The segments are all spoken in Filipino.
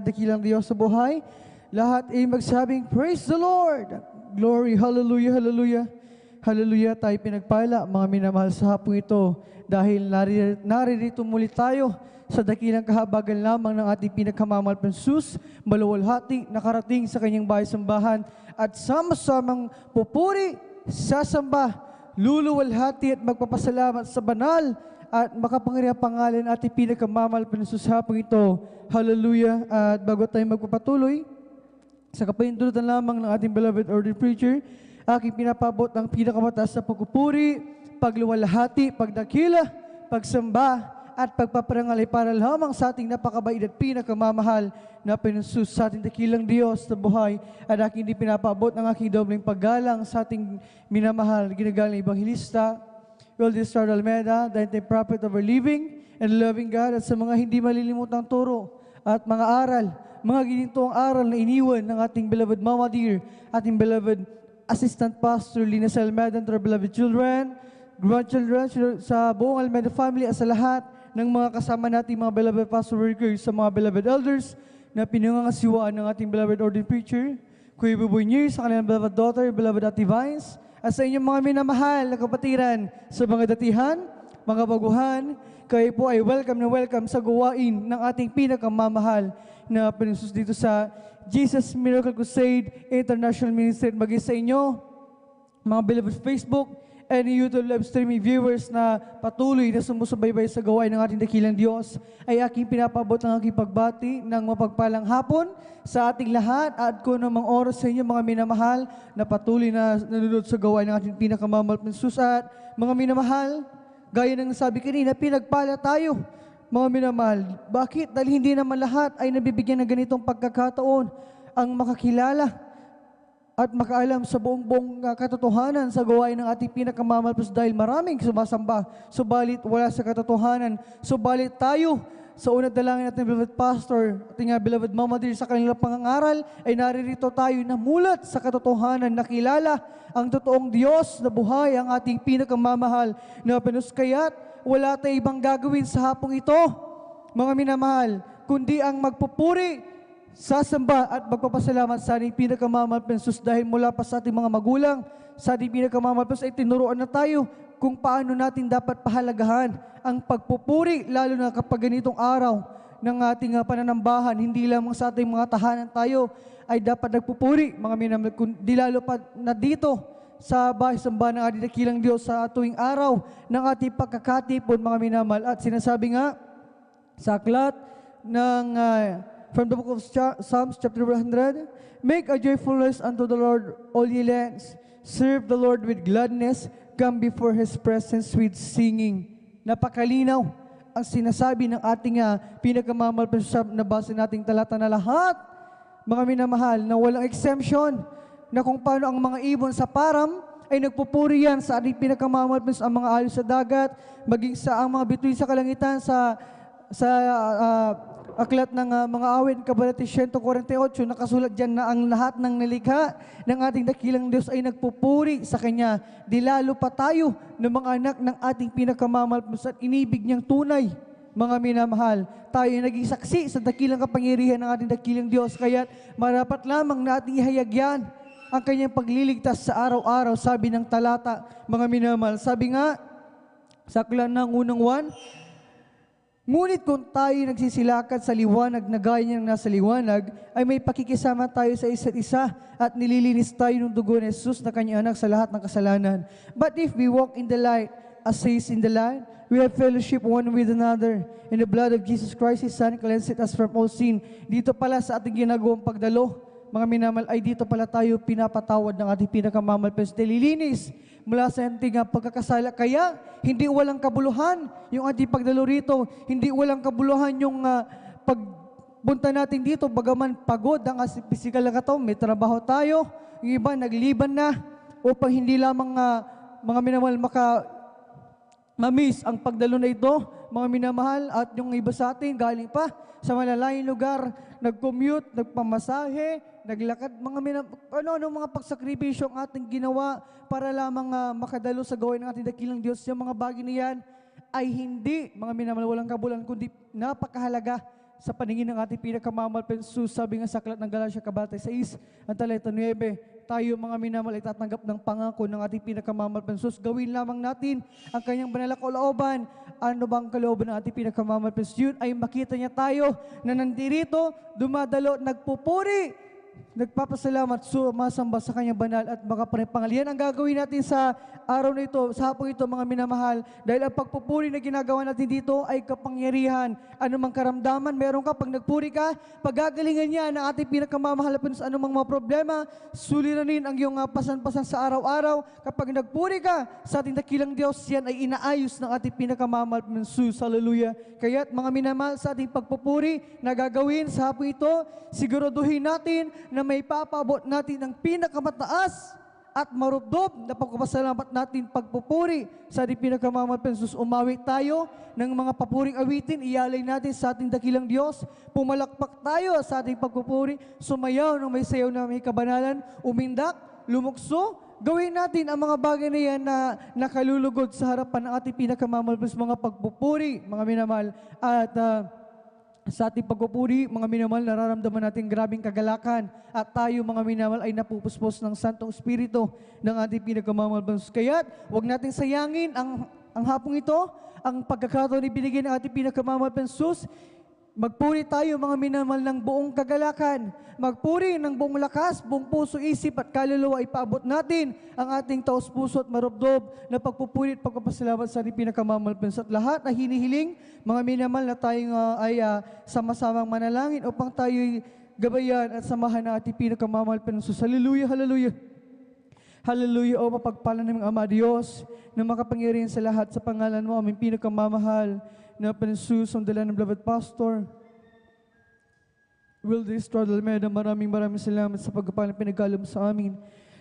Dakilang Diyos sa buhay. Lahat ay magsabing, Praise the Lord! Glory, hallelujah, hallelujah. Hallelujah, tayo pinagpala, mga minamahal sa hapong ito, dahil naririto muli tayo sa dakilang kahabagan lamang ng ating pinagkamamal Pensus, maluwalhati, nakarating sa kanyang bahay-sambahan, at sama-samang pupuri, sasamba, luluwalhati at magpapasalamat sa banal at makapangyarihang pangalan ating pinagkamamal Pensus hapong ito. Hallelujah. At bago tayo magpapatuloy, sa kapahintulutan lamang ng ating beloved ordained preacher, aking pinapabot ang pinakamataas na pagpupuri, pagluwalhati, pagdakila, pagsamba, at pagpaparangal ay para lamang sa ating napakabait at pinakamamahal na Pensus sa ating dakilang Diyos na buhay. At aking din pinapabot ang aking dobleng paggalang sa ating minamahal, ginagalang Evangelista, Eldest Star Almeida, the prophet of our living and loving God, at sa mga hindi malilimutang turo at mga aral, mga ginintong aral na iniwan ng ating beloved Mama Dear, ating beloved Assistant Pastor Lina Almeida, and our beloved children, grandchildren, sa buong Almeida family, at sa lahat ng mga kasama nating mga beloved pastor workers, sa mga beloved elders na pinangangasiwaan ng ating beloved ordained preacher, Kuya Buboy Nier, sa kanilang beloved daughter, beloved Ate Vines, At sa inyong mga minamahal na kapatiran, sa mga datihan, mga baguhan, kayo po ay welcome na welcome sa gawain ng ating pinakamamahal na Panginoon dito sa Jesus Miracle Crusade International Ministry. Maging sa inyo, mga beloved Facebook and YouTube live streaming viewers na patuloy na sumusubaybay sa gawain ng ating dakilang Diyos, ay aking pinapabot ang aking pagbati ng mapagpalang hapon sa ating lahat at kung namang oras sa inyo mga minamahal na patuloy na nanonood sa gawain ng ating pinakamamahal na Jesus. At mga minamahal, gaya ng sabi kanina, pinagpala tayo mga minamahal. Bakit? Dahil hindi naman lahat ay nabibigyan ng ganitong pagkakataon ang makakilala at makaalam sa buong katotohanan sa gawain ng ating pinakamamahal dahil maraming sumasamba, subalit wala sa katotohanan. Subalit tayo, sa unang dalangin natin, beloved pastor, ating beloved mama dear, sa kanilang pangangaral, ay naririto tayo na mulat sa katotohanan, nakilala ang totoong Diyos na buhay, ang ating pinakamamahal na Panginoon. Kaya't wala tayong ibang gagawin sa hapong ito, mga minamahal, kundi ang magpupuri, sasamba at magpapasalamat sa ating pinakamamahal na Jesus dahil mula pa sa ating mga magulang, sa ating pinakamamahal na ay tinuruan na tayo kung paano natin dapat pahalagahan ang pagpupuri, lalo na kapag ganitong araw ng ating pananambahan. Hindi lamang sa ating mga tahanan tayo ay dapat nagpupuri, mga minamahal, kundi lalo pa na dito sa bahay-sambahan ng ating dakilang Diyos sa tuwing araw ng ating pagkakatipon, mga minamahal. At sinasabi nga sa aklat ng from the book of Psalms chapter 100, make a joyful noise unto the Lord, all ye lands. Serve the Lord with gladness. Come before His presence with singing. Napakalinaw ang sinasabi ng ating pinakamamahal na base nating talata na lahat, mga minamahal, na walang exemption, na kung paano ang mga ibon sa param ay nagpupuri yan sa ating pinakamamahal ang mga alon sa dagat, maging sa ang mga bituin sa kalangitan sa aklat ng mga awit, Kabanata 148, nakasulat dyan na ang lahat ng nalikha ng ating dakilang Diyos ay nagpupuri sa Kanya. Di lalo pa tayo ng mga anak ng ating pinakamamahal at inibig niyang tunay, mga minamahal. Tayo ay naging saksi sa dakilang kapangyarihan ng ating dakilang Diyos. Kaya marapat lamang na ating ihayag yan ang Kanyang pagliligtas sa araw-araw, sabi ng talata, mga minamahal. Sabi nga, sa aklat ng unang 1, ngunit kung tayo nagsisilakad sa liwanag na gaya niyang nasa liwanag, ay may pakikisama tayo sa isa't isa at nililinis tayo ng dugo ni Jesus na Kanyang anak sa lahat ng kasalanan. But if we walk in the light, as He is in the light, we have fellowship one with another. In the blood of Jesus Christ, His Son, cleanseth us from all sin. Dito pala sa ating ginagawang pagdalo, mga minamahal, ay dito pala tayo pinapatawad ng ating pinakamamahal pero nililinis mula sa ating pagkakasala. Kaya, hindi walang kabuluhan yung ating pagdalo rito. Hindi walang kabuluhan yung pagpunta natin dito. Bagaman pagod ang physical na katawan, may trabaho tayo. Yung iba, nagliban na upang hindi lamang mga minamahal mamiss ang pagdalo na ito, mga minamahal. At yung iba sa atin, galing pa sa malalayong lugar, nag-commute, nagpamasahe, naglakad, mga pagsakripisyo ang ating ginawa para lamang makadalo sa gawain ng ating dakilang Diyos. Yung mga bagay na yan ay hindi, mga minamahal, walang kabulan, kundi napakahalaga sa paningin ng ating pinakamamahal na Jesus. Sabi nga sa aklat ng Galatia, Kabanata 6, ang talata 9, tayo mga minamahal ay tatanggap ng pangako ng ating pinakamamahal na Jesus. Gawin lamang natin ang Kanyang banal na kalooban. Ano bang kalooban ng ating pinakamamahal na Jesus? Yun ay makita niya tayo na nandirito, dumadalo, nagpupuri, nagpapasalamat, sumasamba sa Kanyang banal at makapanipangalian. Ang gagawin natin sa araw na ito, sa hapong ito, mga minamahal, dahil ang pagpupuri na ginagawa natin dito ay kapangyarihan. Anumang karamdaman meron ka, pag nagpuri ka, paggagalingan niya ng ating pinakamamahal sa anumang mga problema, suliranin ang iyong pasan-pasan sa araw-araw. Kapag nagpuri ka sa ating dakilang Diyos, yan ay inaayos ng ating pinakamamahal na Jesus. Hallelujah. Kaya't mga minamahal, sa ating pagpupuri na gagawin sa hapong ito, siguraduhin natin na may papabot natin ang pinakamataas at marubdob na pagpapasalamat natin pagpupuri sa ating pinakamamahal na Jesus. Umawi tayo ng mga papuring awitin, ialay natin sa ating dakilang Diyos, pumalakpak tayo sa ating pagpupuri, sumayaw ng may sayaw na may kabanalan, umindak, lumukso, gawin natin ang mga bagay na yan na nakalulugod sa harapan ng ating pinakamamahal na mga pagpupuri, mga minamahal. At sa ating pagpupuri, mga minamahal, nararamdaman natin grabing kagalakan at tayo mga minamahal ay napupuspos ng Santong Espiritu ng ating pinagkamamahal. Kaya't huwag natin sayangin ang hapong ito, ang pagkakataon ibinigay ng ating pinagkamamahal Jesus. Magpuri tayo mga minamahal ng buong kagalakan. Magpuri ng buong lakas, buong puso, isip at kaluluwa. Ipaabot natin ang ating taos puso at marubdob na pagpupuri at pagpapasalamat sa ating pinakamamahal at lahat na hinihiling mga minamahal na tayong sama-samang manalangin upang tayo'y gabayan at samahan ng ating pinakamamahal Jesus. Hallelujah, hallelujah. Hallelujah, o mapagpala ng Ama Diyos na makapangyarihan sa lahat sa pangalan mo, aming pinakamamahal na Jesus, ang dala ng beloved pastor. Will this struggle meda, maraming salamat sa pagpapalang pinagkaloob sa amin.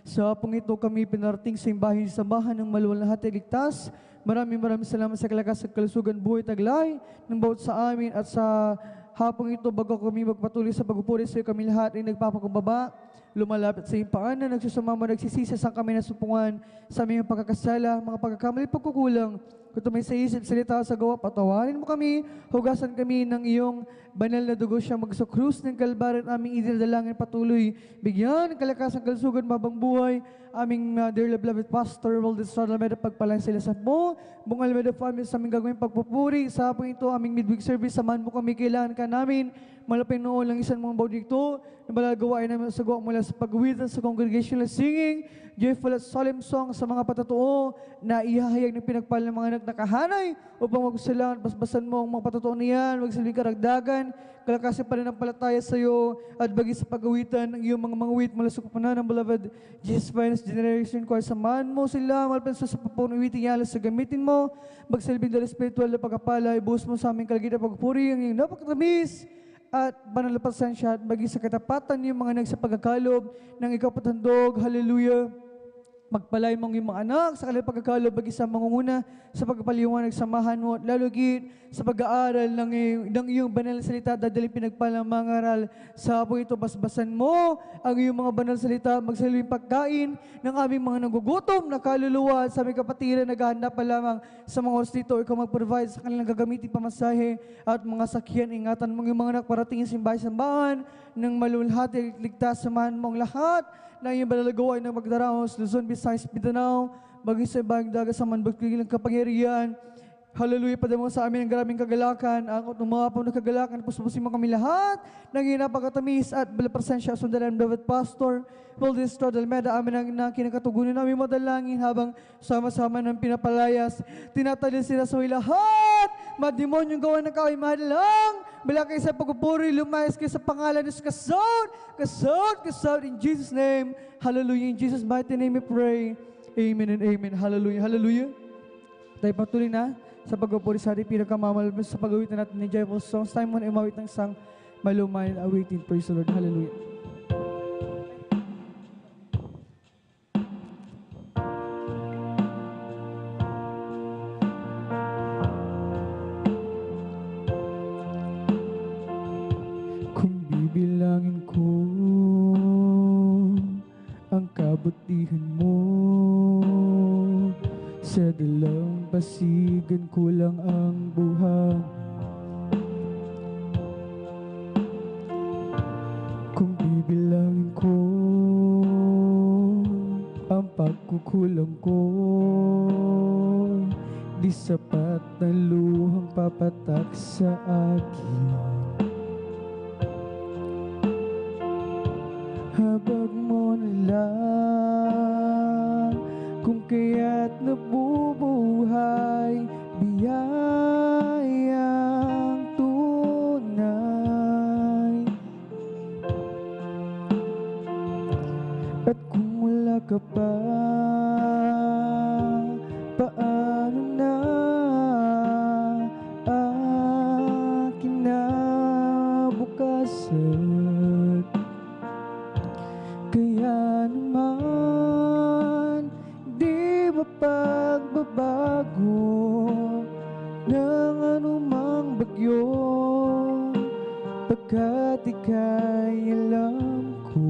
Sa hapong ito kami pinarating sa imbahin sambahan ng maluwalhati at ligtas. Maraming salamat sa kalakas at kalusugan, buhay taglay ng bawat sa amin at sa hapong ito bago kami magpatuloy sa pagpupuri sa iyo, kami lahat ay nagpapakumbaba, lumalapit sa iyong paanan, nagsusumama, nagsisisa sa kami na supungan sa aming pagkakasala, mga pagkakamali, pagkukulang. Kung tumay sa isip, salita, sa gawa, patawarin mo kami, hugasan kami ng iyong banal na dugo siya magsa krus ng Kalbaryo at aming idinadalangin patuloy. Bigyan, kalakasan, kalusugan, mabang buhay, aming dear beloved pastor, Walden Almeida, pagpalang sila sa mo, buong Almeida family sa aming gagawin pagpupuri. Sa hapon ito, aming midweek service, samahan mo kami, kailangan ka namin. Malapay noon lang isang mga baudikto na balagawain namin sa gawa mula sa pagwitan sa congregational singing, joyful at solemn song sa mga patotoo na ihahayag ng pinagpala ng mga anak na kahanay upang magsalangan at basbasan mo ang mga patotoo niyan, magsilbing karagdagan, kalakasin pa rin ang palataya sa iyo at bagi sa pagawitan ng iyong mga mangwit mula sa kupanan ng beloved Jesus Finest Generation Choir. Samahan mo sila, malapit sa papunuwiting yalas sa gamitin mo, magsilbing dala spiritual na pagkapala, ibuhos mo sa aming kalagita pagpuri, ang iyong napakatamis at banal na pasensya at bagi sa katapatan yung mga nagsapagkakalob ng ikaw patandog. Hallelujah. Magpalay mong yung mga anak sa kanilang pagkakalob bagi sa mangunguna sa pagpaliwanag, samahan mo at lalugit sa pag-aaral ng iyong banal na salita, dadalhin pinagpalang mga aral sa hapon ito. Basbasan mo ang iyong mga banal na salita, magsalubing pagkain ng aming mga nagugutom na kaluluwa sa aming kapatiran, naghahanda pa lamang sa mga oras dito. Ikaw mag-provide sa kanilang gagamitin pamasahe at mga sakyan. Ingatan mong yung mga anak paratingin simbahan ng malulhati, ligtas, samahan mong lahat na iyong balalagawa ay magdaraos, Luzon, Visayas, Mindanao, bagay sa ibang dagat sa manbagkiling kapangyarihan. Hallelujah, padamo sa amin ang grabing kagalakan, ang umapong na kagalakan, pusupusin mo kami lahat, ng iyong napakatamis at balapresensya, sundalan ng David Pastor, Walden Almeida, amin ang kinakatugunan namin madalangin habang sama-sama ng pinapalayas, tinatalil sila sa lahat, mademonyong gawa ng kaway madalang, bala kayo sa pagpupuri, lumayas kayo sa pangalan ng kasod, in Jesus' name, hallelujah, in Jesus' mighty name we pray, amen and amen, hallelujah, hallelujah. Tayo patuloy na sa pagpupuri sa ating pinagkamamahal sa pag-awitan natin ni Joyful Songs. Time mo na imawit ng sang malumayan awitin. Praise the Lord. Hallelujah. Kung bibilangin ko ang kabutihan mo, sa dalampasigan ko lang ang buhay. Kung bibilangin ko ang pagkukulang ko, di sapat na luhang papatak sa akin. Habag mo na lang kung kaya't nabubuhay, biyayang tunay. At kung wala ka pa, paano na akin na bukasan? Kaya naman di mapagbabago ng anumang bagyo, pagkat ika'y alam ko.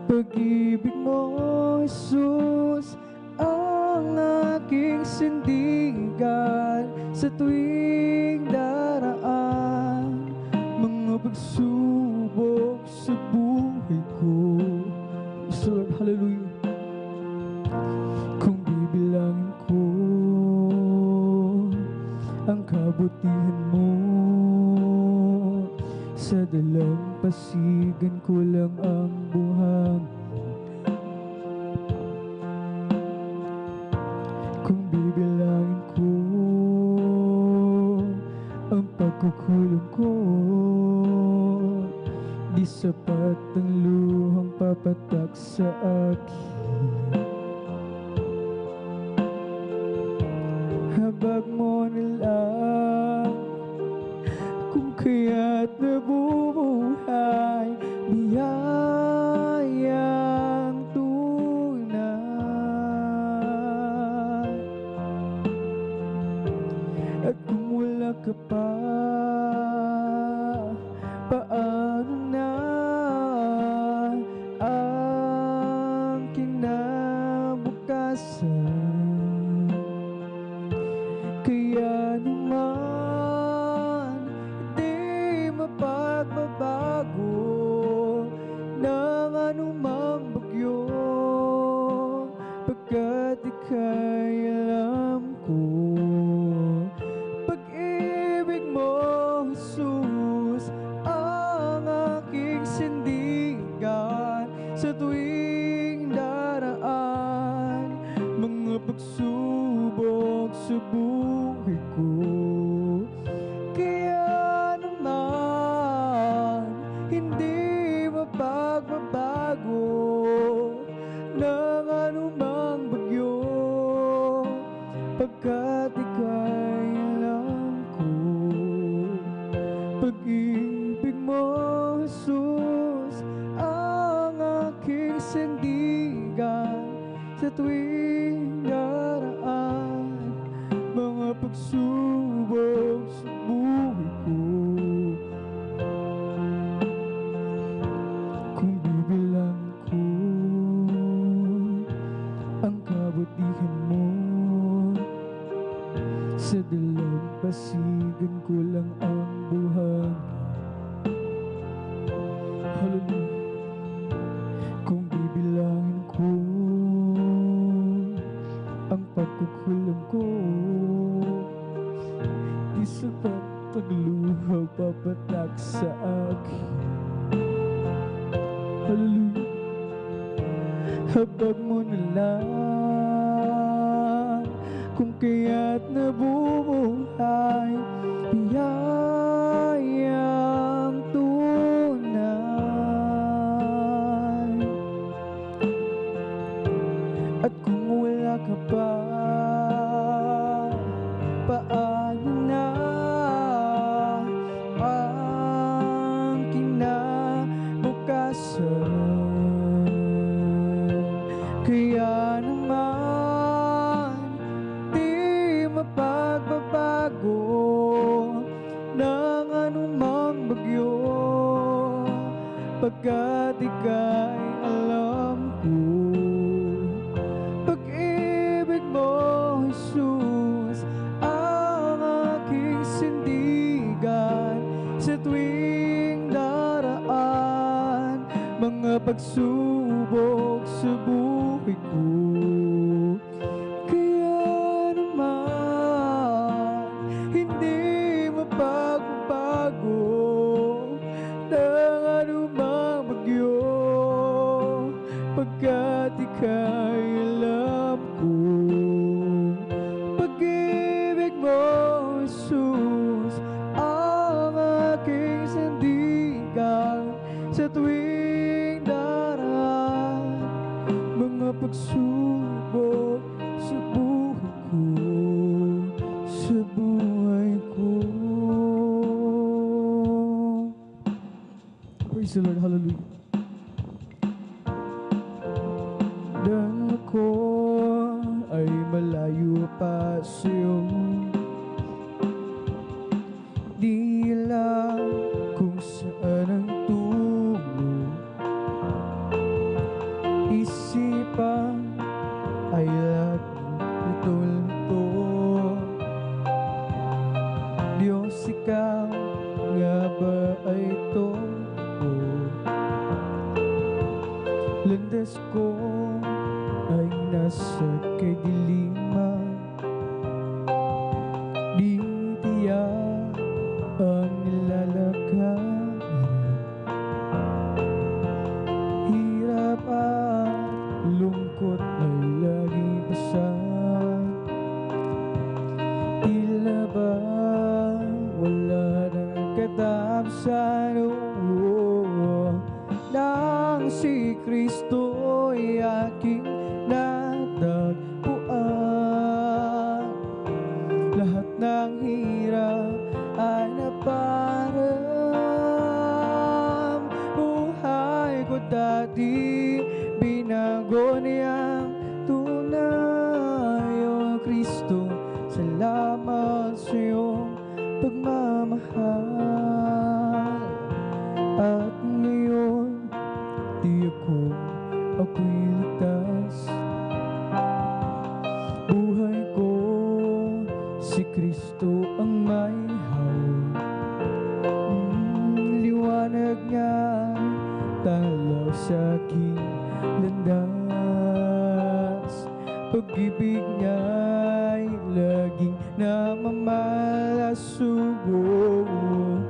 Pag-ibig mo, Jesus, ang aking sindigan sa tuwing daraan. ang kabutihan mo. Sa dalampasigan ko lang ang buhang. Kung bibilangin ko ang pagkukulong ko, di sapat ang luhang papatak sa akin. Habag mo na lang kung kaya't nabubuhay, biyayang tunay. At kung wala ka pa, paano na ang kinabukasan? Kaya naman di mapagbabago ng anumang bagyo, pagkat ika'y alam ko. Pag-ibig mo, Jesus, ang aking sindigan sa tuwing daraan mga pagsubok sa buhay ko. Kaya naman hindi mapagbabago ng anumang bagyo, pagkat ika'y alam ko. Pag-ibig mo, Jesus, ang aking sandigan sa tuwing daraan mga pagsubok sa buhay ko. Kung bibilang ko ang kabutihan mo, sa dalampasigan ko lang ang buhang. Hallelujah. Kung bibilangin ko ang pagkukulang ko, di sapat pagluhaw papatak sa akin. Hallelujah. Habag mo na lang kung kaya't nabubuhay, biyayang tunay. At kung wala ka pa, paano na ang kinabukasan? Kaya naman di mapagbabago ng anumang bagyo, pagkat ika'y alam ko. Pag-ibig mo, Jesus, ang aking sindigan sa tuwing daraan mga pagsubok sa buhay ko. Kaya naman hindi mapagbabago ng anumang bagyo, pagkat ika'y alam ko. Pag-ibig mo, Jesus, ang aking sandigan sa tuwing daraan mga pagsubok sa buhay ko, sa buhay ko. Praise the Lord, hallelujah. Nang ako ay malayo pa sa'yo, di alam kung saan ang tungo. Isipan ay laging nito-lito. Diyos, ikaw nga ba ay ito? Landas ko ay nasa kadiliman, di hirap ay naparang buhay ko dati, binago niyang tunay. O Kristo, salamat sa iyong pagmamahal. At ngayon, tiyak ko ako'y ligtas. Buhay ko, si Kristo ang may hawak. Liwanag niya tanaw sa aking landas. Pag-ibig niya'y laging namamalasubong.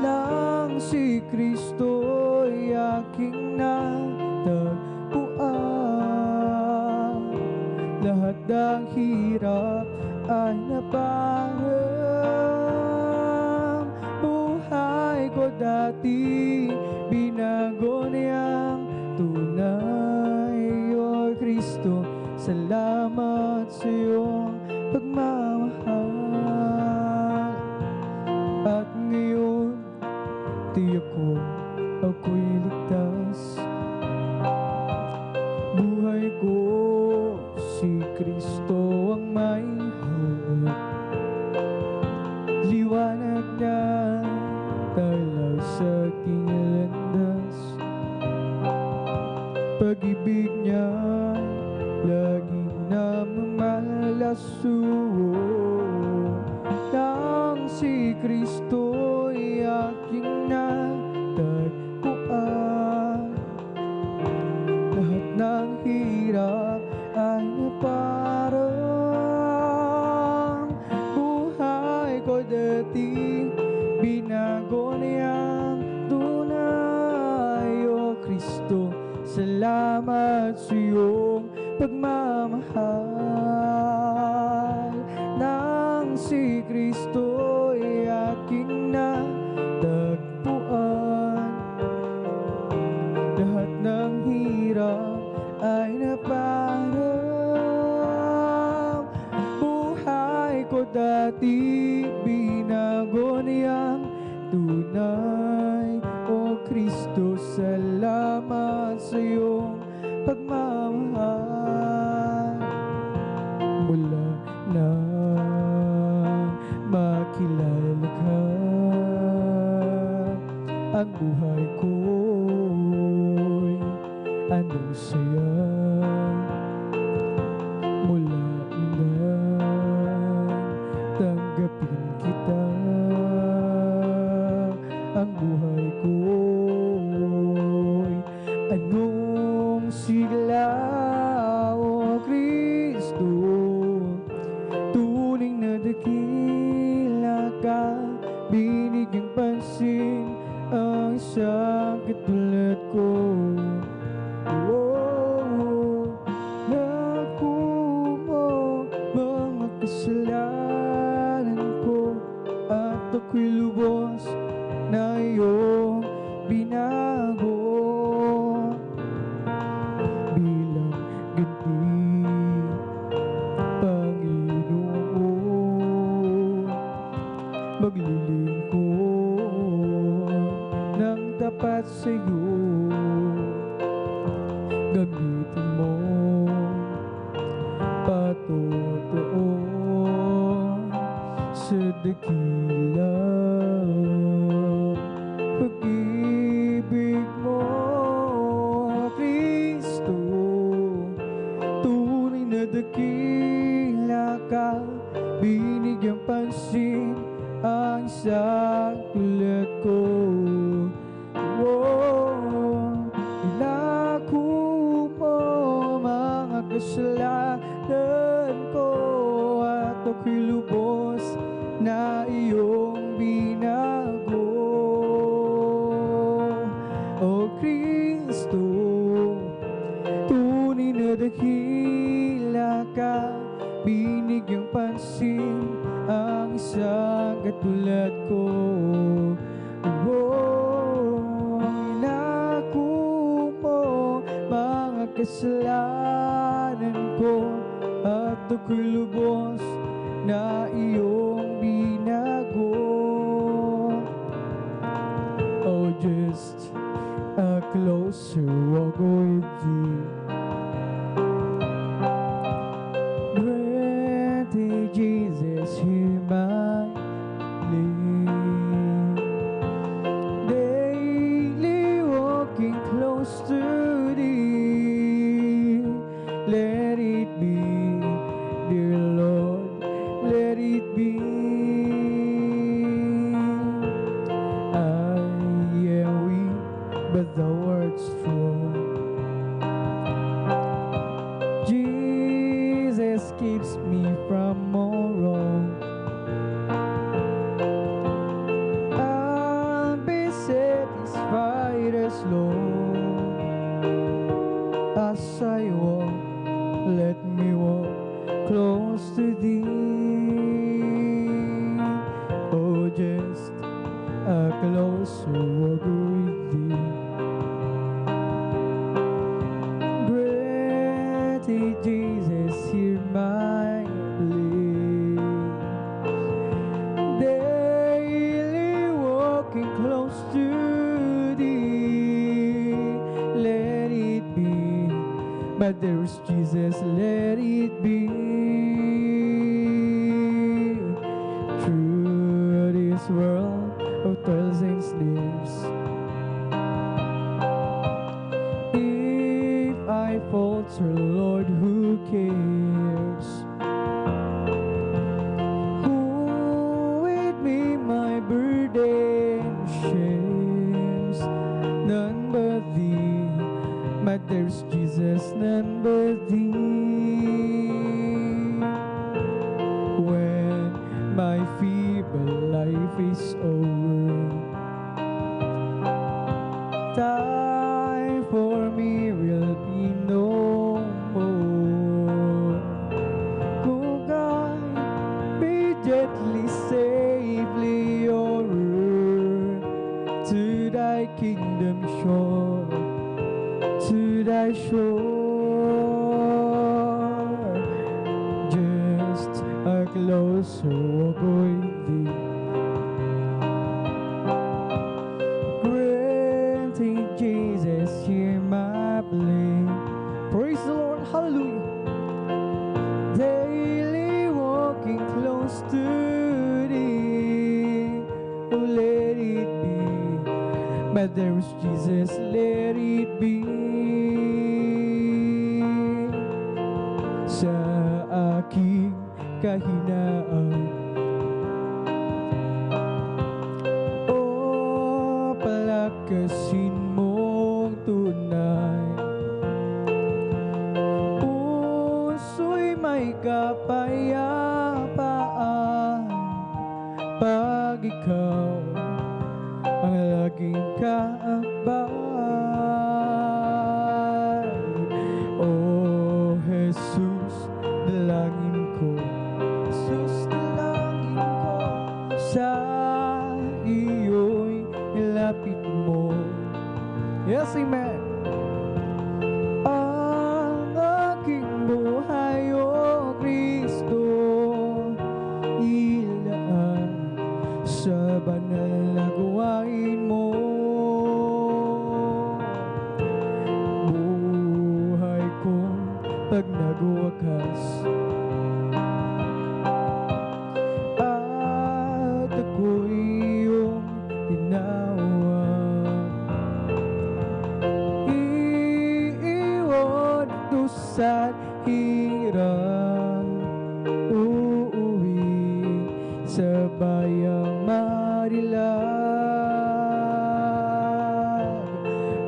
Nang si Kristo'y aking natagpuan, lahat ng hirap ay naparang buhay ko dati, binago niyang tunay. O Kristo, salamat sa iyong pagmamahal. At ngayon, tiyak ko ako'y ligtas. Buhay ko, si Kristo ang may hawak. Liwanag na talaw sa aking landas. Pag-ibig niya laging namamalasubong. Nang si Kristo'y aking natagpuan, lahat ng hirap ay naparang buhay ko dati, binago niyang tunay. O Kristo, salamat sa iyong pagmamahal. Nang si Kristo'y aking natagpuan, lahat ng hirap ay naparang buhay ko dati, binago niyang tunay. O Kristo, salamat sa iyong pagmamahal. Mula nang makilala ka, ang buhay ko'y anong saya. Mula nang tanggapin kita, ang buhay ko'y anong sigla. O Kristo, tunay na dakila ka, binigyang pansin ang isang katulad ko. Naku mo mga kasalanan ko, at ako'y lubos na iyong binago. Bilang ganti, Panginoon, maglilingkod ng tapat sa iyo. Gamitin mo patotoo sa dakila pag-ibig mo. Kristo, tunay na dakila ka, binigyang pansin ang isang tulad ko. Inako mo mga kasalanan ko, at ako'y lubos na iyong binago. O Kristo, tunay na dakila ka, binigyang pansin ang isang katulad ko. Inako mo mga kasalanan ko, at ako'y lubos na iyong binago. but there's Jesus, let it be. Through this world of toils and snares, if I falter, Lord, who cares? Who with me my burden shares? None but Thee, but there's Jesus, none but Thee. When my feeble life is over, time for me will be no more. Go guide me gently, safely o'er to Thy kingdom shore, to Thy shore. Just a closer walk with Thee, granting Jesus, hear my plea. Praise the Lord, hallelujah. Daily walking close to Thee, oh let it be. But there's Jesus, let it be. Sa aking kahinaan, o palakasin mong tunay, puso'y may kapayapaan pag Ikaw ang laging kaakbay. O Jesus, dalangin ko, Jesus, dalangin ko, sa iyo'y ilapit mo. Yes, amen. Ang aking buhay, O Kristo, ilaan sa banal na gawain mo. Buhay kong pag nagwakas, at ako'y iyong tinawag, iiwan ito sa hirap, uuwi sa bayang marilag.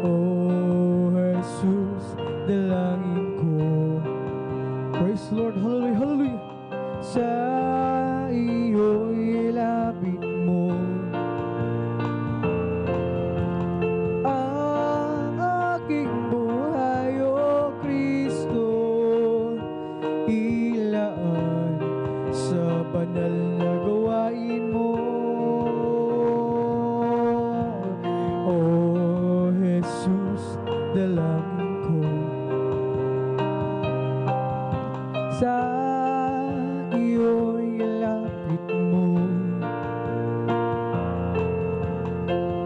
O Jesus, dalangin ko. Praise the Lord, hallelujah, hallelujah. Sa iyo'y ilapit mo ang aking buhay, O Kristo, ilaan sa banal na gawain mo. O Jesus, dalangin ko. Sa iyo'y ilapit mo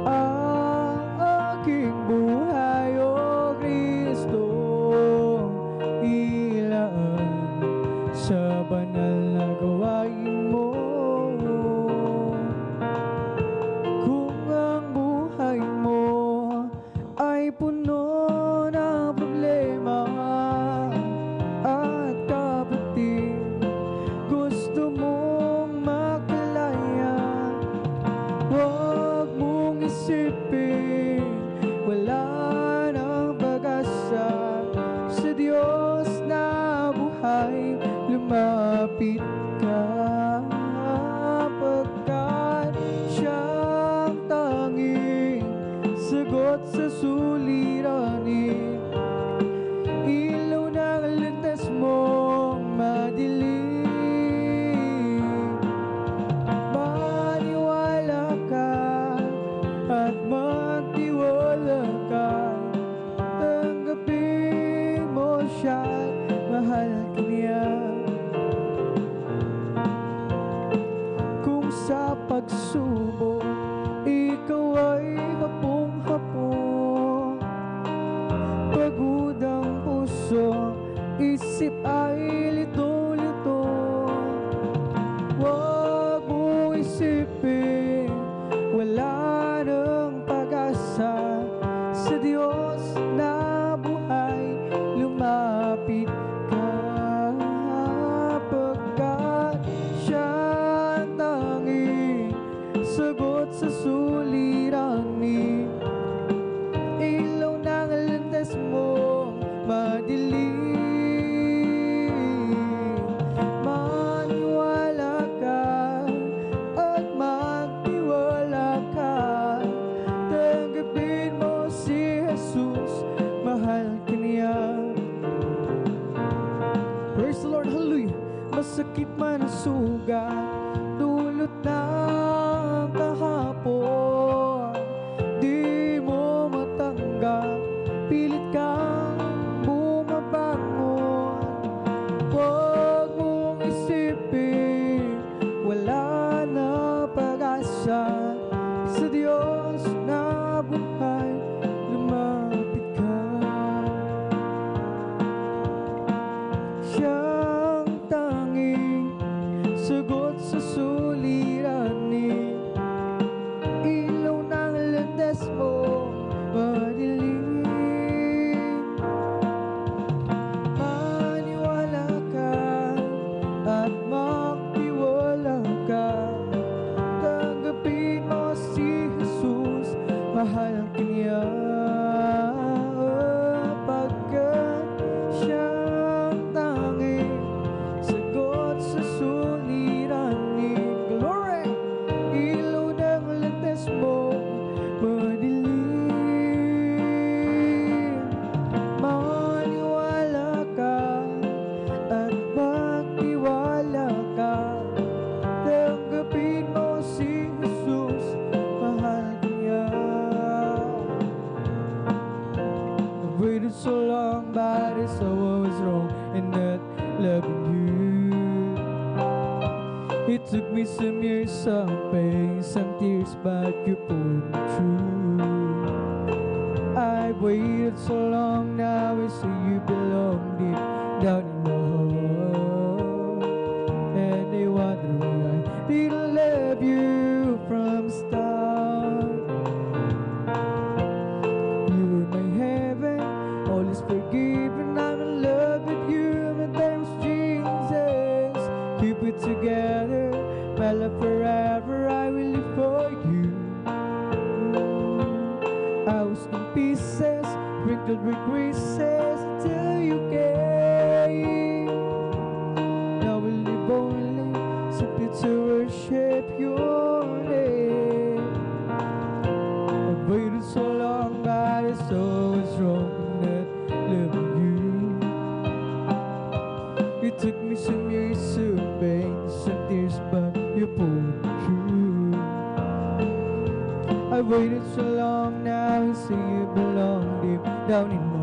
ang aking buhay, O Kristo, ilaan sa banal na gawain mo. Kung ang buhay mo ay puno ng problema at kapatid, gusto mong makalaya, huwag mong isipin wala nang pag-asa. Sa Diyos na buhay, lumapit ka, pagkat Siyang tanging sagot sa suliranin. Ilaw ng landas mong madilim, maniwala ka at magtiwala ka. Tanggapin mo siya, mahal ka niya. Kung sa pagsubok ikaw ay hapong-hapon, pagod ang puso, isip ay lito-lito. Huwag mong isipin wala nang pag-asa. Sa Diyos na buhay lumapit ka, pagkat siya ang tanging sagot sa suliranin. Ilaw ng landas mo madilim, maniwala ka at magtiwala ka. Tanggapin mo si Jesus, mahal ka niya. Praise the Lord, hallelujah. Masakit man ang sugat, dulot ng kahapon, di mo matanggap, pilit kang bumabangon. Huwag mong isipin wala na pag-asa. Sa Diyos na buhay lumapit ka. Siyang tanging sagot sa suliranin. Ilaw ng landas mo madilim, maniwala ka at magtiwala ka. Tanggapin mo si Jesus, mahal ka niya, pagkat siyang tanging sagot sa suliranin. Glory! Ilaw ng landas mo madilim, maniwala ka at magtiwala ka. Tanggapin mo si Jesus, mahal ka niya. I've waited so long, but I saw what was wrong in not loving you. It took me some years, some pain, some tears, but you pulled me through. I've waited so long, now I see you belong deep down in my heart. And I wonder why I didn't love you from the start. You were my heaven, all is forgiven, I'm in love with you. My thanks Jesus, keep it together, my love forever, I will live for you. I was in pieces, wrinkled with creases until you came. Now I live only simply to worship your name. I've waited so long, but I saw what's wrong in not loving you. It took me some years, some pain, some tears, but you pulled me through. I waited so long, now I see you belong deep down in my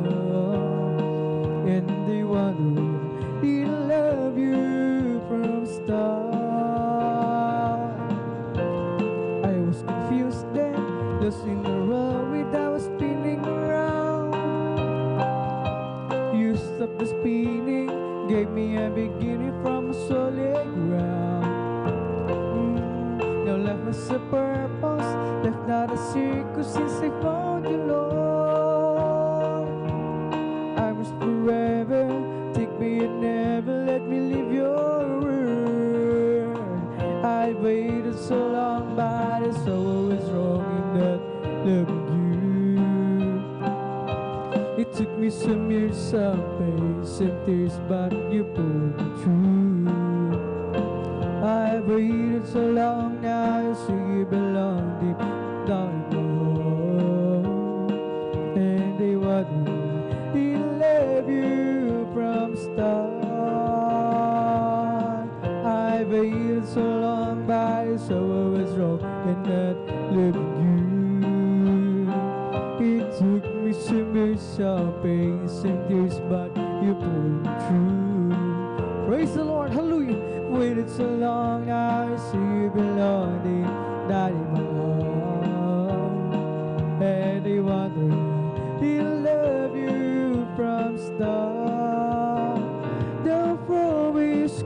heart. And they wonder why I didn't love you from the start. I was confused then, lost in the world, I was spinning around. You stopped the spinning, gave me a beginning from a solid ground. Now life was a purpose, life not a circus, since I found you, Lord. I was forever, take me and never let me leave your word. I waited so long, but I saw what was wrong in not loving you. It took me some years, some pain, some tears, but you pulled me through. I waited so long, now I see you belong deep down in my heart. And they wonder why I love you from the start. I waited so long, but I saw what was wrong in not loving you. It took me some years, some pain, some tears, but you pulled me through. Praise the Lord, hallelujah. Waited so long, now I see you belong deep down in my heart. And they wonder why I didn't love you from start.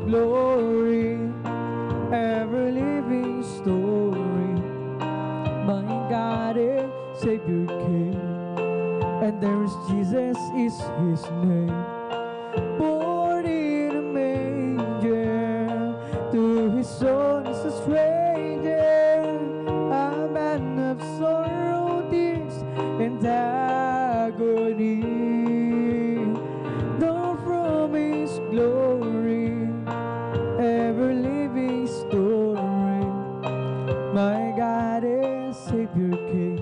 glory, ever living story. My God and Savior King, and there is Jesus is His name. Born in a manger, to His Son is a stranger, a man of sorrow, tears, and agony. Though from His glory, ever living story, my God and Savior King,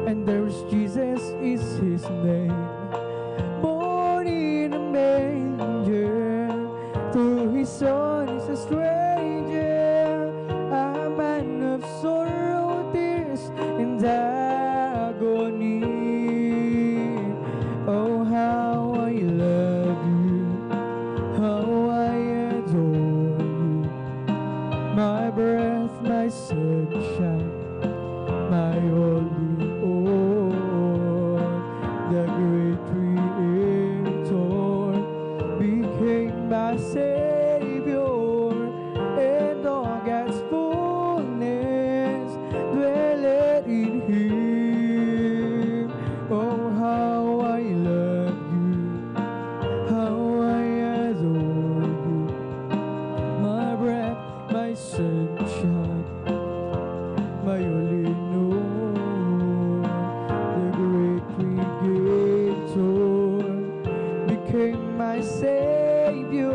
and there is Jesus is His name. Born in a manger, to His Son is a stranger, a man of sorrow, tears, and agony. Oh, how I love you, how I adore you, my breath, my sunshine, my only all. The great Creator became my Savior, and all God's fullness dwelleth in Him. Oh, how I love you, how I adore you, my breath, my sunshine, my only known. The great Creator became my Savior,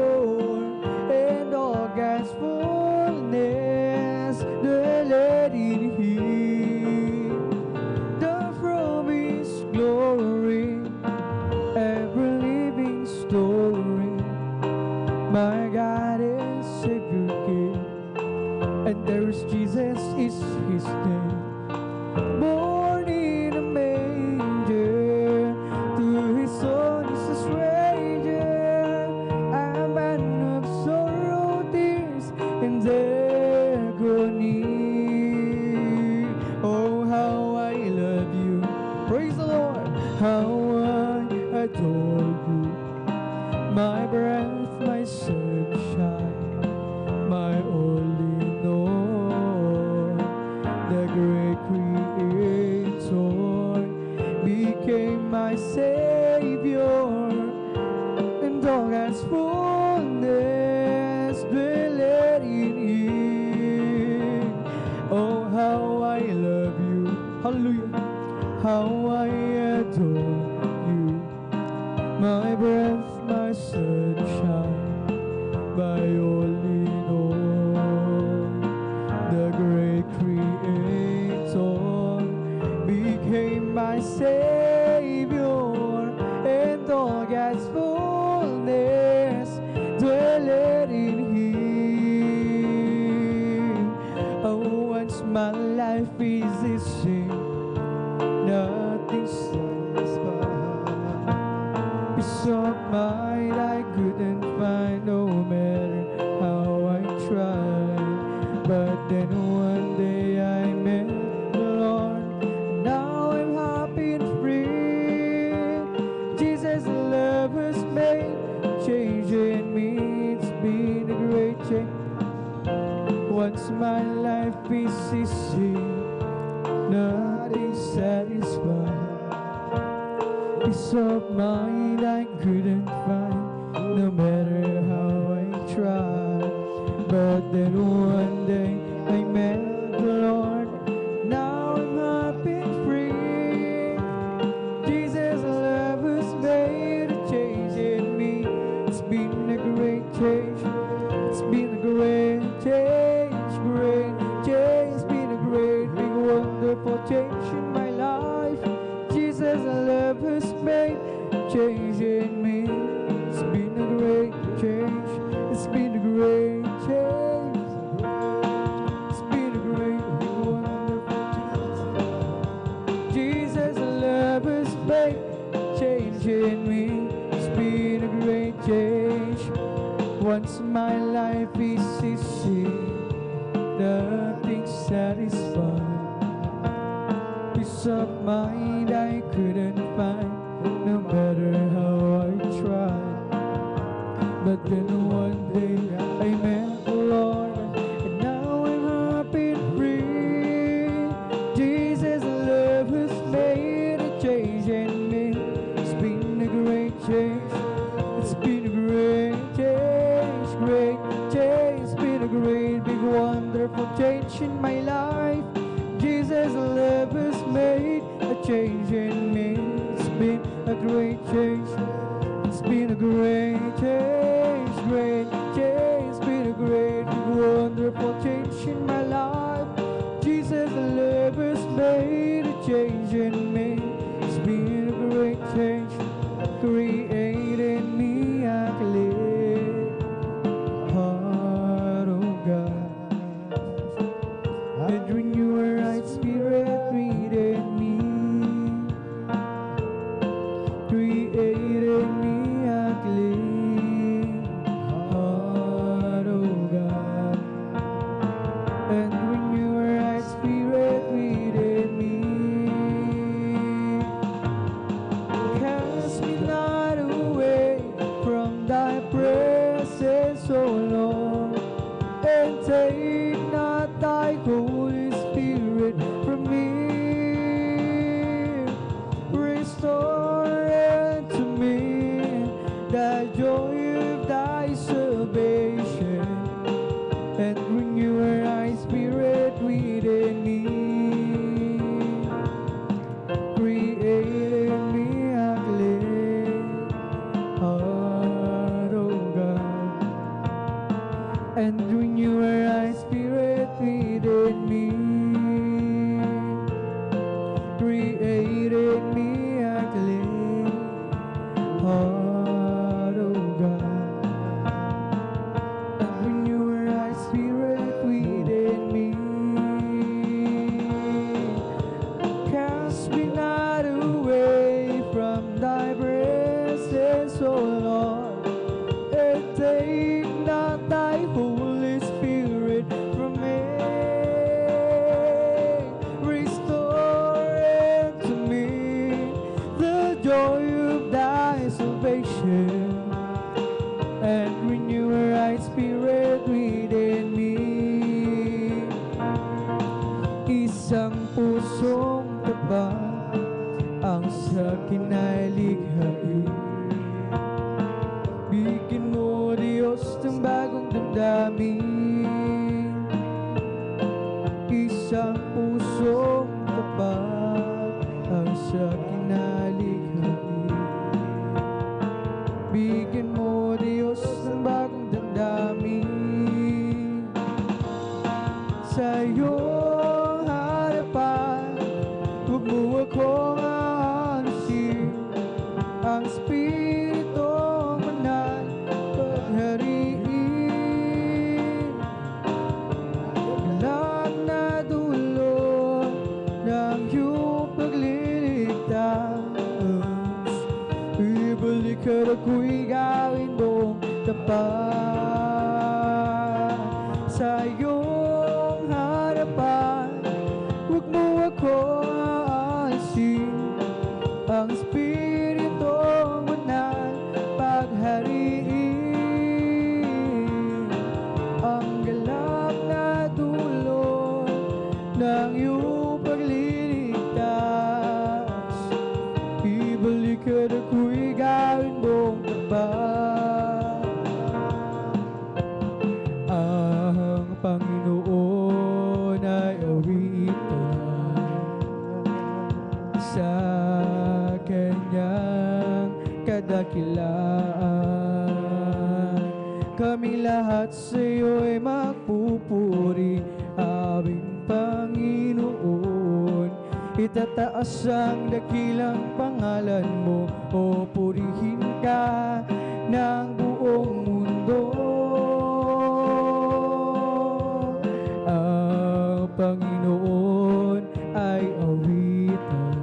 and all God's fullness dwelleth in Him. Down from His glory, ever living story, my God is Savior King, and there is Jesus is His name. Born in a manger, to His Son is a stranger, a man of sorrow, tears, and agony. Oh, how I love you, praise the Lord, how I adore you, my breath, my sunshine, my only known. The great Creator became my Savior, and all God's fullness dwelleth in Him. Oh, how I love you, hallelujah, how I adore you, my breath, my sunshine, my only known. The great Creator became my Savior, and all God's fullness dwelleth in Him. Oh, once my life is a sin, nothing satisfies. Peace of mind I couldn't find, no matter how I tried. But then one day I met the Lord, and now I'm happy and free. Jesus' love has made a change in me. It's been a great change. Once my life is easy, nothing satisfies. Peace of mind I couldn't find, no matter how I tried. But then one day I met the Lord, now I'm happy and free. Jesus' love has made a change in me. It's been a great change. It's been a great change, great change. It's been a great, big, wonderful change in my life. Jesus' love has made a change in me. It's been a great change. It's been a great change. It's been a great, wonderful change. Jesus' love has made a change in me. It's been a great change. Once my life is easy, nothing satisfies. Peace of mind I couldn't find, no matter how I tried. But then one day wonderful change in my life. Jesus' love has made a change in me. It's been a great change. It's been a great change, great change. It's been a great, wonderful change in my life. Jesus' love has made a change in me. It's been a great change, created me a clean heart, oh God. And renew a right spirit within me, created me a clean heart, oh God. And renew a right spirit within me. Cast me not away from thy presence, O Lord, and take not thy Holy Spirit from me. Restore unto me the joy of thy salvation, and renew a right spirit within me. Create in me a clean heart, oh God, and renew a right spirit within me. Create in me a clean heart, oh God, and renew a right spirit within me. Cast me not away from thy presence, O Lord, and take not thy Holy Spirit from me. Restore unto me the joy of thy salvation, and renew a right spirit within me. Isang pusong tapat ang sa'kin ay likhain. Bigyan mo, Diyos, ng bagong damdamin. Isang pusong tapat ang sa'kin ay likhain. Bigyan mo, Diyos, ng bagong damdamin. Sa iyong harapan, huwag mo akong aalisin. Ang Spiritong Banal paghariin. Lahat na dulot ng iyong pagliligtas, ibalik at ako'y gawin mong tapat. Sa iyong harapan, huwag mo akong aalisin. Ang Spiritong Banal paghariin. Ang galak na dulot ng iyong pagliligtas, ibalik at ako'y gawin mong tapat. Ang Panginoon ay awitan sa kanyang kadakilaan. Kaming lahat sa iyo'y magpupuri, aming Panginoon. Itataas ang dakilang pangalan mo, o purihin ka ng buong mundo. Ang Panginoon ay awitan.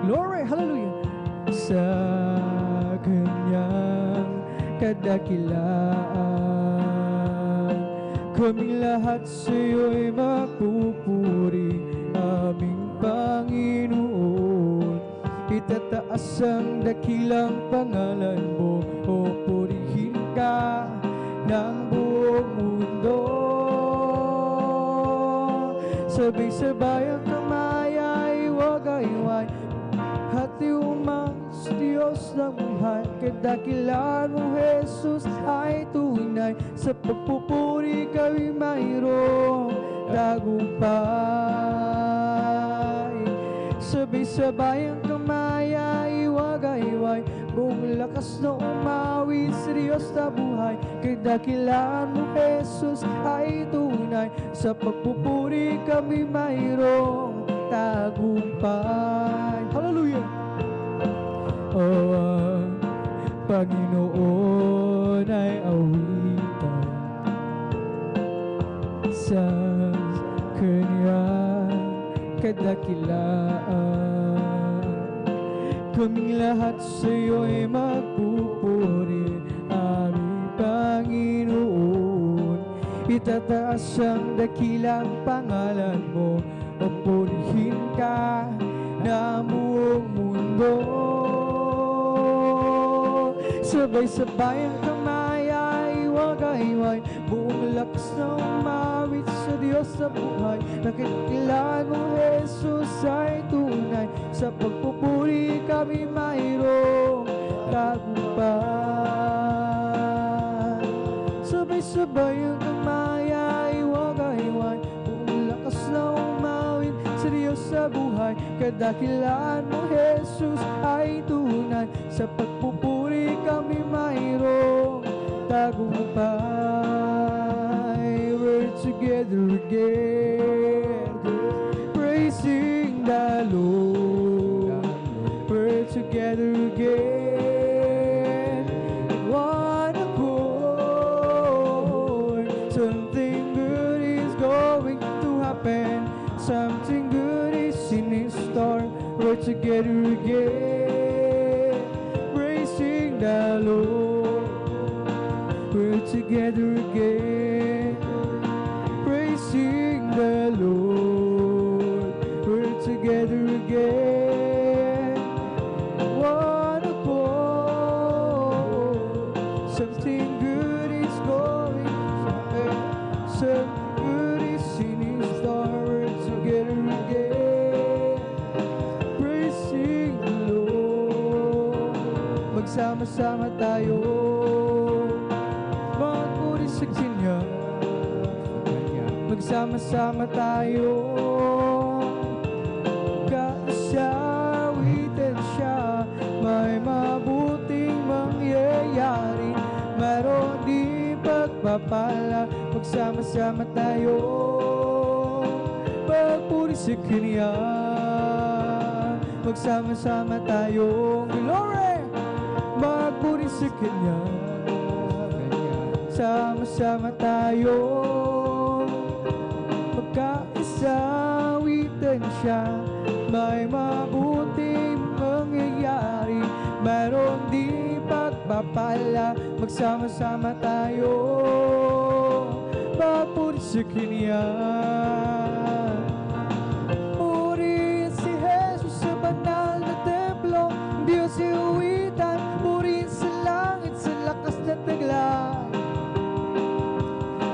Glory, hallelujah. Sa kanyang kadakilaan, kaming lahat sa iyo'y magpupuri, aming Panginoon. Itataas ang dakilang pangalan mo, o purihin ka ng buong mundo. Sabay-sabay ang kamay ay huwag ay at umang Diyos ng buhay. Kadakilaan mo, Jesus, ay tunay. Sa pagpupuri kami mayroong tagumpay. Sabay-sabay ang kamay ay iwagayway, buong lakas na umawit sa Diyos na buhay. Kadakilaan mo, Jesus, ay tunay. Sa pagpupuri kami mayroong tagumpay. Hallelujah! Oh, ang Panginoon ay awitan sa Kanyang kadakilaan. Kaming lahat sa iyo'y magpupuri, aming Panginoon. Itataas ang dakilang pangalan mo, o purihin ka na buong mundo. Sabay-sabay ang kamay ay iwagayway, buong lakas na umawit sa Diyos sa buhay. Nakikilala mo, Jesus, ay tunay. Sa pagpupuri kami mayroong tagumpay. Sabay-sabay ang kamay ay iwagayway, buong lakas na umawit sa Diyos sa buhay. Kadakilaan mo, Jesus, ay tunay. Sa pagpupuri kami mayroong tagumpay. We're together again, praising the Lord. We're together again, in one accord. Something good is going to happen. Something good is in store. We're together again, praising the Lord. We're together again, praising the Lord. We're together again, one accord. Something good is going to happen. Something good is in store. We're together again, praising the Lord. Magsama-sama tayo, magpuri sa Kanya. Magsama-sama tayo, kaasawitan siya. May mabuting mangyayari, mayroon di pagpapala. Magsama-sama tayo, magpuri sa Kanya. Magsama-sama tayo, glory! Magpuri sa Kanya. Sama-sama tayo, magkaisawitan siya. May mabuting mangyayari, mayroon di pagpapala. Magsama-sama tayo, magpuri sa Kanya. Purihin si Jesus sa banal na templo, Diyos iuwitan. Purihin sa langit sa lakas na taglay.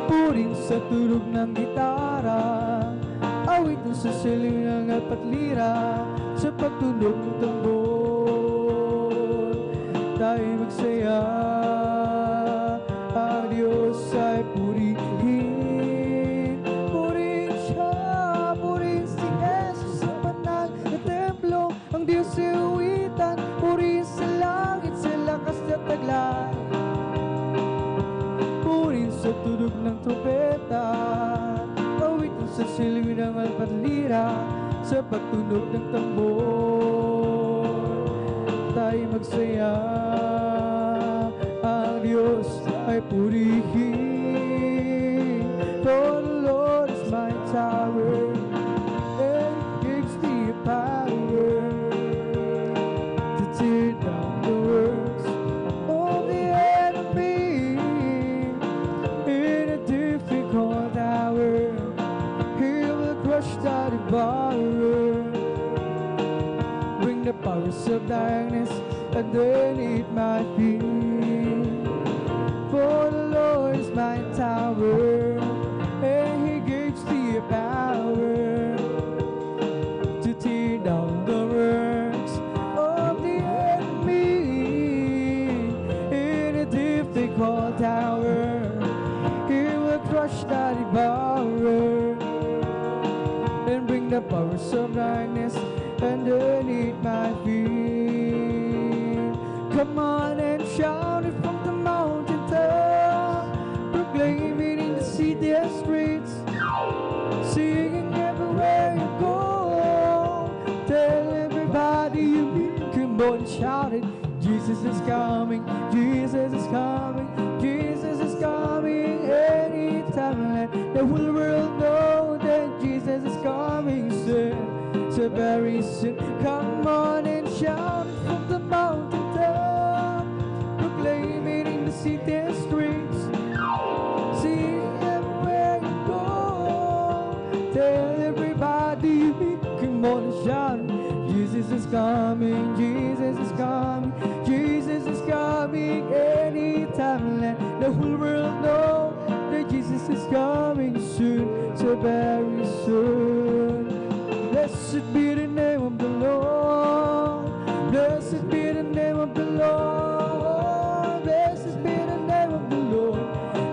Purin sa tulog ng gitara, awitin sa silingang at patlira. Sa pagtunog ng tambor, tayo magsaya. Ang Diyos ay purihin. Purihin siya, purihin si Jesus sa banal na templo. Ang Diyos ay uwitan, purihin sa langit sa lakas na taglay. Purin sa tunog ng trompeta, awitin sa siling ng alpatlira. Sa pagtunog ng tambor, tayo magsaya. Ang Diyos ay purihin. For the Lord is my tower, and He gives me power to tear down the works of the enemy. In a difficult hour, He will crush the devourer. Bring the powers of darkness underneath my feet. For the Lord is my tower, and He gives me power to tear down the works of the enemy. come on, shout it. Jesus is coming, Jesus is coming, Jesus is coming. Anytime, let the whole world know that Jesus is coming soon. So very soon, come on and shout it from the mountaintop, proclaim it in the city and streets. See everywhere you go, tell everybody, come on and shout it. Jesus is coming, Jesus is coming, Jesus is coming. Anytime, let the whole world know that Jesus is coming soon, so very soon. Blessed be the name of the Lord, blessed be the name of the Lord, blessed be the name of the Lord,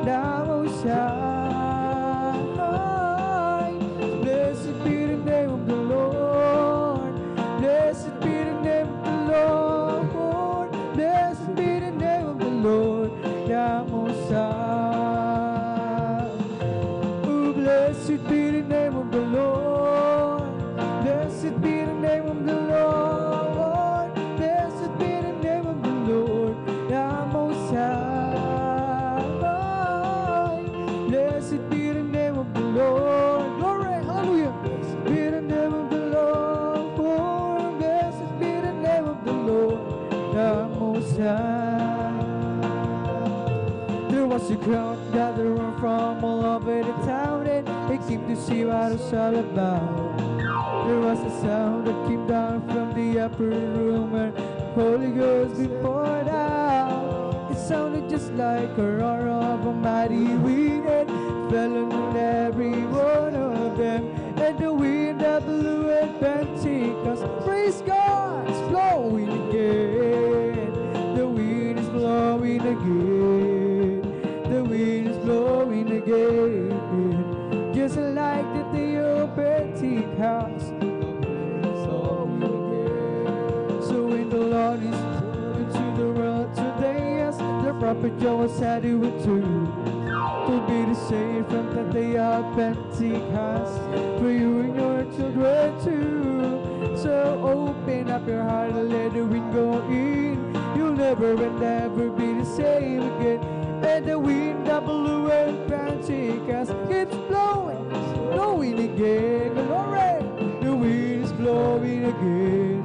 now Most High. Blessed be the name of the Lord, blessed be the name of the Lord, blessed be the name of the Lord, now Most High. Oh, blessed be the name of the Lord, blessed be the name of the Lord, blessed be the name of the Lord, now Most High. Blessed be the name of the Lord, glory, hallelujah. Blessed be the name of the Lord, blessed be the name of the Lord, now Most High. There was a crowd gathered from all over the town, and they came to see what it was all about. There was a sound that came down from the upper room where Holy Ghost been poured out. It sounded just like a roar of a mighty wind, and fell on every one of them. And the wind that blew at Pentecost, praise God, it's blowing again. The wind is blowing again. The wind is blowing again. Just like the day of Pentecost. So when the Lord is into the world today, yes, the prophet Joel said he would do, to be the same from the day of Pentecost, for you and your children too. So open up your heart and let the wind go in. You'll never and never be the same again. And the wind that blew at Pentecost keeps blowing, blowing again. Glory! The wind is blowing again.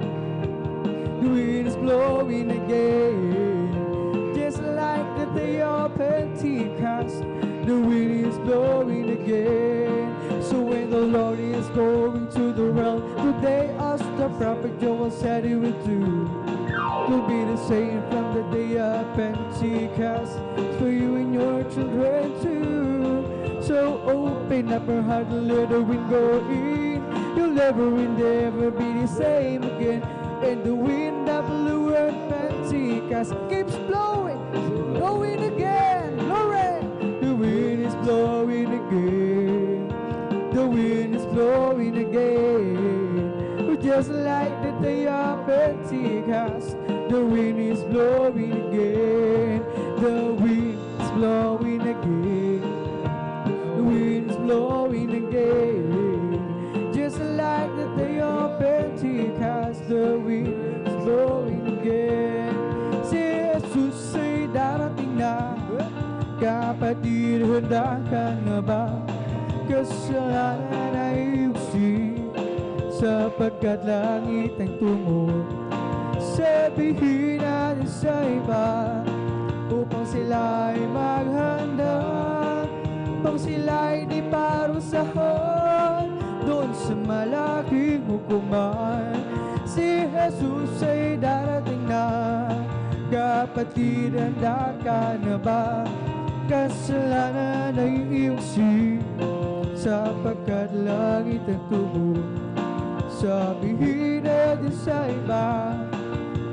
The wind is blowing again. Just like the day of Pentecost, the wind is blowing again. So when the Lord is going to the realm today, as the prophet Joel said he would do, to be the same from the day of Pentecost, for you and your children too. So open up your heart and let the wind go in. You'll never and never be the same again. And the wind that blew at Pentecost keeps blowing, blowing again. Glory! The wind is blowing again. The wind is blowing again. Just like the day of Pentecost, the wind is blowing again. The wind is blowing again. The wind is blowing again. Just like the day of Pentecost, the wind is blowing again. Si Jesus ay darating na, kapatid, handa ka na ba? Kasalanan ay uksi, sapagkat langit ang tungo. Sabihin natin sa iba, upang sila ay maghanda, upang sila ay di parusahan doon sa malaking hukuman. Si Jesus ay darating na, kapatid, handa ka na ba? Kasalanan ay iuksi, sapagkat langit ang tubo. Sabihin natin sa iba,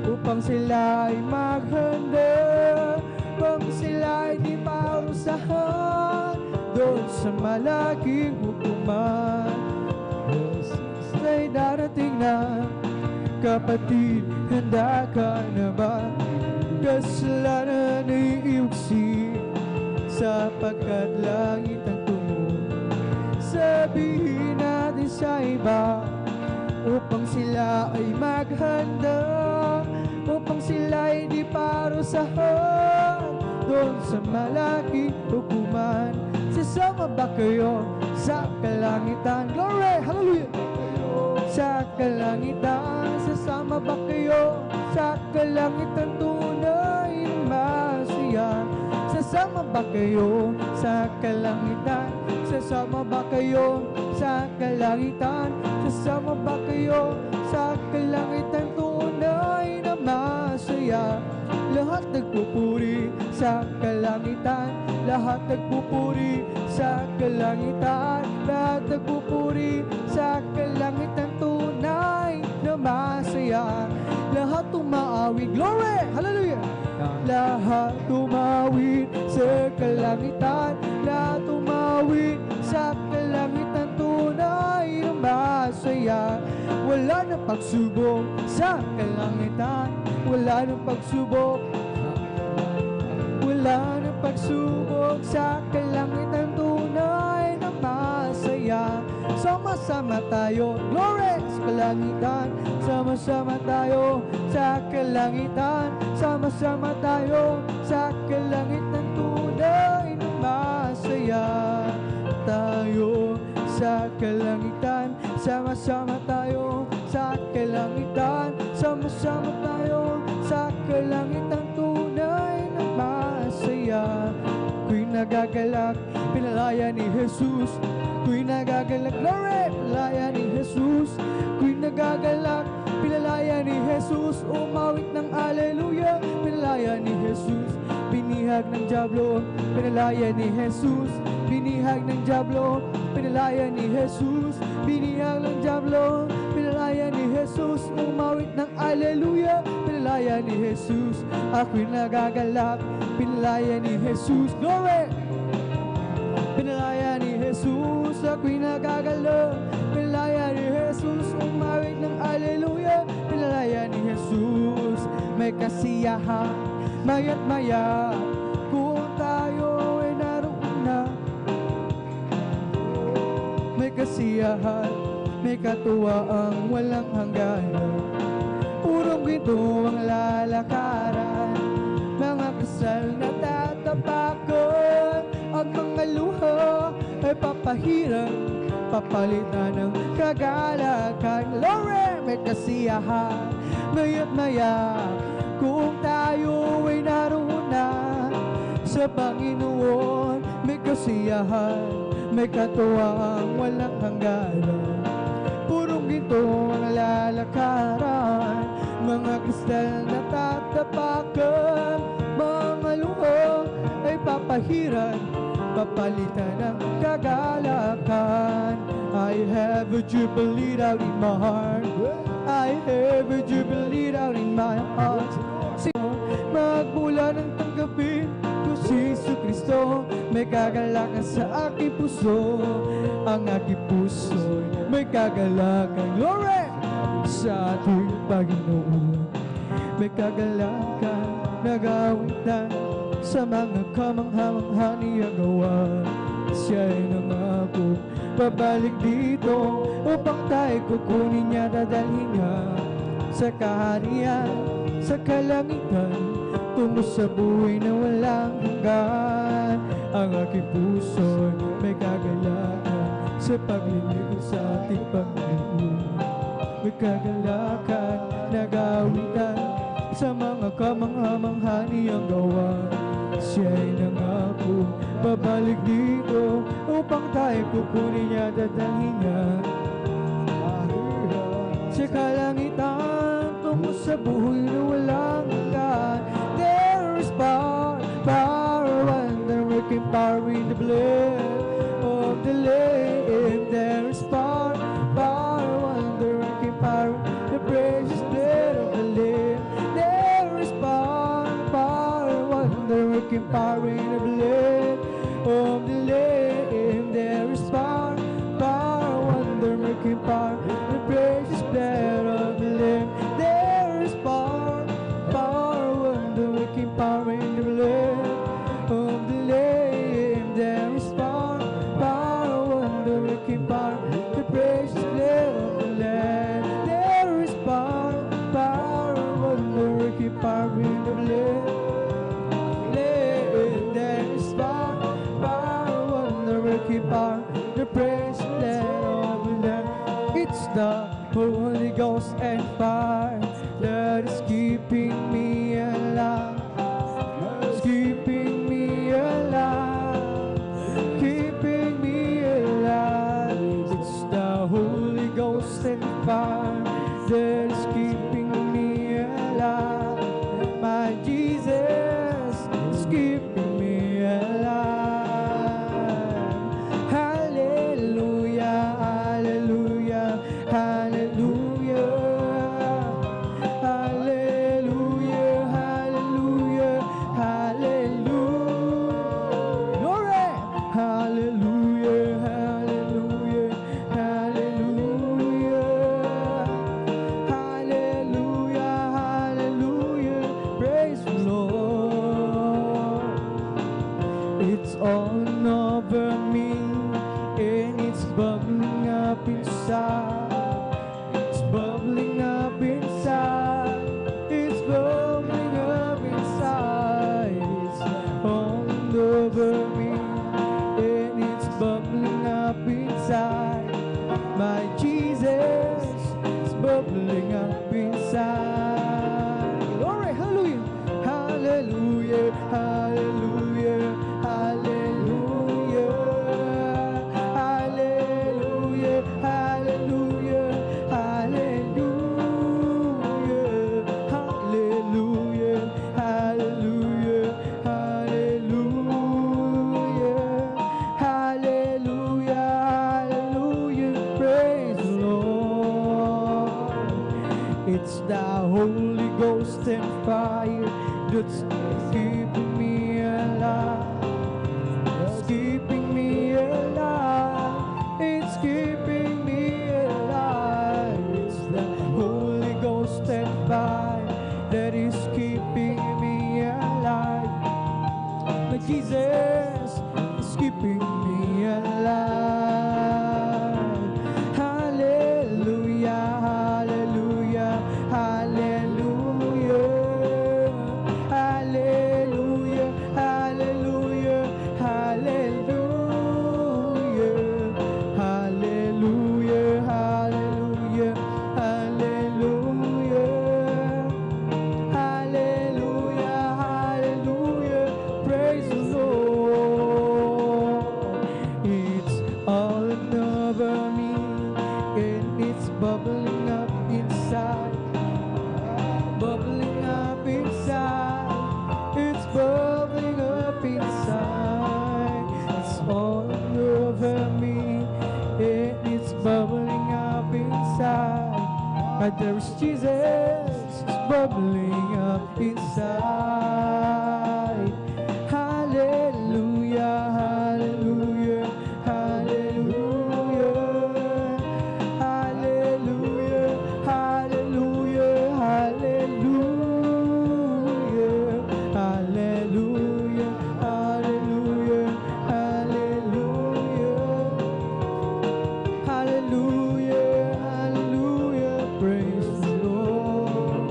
upang sila ay maghanda, upang sila ay di parusahan doon sa malaking hukuman. Jesus ay darating na, kapatid, handa ka na ba? Kasalanan ay iuksi, sapagkat langit ang tumo. Sabihin natin sa iba, upang sila ay maghanda, sila'y di parusahan doon sa malaking hukuman. Sasama ba kayo sa kalangitan? Glory! Hallelujah! Sa kalangitan, sasama ba kayo sa kalangitan tunay na masaya? Sasama ba kayo sa kalangitan? Sasama ba kayo sa kalangitan? Sasama ba kayo sa kalangitan tunay na masaya? Lahat nagpupuri sa kalangitan, lahat nagpupuri sa kalangitan, lahat nagpupuri sa kalangitan tunay na masaya. Lahat tumawid, glory, hallelujah. Lahat tumawid sa kalangitan, lahat tumawid sa kalangitan tunay na masaya. Wala na pagsubok sa kalangitan, wala na pagsubok, wala na pagsubok sa kalangitan tunay na masaya. Sama-sama tayo, glory, sa kalangitan. Sama-sama tayo sa kalangitan. Sama-sama tayo sa kalangitan tunay na masaya. Tayo sa kalangitan, sama-sama tayo sa kalangitan. Sama-sama tayo sa kalangitan tunay na masaya. Ako'y nagagalak, pinalaya ni Jesus. Ako'y nagagalak, glory, pinalaya ni Jesus. Ako'y nagagalak, pinalaya ni Jesus. Umawit ng alleluia, pinalaya ni Jesus. Binihag ng diablo, pinalaya ni Jesus. Binihag ng diablo, pinalaya ni Jesus. Binihag ng diablo, pinalaya ni Jesus. Umawit ng alleluia, pinalaya ni Jesus. Ako'y nagagalak, pinalaya ni Jesus. Glory! Pinalaya ni Jesus. Ako'y nagagalak, pinalaya ni Jesus. Umawit ng alleluia, pinalaya ni Jesus. May kasiyahan, maya't maya, kung tayo ay naroon na. May kasiyahan, may katuwaang walang hangganan. Purong ginto ang lalakaran, mga kasal na tatapakan. Ang mga luha ay papahiran, papalitan ng kagalakan. Glory! May kasiyahan, maya't maya, kung tayo ay naroon na sa Panginoon. May kasiyahan, may katuwang walang hangganan. Purong ginto ang lalakaran, mga kristal na tatapakan. Mga luha ay papahiran, papalitan ng kagalakan. I have a jubilee out in my heart, I have a jubilee out in my heart. Magmula ng tanggapin ko si Jesucristo, may kagalakan sa aking puso. Ang aking puso may kagalakan, glory, sa ating Panginoon. May kagalakan, nag-awitan sa mga kamangha-mangha niya gawa. Siya'y nangako, babalik dito upang tayo kukunin niya, dadalhin niya sa kaharian, sa kalangitan, tungo sa buhay na walang hanggan. Ang aking puso may kagalakan sa paglilingkod sa ating Panginoon. May kagalakan, nag-awitan sa mga kamangha-mangha niyang gawa. Siya'y nangako, babalik dito upang tayo kukunin niya, dadalhin niya sa kalangitan, tungo sa buhay na walang hanggan. There is power, power, wonder-working power in the blood of the Lamb. There is power, power, wonder-working power, the precious blood of the Lamb. There is power, power, wonder-working power in the blood of the Lamb. There is power, power, wonder-working power, the precious blood of the Lamb. There is power, power, wonder-working power in the blood of the Lamb. There is power, power, wonder-working power, the precious blood of the Lamb. There is power, power, wonder-working power It's the Holy Ghost and fire that is keeping me alive. It's keeping me alive. Keeping me alive. It's the Holy Ghost and fire that is keeping me alive. My Jesus is keeping me alive. Hallelujah, hallelujah, hallelujah. Hallelujah, hallelujah, hallelujah. Glory! Hallelujah, hallelujah, hallelujah. Hallelujah, hallelujah. Praise the Lord. It's all over me and it's bubbling up inside. It's bubbling up inside. It's bubbling up inside. It's all over me and it's bubbling up inside. My Jesus is bubbling up inside. Glory, hallelujah, hallelujah, hallelujah, hallelujah, hallelujah, hallelujah, hallelujah, hallelujah, hallelujah, hallelujah, hallelujah, praise the Lord. It's the Holy Ghost and fire that's keeping me alive. It's keeping me alive. It's keeping me alive. It's the Holy Ghost and fire that is keeping me alive. But Jesus is keeping me alive. Hallelujah, hallelujah, hallelujah. Hallelujah, hallelujah, hallelujah. Hallelujah, hallelujah, hallelujah. Hallelujah, hallelujah, praise the Lord. It's all over me and it's bubbling up inside. Bubbling up inside. It's bubbling up inside. It's all over me and it's bubbling up inside. But there's Jesus bubbling up inside. Hallelujah, hallelujah, hallelujah. Hallelujah, hallelujah, hallelujah. Hallelujah, hallelujah, hallelujah. Hallelujah, hallelujah, praise the Lord.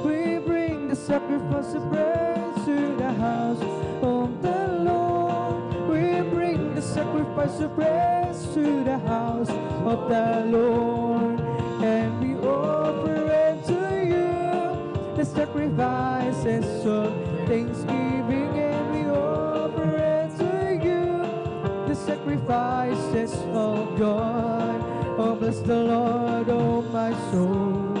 We bring the sacrifice of praise to the house of the Lord. We bring the sacrifice of praise to the house of the Lord. And we offer unto you the sacrifices of thanksgiving. And we offer unto you the sacrifices of God. Oh, bless the Lord, oh my soul.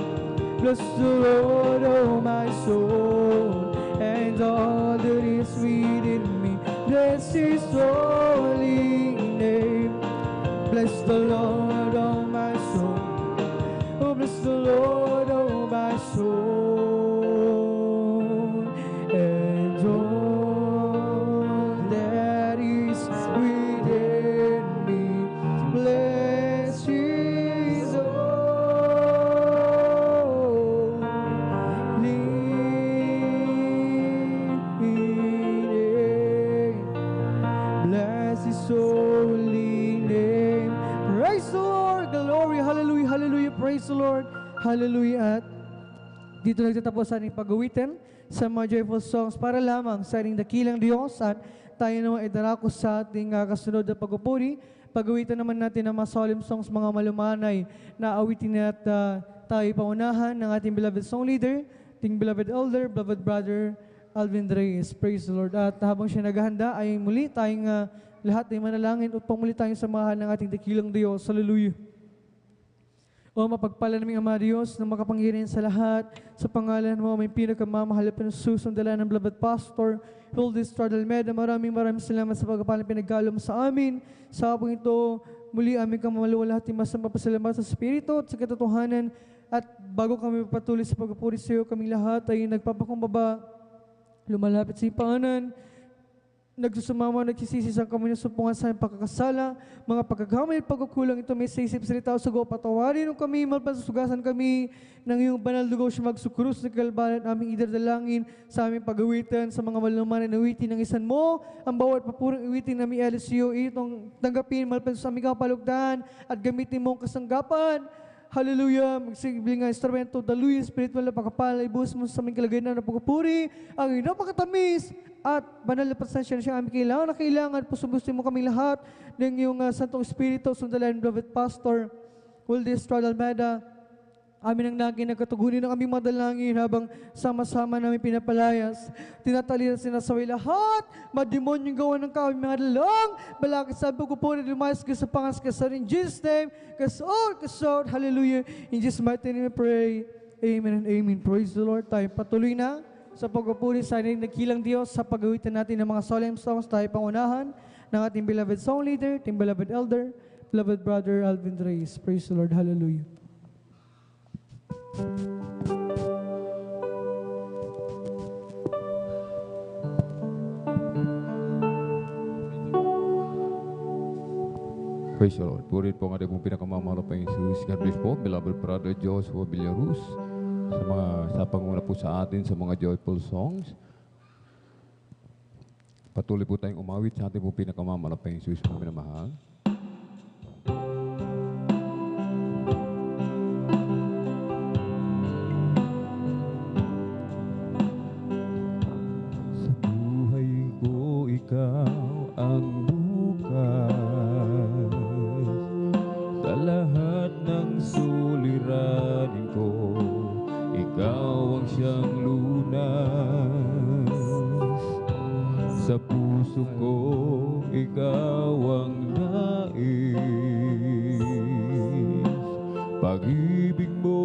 Bless the Lord, oh my soul, and all that is within me. Bless His holy name. Bless the Lord, oh my soul. Oh, bless the Lord, oh my soul, and all that is within me. Bless His holy name. Bless His holy name. Praise the Lord, glory, hallelujah, hallelujah, praise the Lord, hallelujah. At dito nagtatapos sa ating pag-awitin sa mga joyful songs para lamang sa ating dakilang Diyos, at tayo naman ay darako sa ating kasunod na pagpupuri Pagawitan naman natin ang mga solemn songs, mga malumanay na awitin at tayo paunahan ng ating beloved song leader, ating beloved elder, beloved brother, Alvin Reyes. Praise the Lord. At habang siya naghahanda ay muli tayong lahat ay manalangin upang muli tayong samahan ng ating dakilang Diyos. Hallelujah. O mapagpala naming Ama Diyos na makapangyarihan sa lahat, sa pangalan mo may pinakamamahal at pinasusundalan ng beloved pastor, Hildes Almeida. Maraming salamat sa pagpapalang pinaggalo mo sa amin. Sa hapong ito, muli aming kamaluwalhati masamang pasalamat sa Espiritu at sa katotohanan. At bago kami patuloy sa pagpupuri sa iyo, kaming lahat ay nagpapakumbaba, lumalapit sa ipaanan, nagsusumama, nagsisisi sa kami ng sumpungan sa aming pagkakasala, mga pagkagamay, pagkukulang ito may sa isip salita o sago, patawarin ng kami, malpasugasan kami ng iyong banal dugo siya magsukrus na kalbalan aming idardalangin sa aming pag-awitan, sa mga malumanan na awitin ng isan mo, ang bawat papurang awitin namin LSU, itong tanggapin, malpaso sa aming kapalugdan, at gamitin mo ang kasanggapan. Hallelujah, magsigling nga instrumento, daluy, spiritual na pagkapala, ibus mo sa aming kalagayan na pagpupuri, ang napakatamis, at banal na pasensya na siya aming kailangan na kailangan, pusubusin mo kami lahat ng iyong Santong Espiritu, sundalan, beloved Pastor, Hildes Almeida, amin ang naging nagkatugunin ng aming madalangin habang sama-sama namin pinapalayas. Tinatali na sinasaway lahat, mademonyong gawa ng kami mga dalang, balakit sa pagpupuri, lumayas ka sa pangas ka sa in Jesus' name, kasod, hallelujah. In Jesus' mighty name we pray. Amen and amen. Praise the Lord. Tayo patuloy na sa pagpupuri sa nagkilang Diyos sa pag-awitan natin ng mga solemn songs. Tayo pangunahan ng ating beloved song leader, ating beloved elder, beloved brother Alvin Reyes. Praise the Lord. Hallelujah. Praise the Lord. Purihin po ang ating pinakamamahal pa Jesus. God bless po, beloved brother Joshua Villaruz. Sa panguna po sa atin sa mga joyful songs. Patuloy po tayong umawit sa ating po pinakamamahal pa Jesus po minamahal. Sa buhay ko ikaw ang bukas, sa lahat ng suliranin ko ikaw ang siyang lunas. Sa puso ko ikaw ang nais. Pag-ibig mo,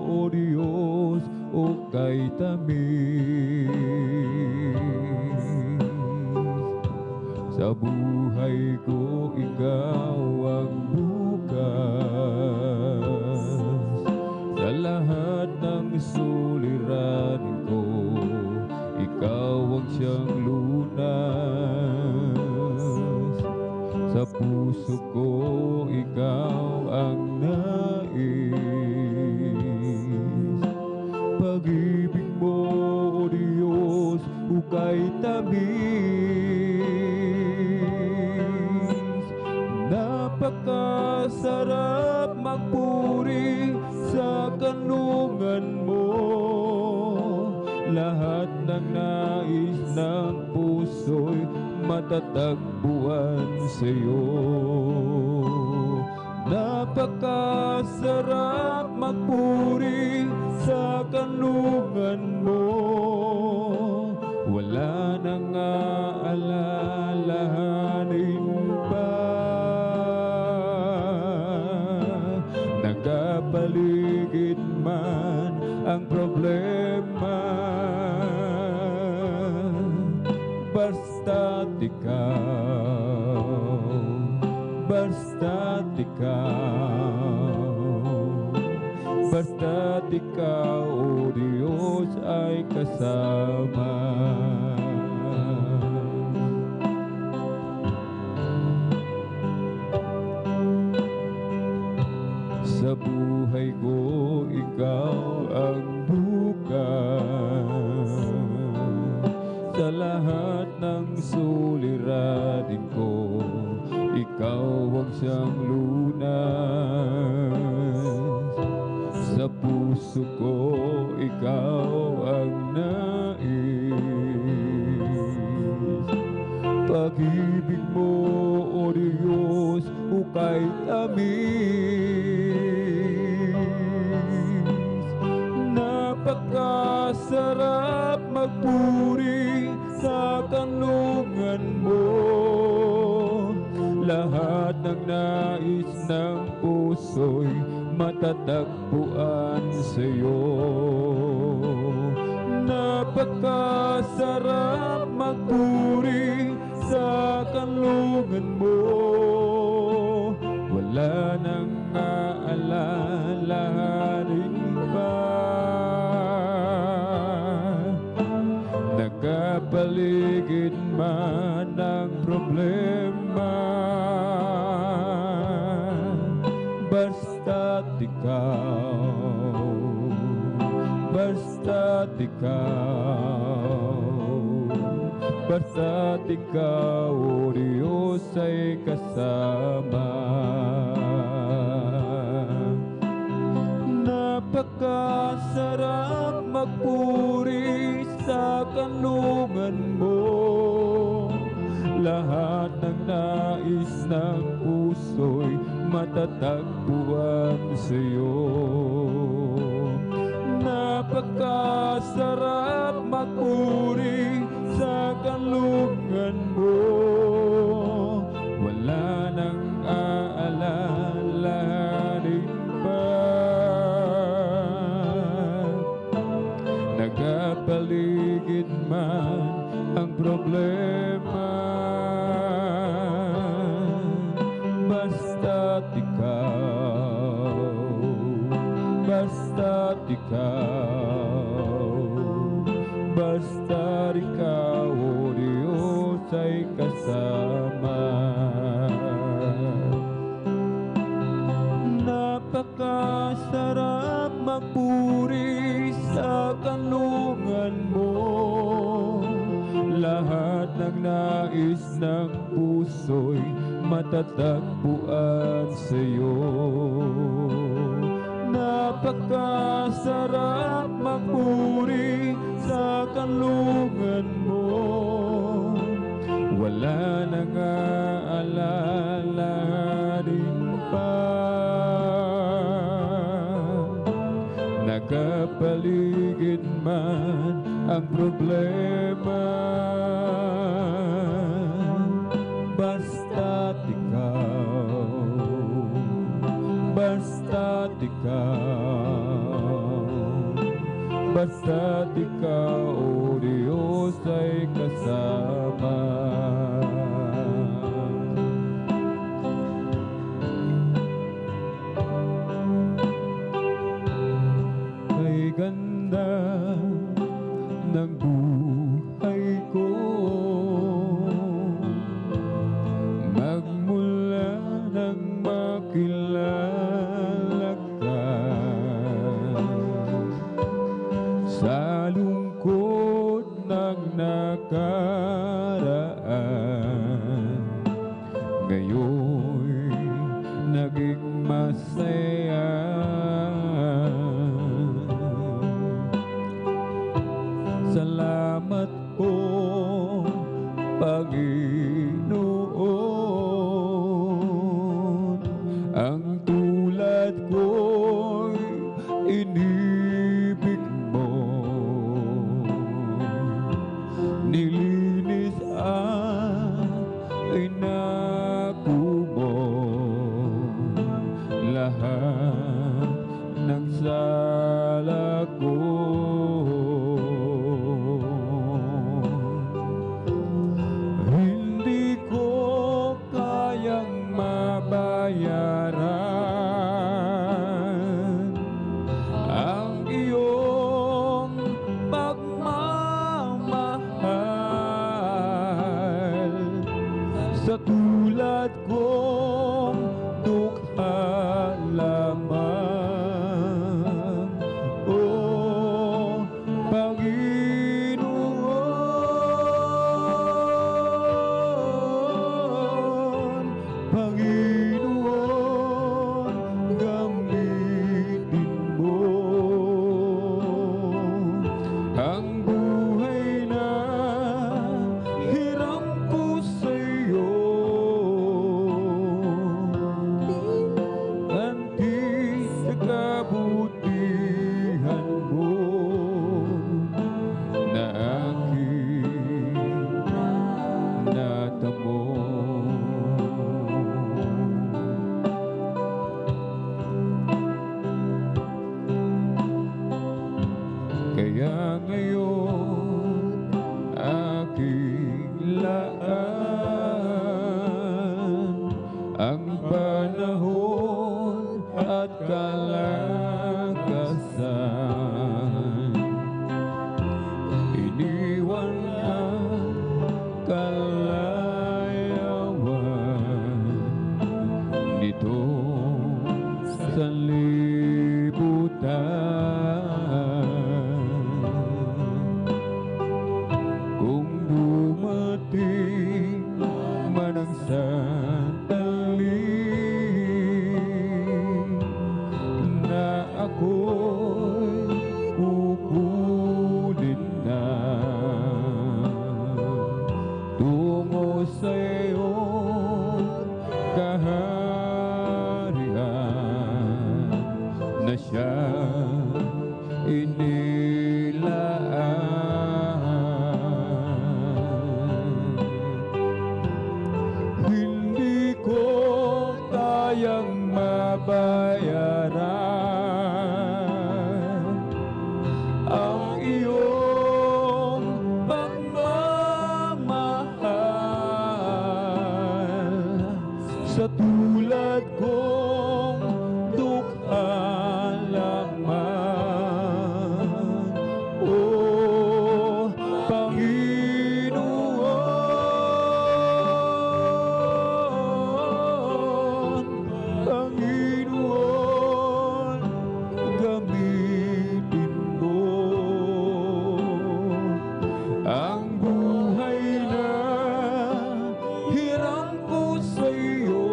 O Diyos, o kay tamis. Sa buhay ko ikaw ang bukas, sa lahat ng suliranin ko ikaw ang siyang lunas. Sa puso ko ikaw ang nais. Pag-ibig mo, O Diyos, ukay tamis. Napakasarap magpuri sa kanlungan mo. Lahat ng nais ng puso'y matatagpuan sa'yo. Napakasarap magpuri sa kanlungan mo. Wala nang aalalahanin pa. Nagapaligid man ang problema, basta't ikaw, basta't ikaw, O Diyos, ay kasama. Sa buhay ko ikaw ang bukas, sa lahat ng suliranin ko ikaw ang siyang lunas. Sa puso ko ikaw ang nais. Pag-ibig mo, O Diyos, Napakasarap magpuri sa kanlungan mo. Lahat ng nais ng puso'y matatagpuan sa'yo. Napakasarap magpuri sa kanlungan mo. Wala nang aalalahanin pa. Nakapaligid man ang problema, basta't ikaw, o Diyos ay kasama. Napakasarap magpuri sa kanlungan mo. Lahat ng nais ng puso'y matatagpuan sa'yo. Napakasarap magpuri sa kanlungan mo. Wala nang aalalahanin pa. Nagapaligid man ang problema, basta't ikaw, o Diyos ay kasama. Napakasarap magpuri sa kanlungan mo. Lahat ng nais ng puso'y matatagpuan sa'yo. Napakasarap magpuri sa kanlungan mo. Wala nang aalalahanin pa. Nakapaligid man ang problema, basta't ikaw, o Diyos ay kasama. Kay ganda ng buhay ko, magmula nang makilala ka. Sa lungkot ng nakaraan, ngayon naging masaya. Salamat po, Panginoon. Ang tulad ko'y inibig mo, nilinis ang inako mo. Lahat ng sala ko, hindi ko kayang mabayaran ang iyong pagmamahal. Sa tulad kong dukha lamang, oh kaya ngayon aking laan ang panahon at kalakasan. Iniwan ang kalayawan nitong sanlibutan. Kung dumating man ang sandali na ako'y kukunin na tungo sa iyong kaharian na siyang inilaan. Hindi ko kayang mabayaran ang iyong pagmamahal sa tulad kong dukha lamang. O Panginoon, Panginoon, gamitin mo ang buhay na hiram ko sa iyo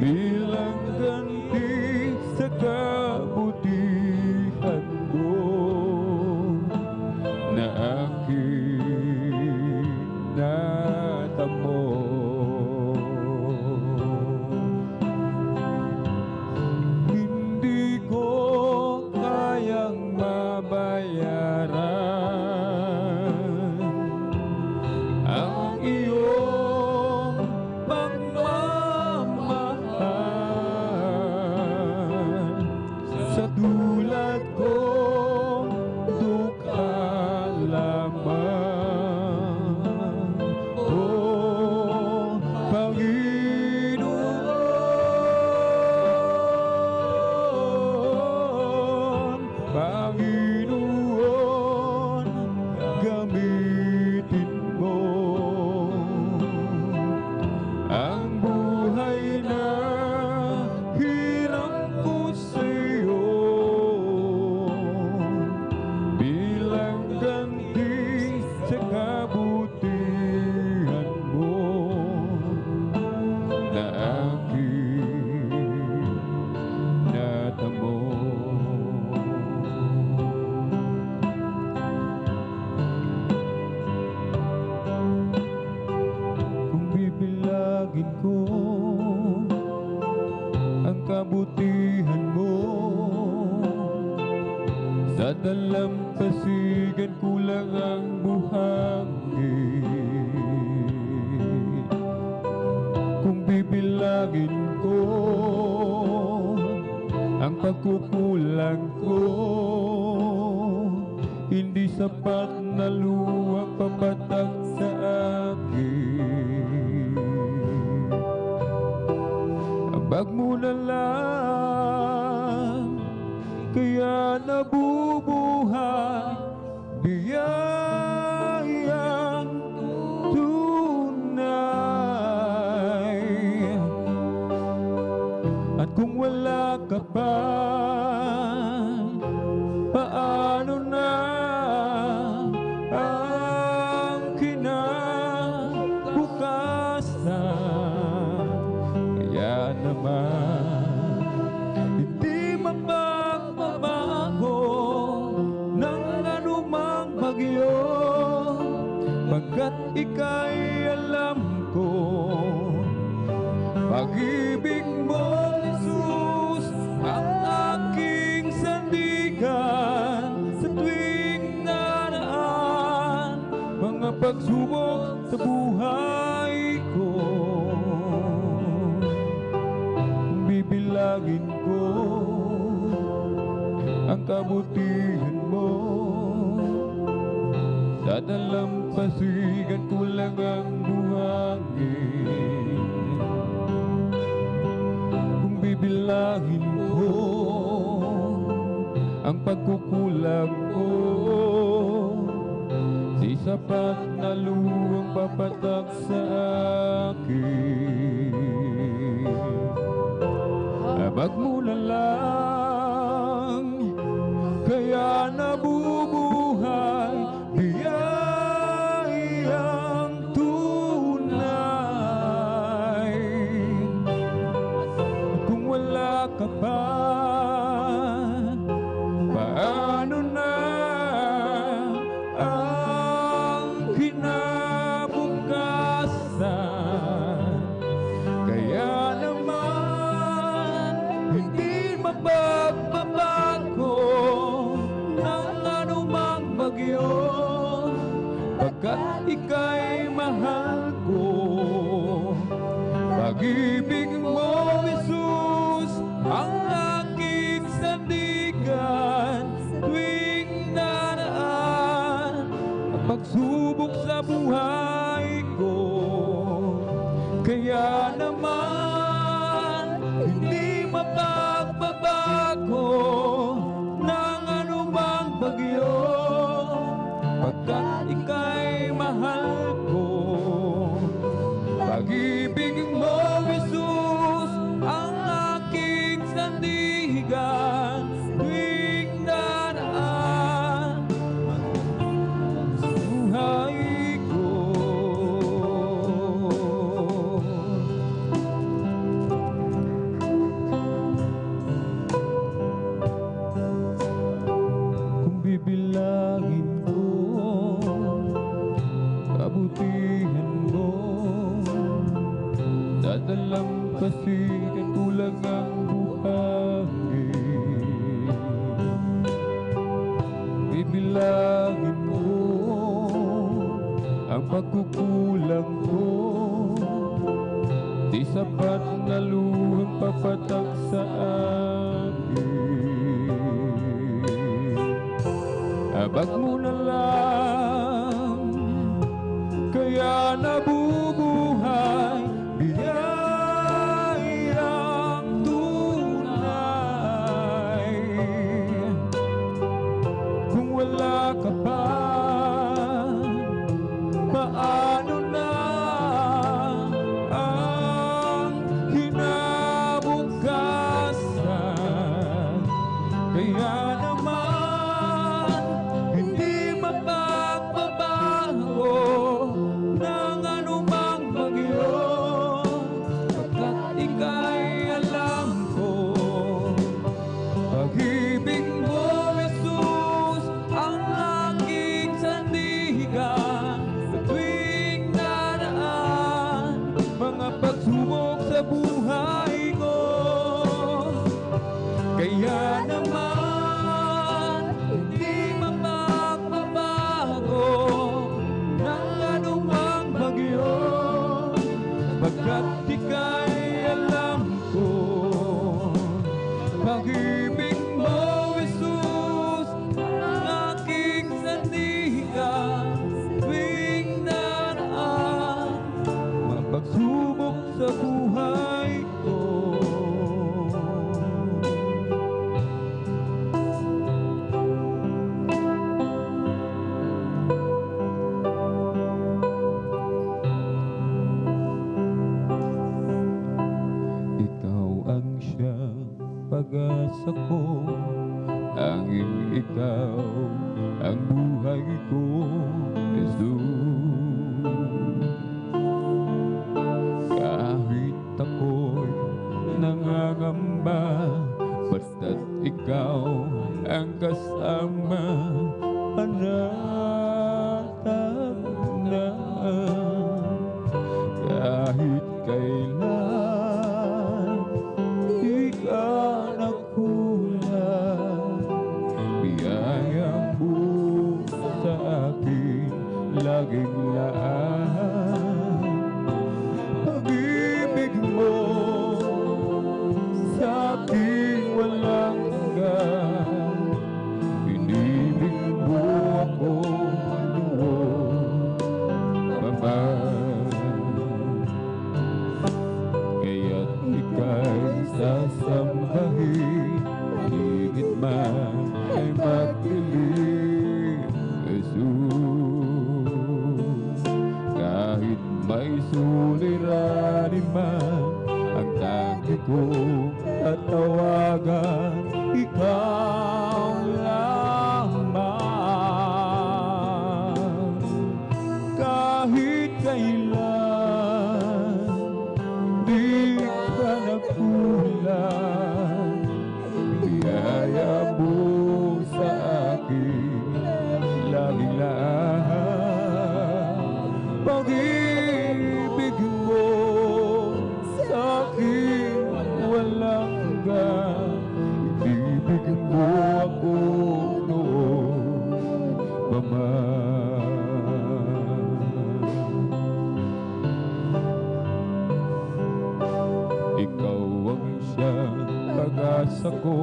bilang ganti sa kabutihan mo na aking natamo. Hindi ko kayang mabayaran ang iyong pagmamahal sa tulad kong dukha lamang. O Panginoon, Panginoon, gamitin mo ang buhay na hiram ko sa iyo bilang ganti sa kabutihan mo na aking natamo. Kung bibilagin ko ang kabutihan mo, sa dalampasigan kulang ang buhangin. Kung bibilagin ko ang pagkukulang ko, hindi sapat na luwang papatak sa akin. Abag mo na lang, kaya nabubuhay biyayang tunay. At kung wala ka pa, paano na ang kinabukasan? Kaya naman hindi mapagbabago ng anumang bagyo, pagkat ika'y alam ko pag-ibig mo, Jesus, ang aking sandigan sa tuwing naraan mga pagsubok sa buhay ko. Bibilagin ko ang kabutihan mo. Sa dalampasigan ko lang ang buhangin. Kung bibilangin ko ang pagkukulang ko, di sapat na luwang papatak sa akin. Habag mo na lang, kaya nabubuhay, biyayang tunay. Kung wala ka pa, paano na ang kinabukasan? Kaya naman hindi mapagbabago ng anumang bagyo, pagkat ika'y mahal ko. Pag-ibig mo, Jesus, ang aking sandigan tuwing naraan ang pagsubok sa buhay ko. Kaya naman hindi mapagbabago ng anumang bagyo, pagkat ika'y mahal ko. Pag-ibig mo, Jesus, ang aking sandigan tuwing daraan ang buhay ko. Kung bibilangin ko kabutihan mo, dadalampasigan ko lang ang buhangin. Bibilangin mo ang pagkukulang ko, di sapat na luhang papatak sa akin. Habag mo na lang, kaya nabubuhay, biyayang tunay. Kung wala ka pa, paano na ang kinabukasan? Kaya naman hindi mapagbabago ng anumang bagyo, pagkat ika'y alam ko. Pag-ibig mo, Jesus, ang aking sandigan sa tuwing naraan mga pagsubok sa buhay ko. Kaya naman hindi mapagbabago ng anumang bagyo, pagkat ika'y alam ko. Pag-ibig mo, Jesus, ang aking sandigan tuwing naraan mga pagsubok sa buhay ko. Ikaw ang siyang pag-asa ko, tanging ikaw ang buhay ko, Jesus. Kahit ako'y nangangamba, basta't ikaw ang kasama, panatag na. Kahit kailan di ka nakulang, biyayang buo sa akin laging laan. Pag-ibig mo sa akin ika'y sasambahin, higit man ay magdilim, Jesus. Kahit may suliranin man ang tanggi kong tatawagan, ikaw lamang. Kahit kailan di ka nagkulang, biyaya mo sa akin laging lahat. Pag-ibig mo sa akin walang hanggan, ibibigin mo ako noon pa man. Ikaw ang siyang pag-asa ko,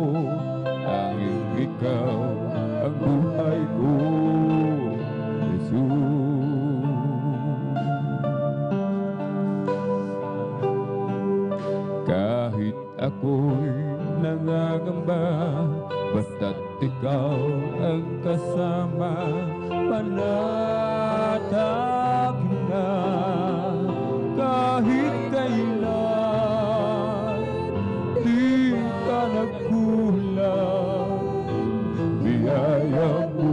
tanging ikaw ang buhay ko, Jesus. Kahit ako'y nangangamba, basta't ikaw ang kasama, panatag na. Kahit kailan di ka nagkulang, biyaya mo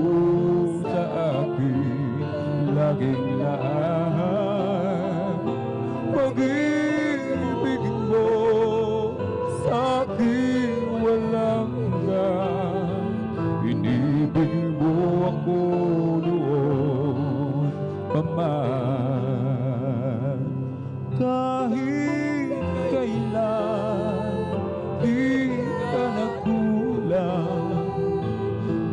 sa akin laging lahat. Pag-ibig mo sa akin walang hanggan, inibig mo ako noon pa man. Kahit kailan di ka nagkulang,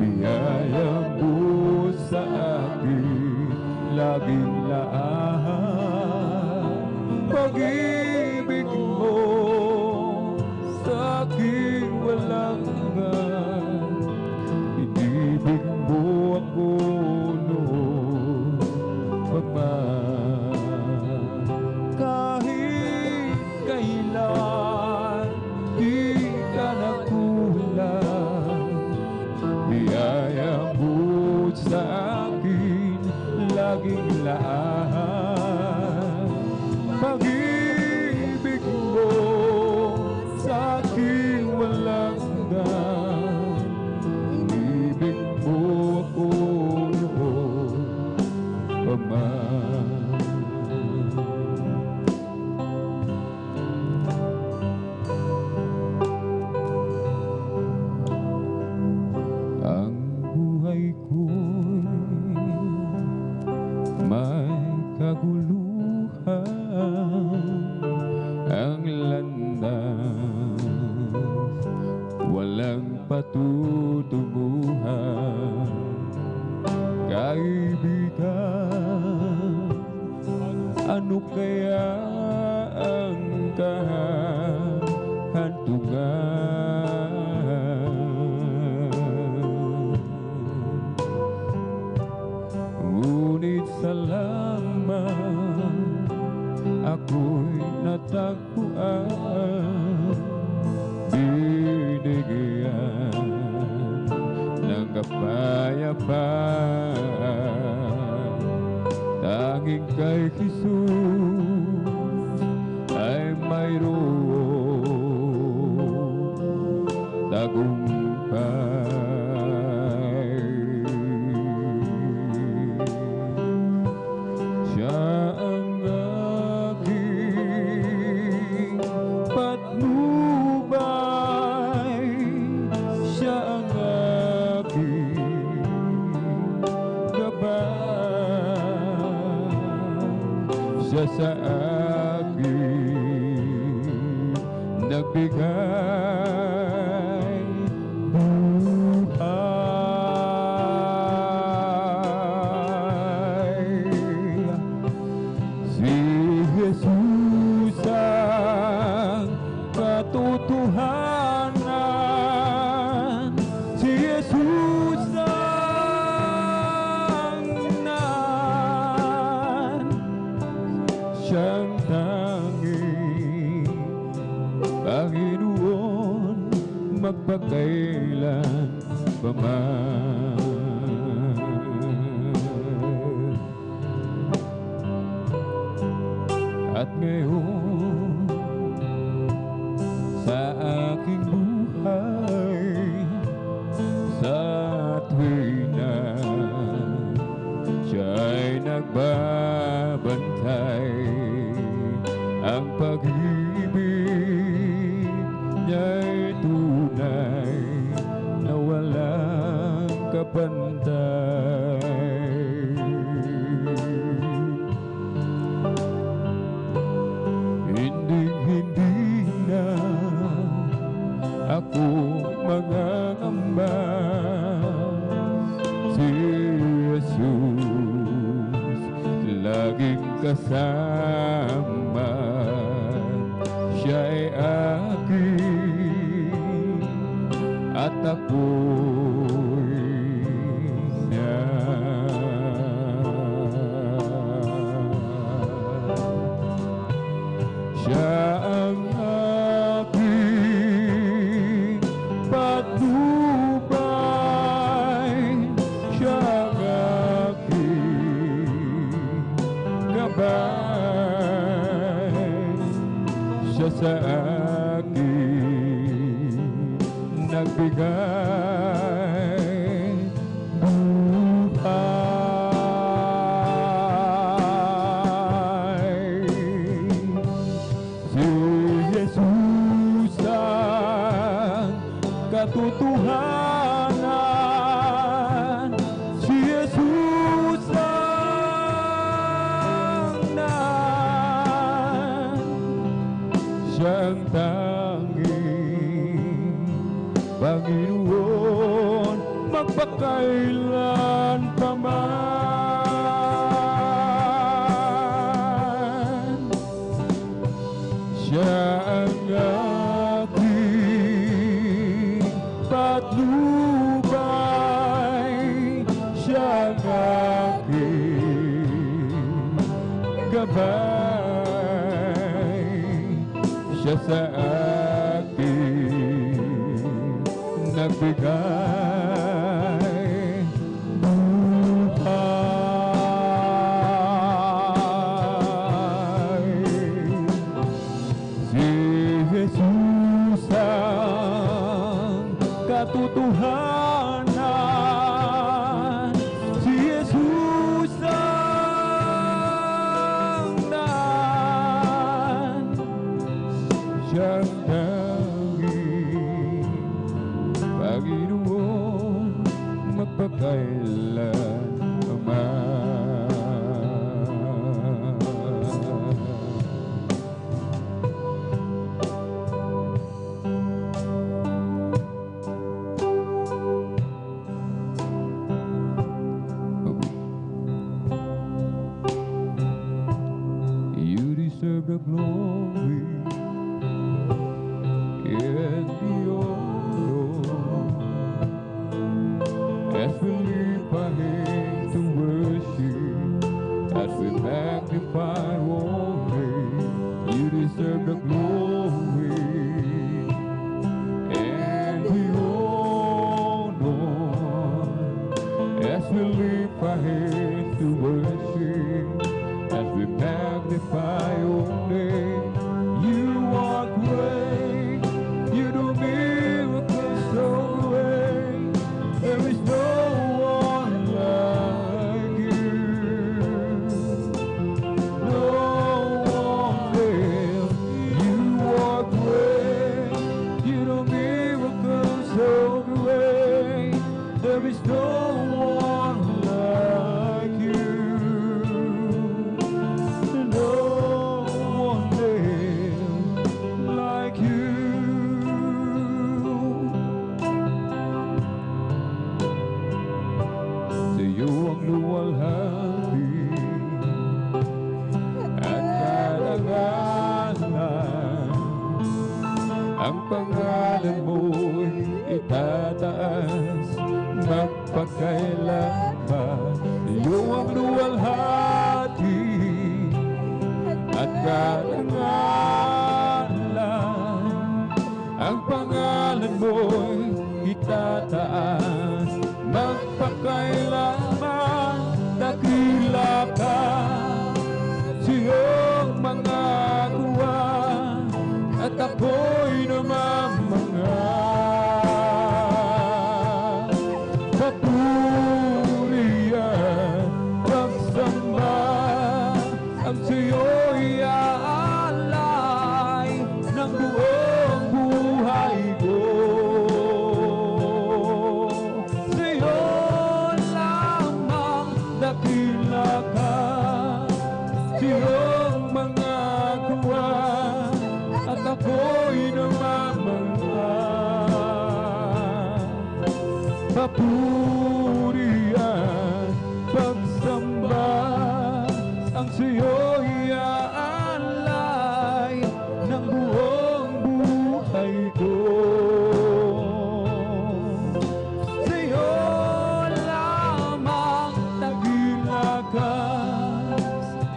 biyaya mo sa akin laging lahat. Pag-ibig mo sa akin walang hanggan, inibig mo ako noon pa man. Kahit kailan di ka nagkulang, biyaya mo sa akin laging lahat. Pag-ibig mo sa akin walang hanggan, inibig mo ako noon pa man. Ang buhay ko'y may kaguluhan, ang landas walang patutunguhan. Kaibigan, ano kaya ang kahantungan? Ngunit salamat, ako'y natagpuan, binigyan ng kapayapaan. Tanging kay Jesus ay mayroong tagumpay. Siya ang aking patnubay, siya ang aking gabay, siya sa akin nagbigay buhay. Si Jesus ang katotohanan, si Jesus ang nan, siyang tanging Panginoon, magpakailan paman. At ngayon, sa aking buhay, sa tuwina, siya'y nagbabantay. Ang pag-ibig niya'y tunay na walang kapantay. Hindi na ako mangangamba. Si Jesus laging kasama, siya'y akin at ako'y niya. Siya ang aking patnubay, siya ang aking gabay, siya sa akin nagbigay buhay. Si Jesus ang katotohanan, si Jesus ang daan, siyang tanging Panginoon, magpakailan paman. Siya ang aking patnubay, siya ang aking gabay, siya sa akin nagbigay buhay. Si Jesus ang katotohanan, si Jesus ang daan, siyang tanging Panginoon, magpakailan paman. You deserve the glory and the honor, as we lift our hands to worship, as we magnify your name. You deserve the glory and the honor, as we lift our hands to worship, as we magnify your name. You are great, you do miracles so great, there is no one like you, no one else. You are great, you do miracles so great, there is no one like you. Luwalhati at karangalan, ang pangalan mo'y itataas magpakailanman. Iyo ang luwalhati at karangalan, ang pangalan mo'y itataas. Magpakailanman dakila ka sa iyong mga gawa, at ako'y namamanga. Papurihan, pagsamba, ang sa'yo'y aalay ng buong buhay ko. Sa'yo lamang dakila ka, sa'yong mga gawa, at ako'y namamangha. Papurihan, pagsamba, ang sa'yo'y aalay ng buong buhay ko. Sa'yo lamang dakila ka,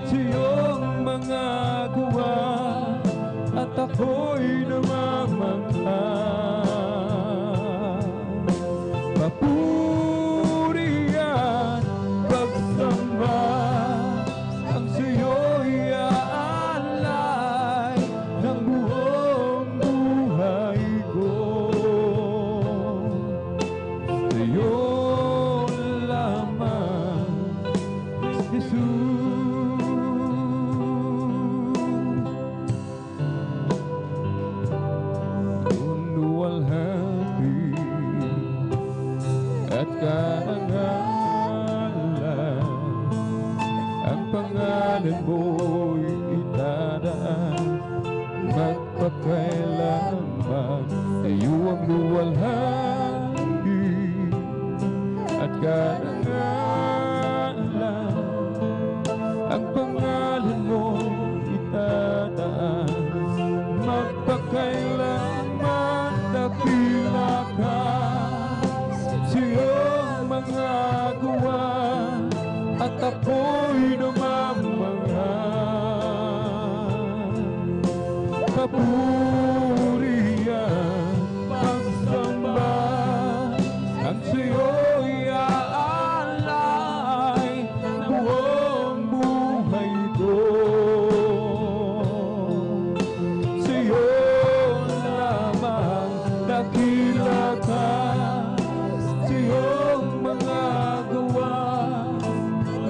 sa'yong mga gawa, at ako'y namamangha. Papurihan, pagsamba, ang sa'yo'y aalay ng buong buhay ko. Sa'yo lamang, Jesus. Luwalhati at karangalan, ang pangalan mo'y itataas. Magpakailanman sa'yo ang luwalhati at karangalan, ang pangalan mo'y itataas. Magpakailanman dakila ka, sa'yong mga gawa, at ako'y namamangha. Papurihan, pagsamba, ang sa'yo'y aalay ng buong buhay ko. Sa'yo lamang dakila ka, sa'yong mga gawa,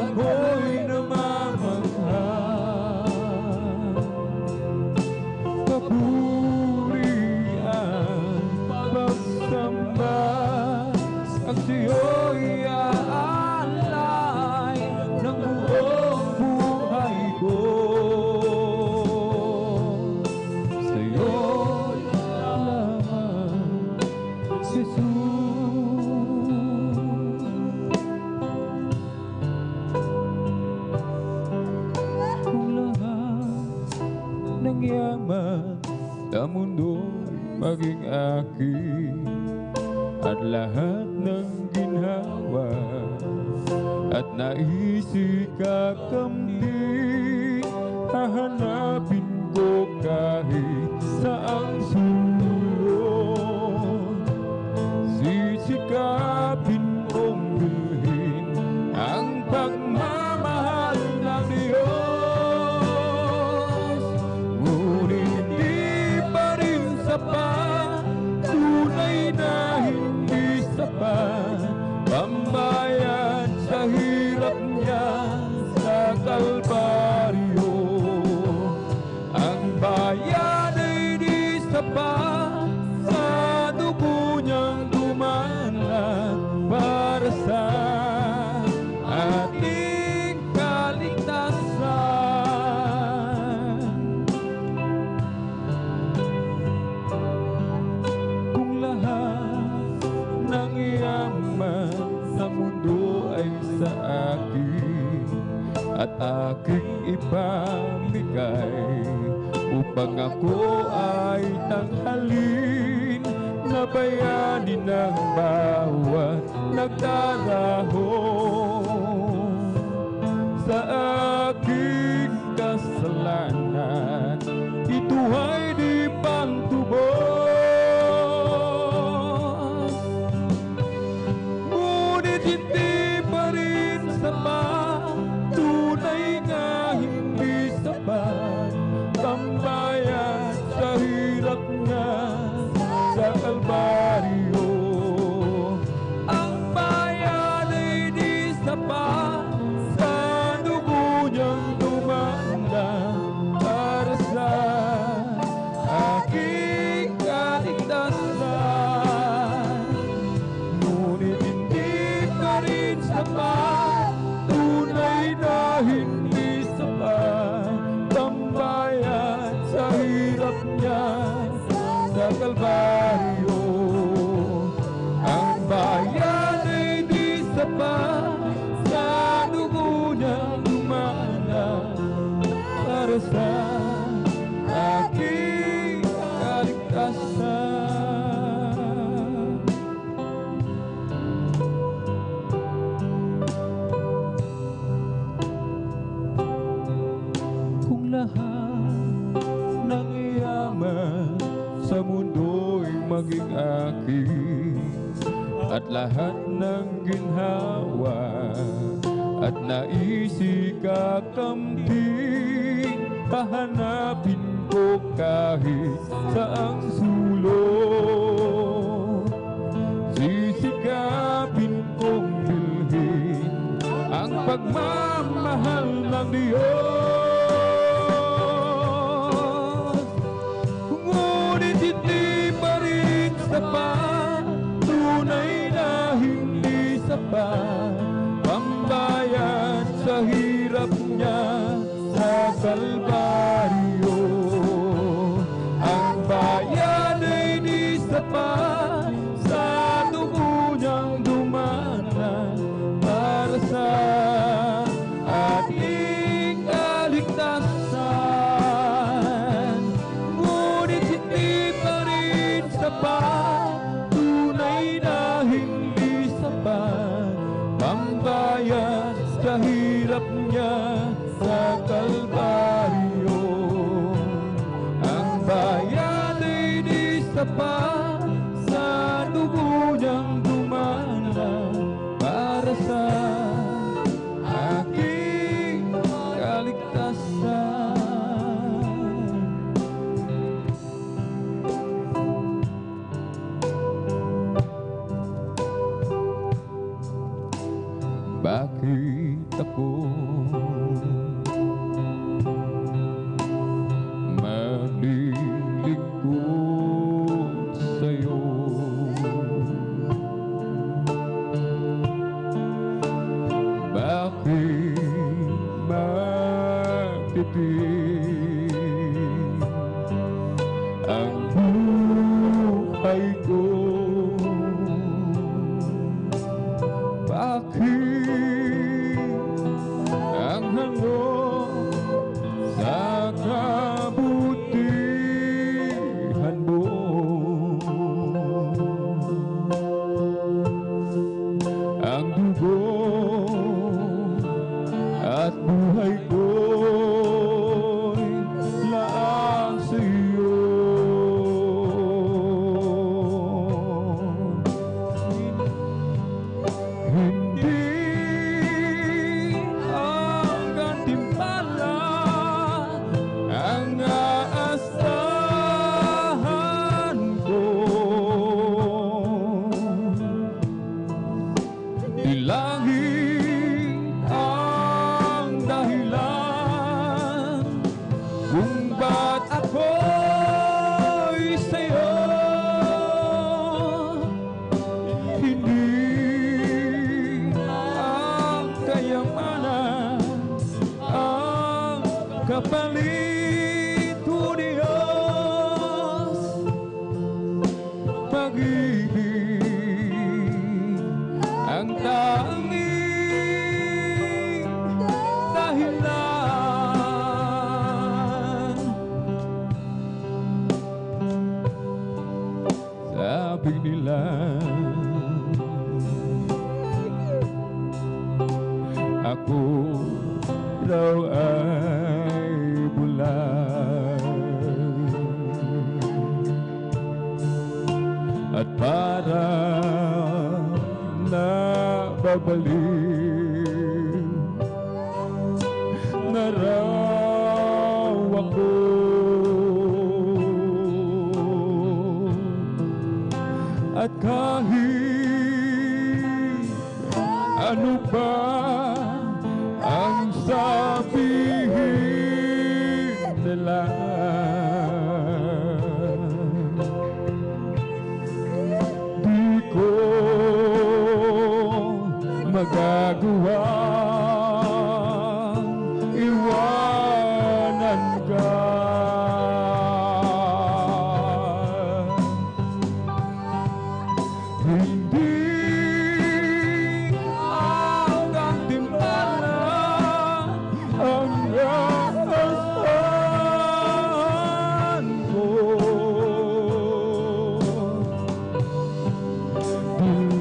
ako'y namamangha. Papurihan, pagsamba, ang sa'yo'y aalay ng buong buhay ko. Sa'yo lamang, Jesus. Kung lahat ng yaman sa mundo'y maging akin, at lahat ng ginhawa at naisikap kamtin, hahanapin ko kahit saang sulok. Sisikapin kong bilhin ang pagmamahal ng Diyos. Ngunit di pa rin sapat, tunay na hindi sapat, pambayad sa hirap niya sa Kalbaryo. Ang bayad ay di sapat, sa dugo niyang dumanak para sa ating kaligtasan. Kung lahat ng yaman sa mundo ay sa akin, at aking ipamigay, upang ako ay tanghalin na bayanin ng bawat nagdaraho sa aking kasalanan. Ito ay di pantubos. Kalbaryo. Ang bayan ay di sapat sa dugo niyang lumana para sa aking kaligtasan. Kung lahat ng yaman sa mundo ay maging akin, at lahat ng ginhawa at naisikakamtin, hahanapin ko kahit saang sulok. Sisikapin kong bilhin ang pagmamahal ng Diyos. Ngunit hindi pa rin sapat, tunay na hindi sapat, pambayad sa hirap niya sa Kalbaryo. Ang bayan ay di sapat sa dugo niyang dumana para sa ating kaligtasan. Ngunit hindi pa rin sapat, tunay na hindi sapat, pambayad sa hirap niya sa Kalbaryo. Ang bayan ay di sapat sa dugo niyang dumana para sa aking kaligtasan. Bakit ako maglilingkod sa'yo? Bakit matitig ang buhay ko? Bakit ang hango sa kabutihan mo? Ang dugo at buhay ko'y laang sa iyo. Hindi ang gantimpala ang aasahan ko. Dilangin ang dahilan kung ba't ako'y sa'yo. Hindi ang kayamanan ang kapalit ko, Diyos. Pag-ibig ang tanging dahilan. Sabi nila ako raw ay bulag at parang nababaliw na raw ako. At kahit ano pa ang sabihin nila, di ko magagawang iwanan ka. Hindi ang gantimpala ang naasahan ko.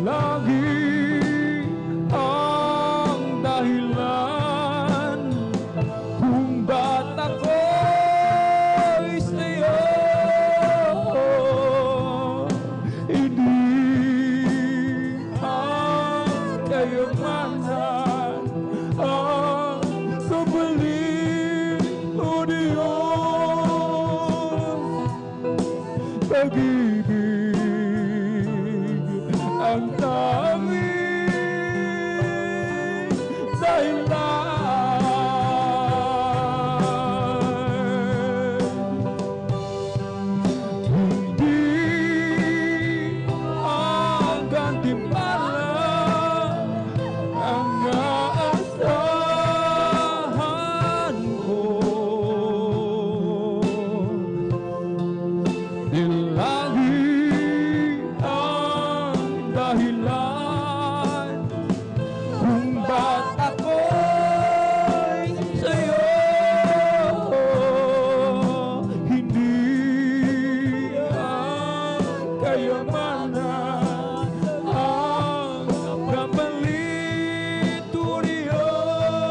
Lagi ang dahilan kung ba't ako'y sa'yo. Hindi ang kayamanan ang kapalit o Diyos. Pag-ibig ang tanging dahilan. Hindi ang gantimpala ang naasahan ko. Lagi ang dahilan kung ba't ako'y sa'yo. Hindi ang kayamanan ang kapalit o Diyos.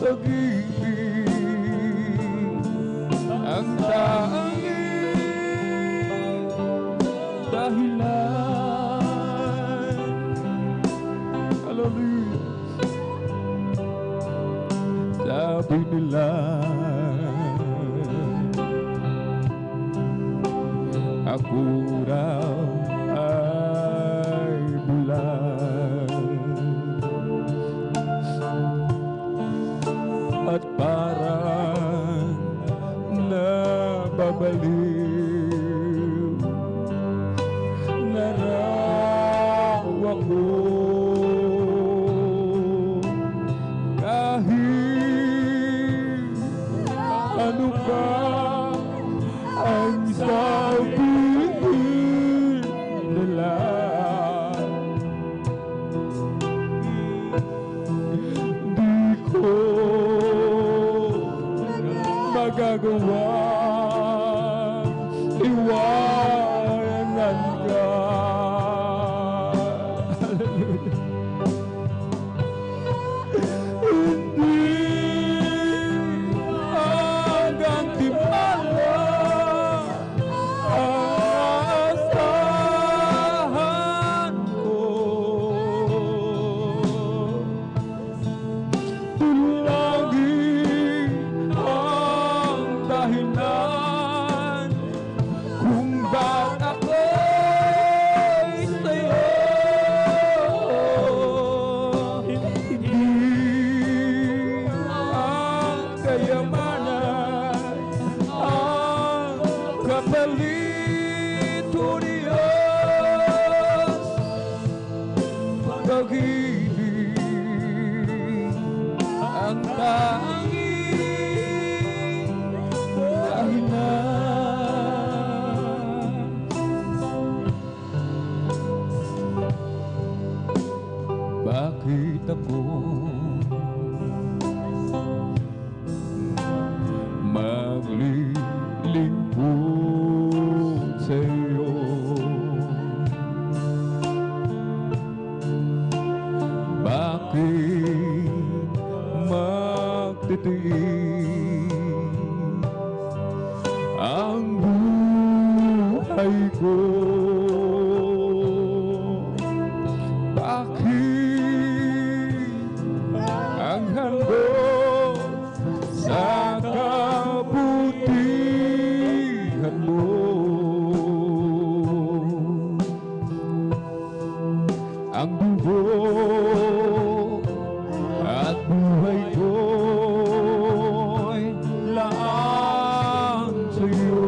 Pag-ibig ang tanging dahilan. Hallelujah. Sabi nila ako raw ay bulan at parang nababaliw na raw ako. Kahit ano pa ang sabihin nila, di ko magagawa iwanan ka. Hindi ang gantimpala ang asahan ko. Lagi ang dahilan kung ba't ako'y sa'yo. Hindi ang kayamanan ang kapalit o Diyos. Pag-ibig ang tanging dahilan. Bakit ako maglilingkod sa'yo? Bakit magtitiis ang buhay ko? Bakit ang handog sa kabutihan mo? Ang buhok at buhay ko'y laang sa'yo.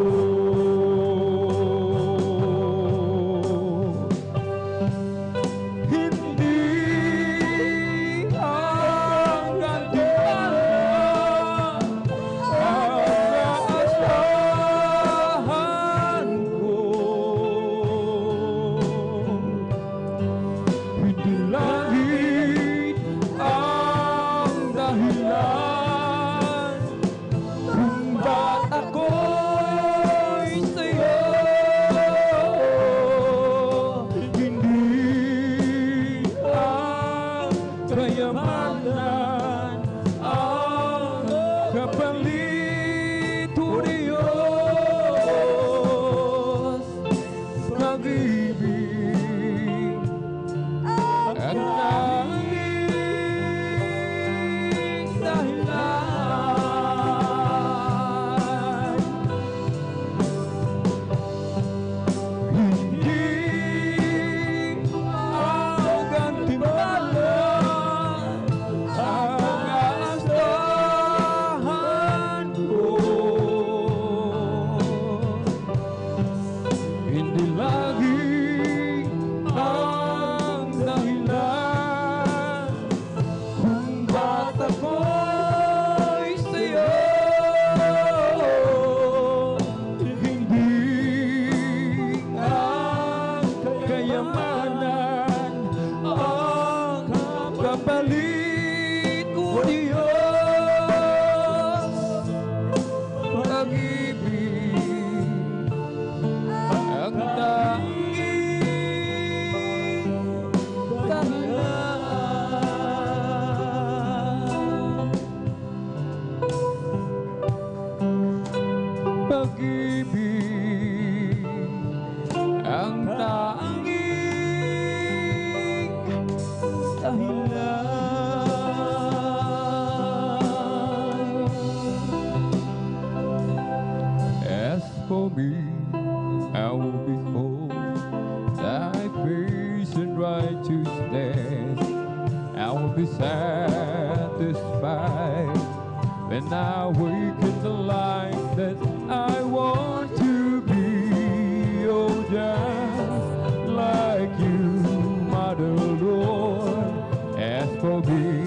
when I wake in the light that I want to be, oh, just like you, Mother Lord. As for me,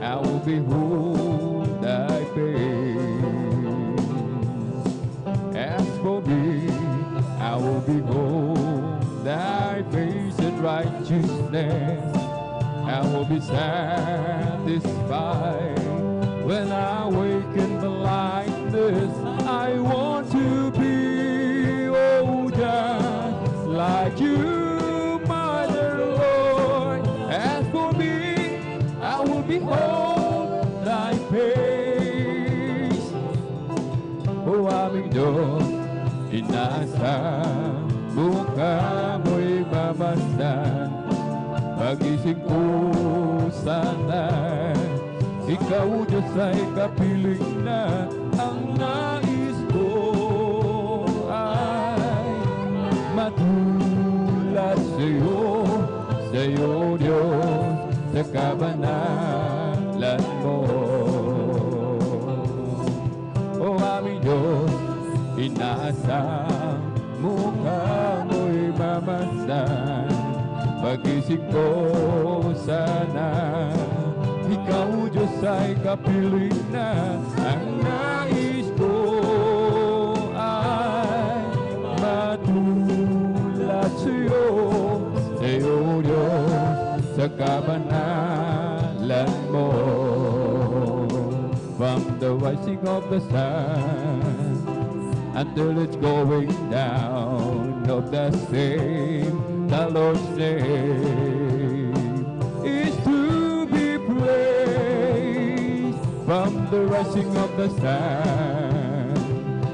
I will behold thy face. As for me, I will behold thy face and righteousness. I will be satisfied when I wake in the likeness. I want to be, oh, just like you, my dear Lord. As for me, I will behold thy face. Oh, aming Diyos, inasa mukha mo'y mamasdan. Pagising ko sana, ikaw Diyos ay kapiling na. Ang nais ko ay matulad sa'yo Diyos, sa kabanalan mo. O aming Diyos, inaasang mukha mo'y mamasdan. Pagising ko sana, ikaw Diyos ay kapiling na. Ang nais ko ay matulad sa'yo Diyos, sa kabanalan mo. From the rising of the sun until it's going down of the same, the Lord's name is to be praised. From the rising of the sun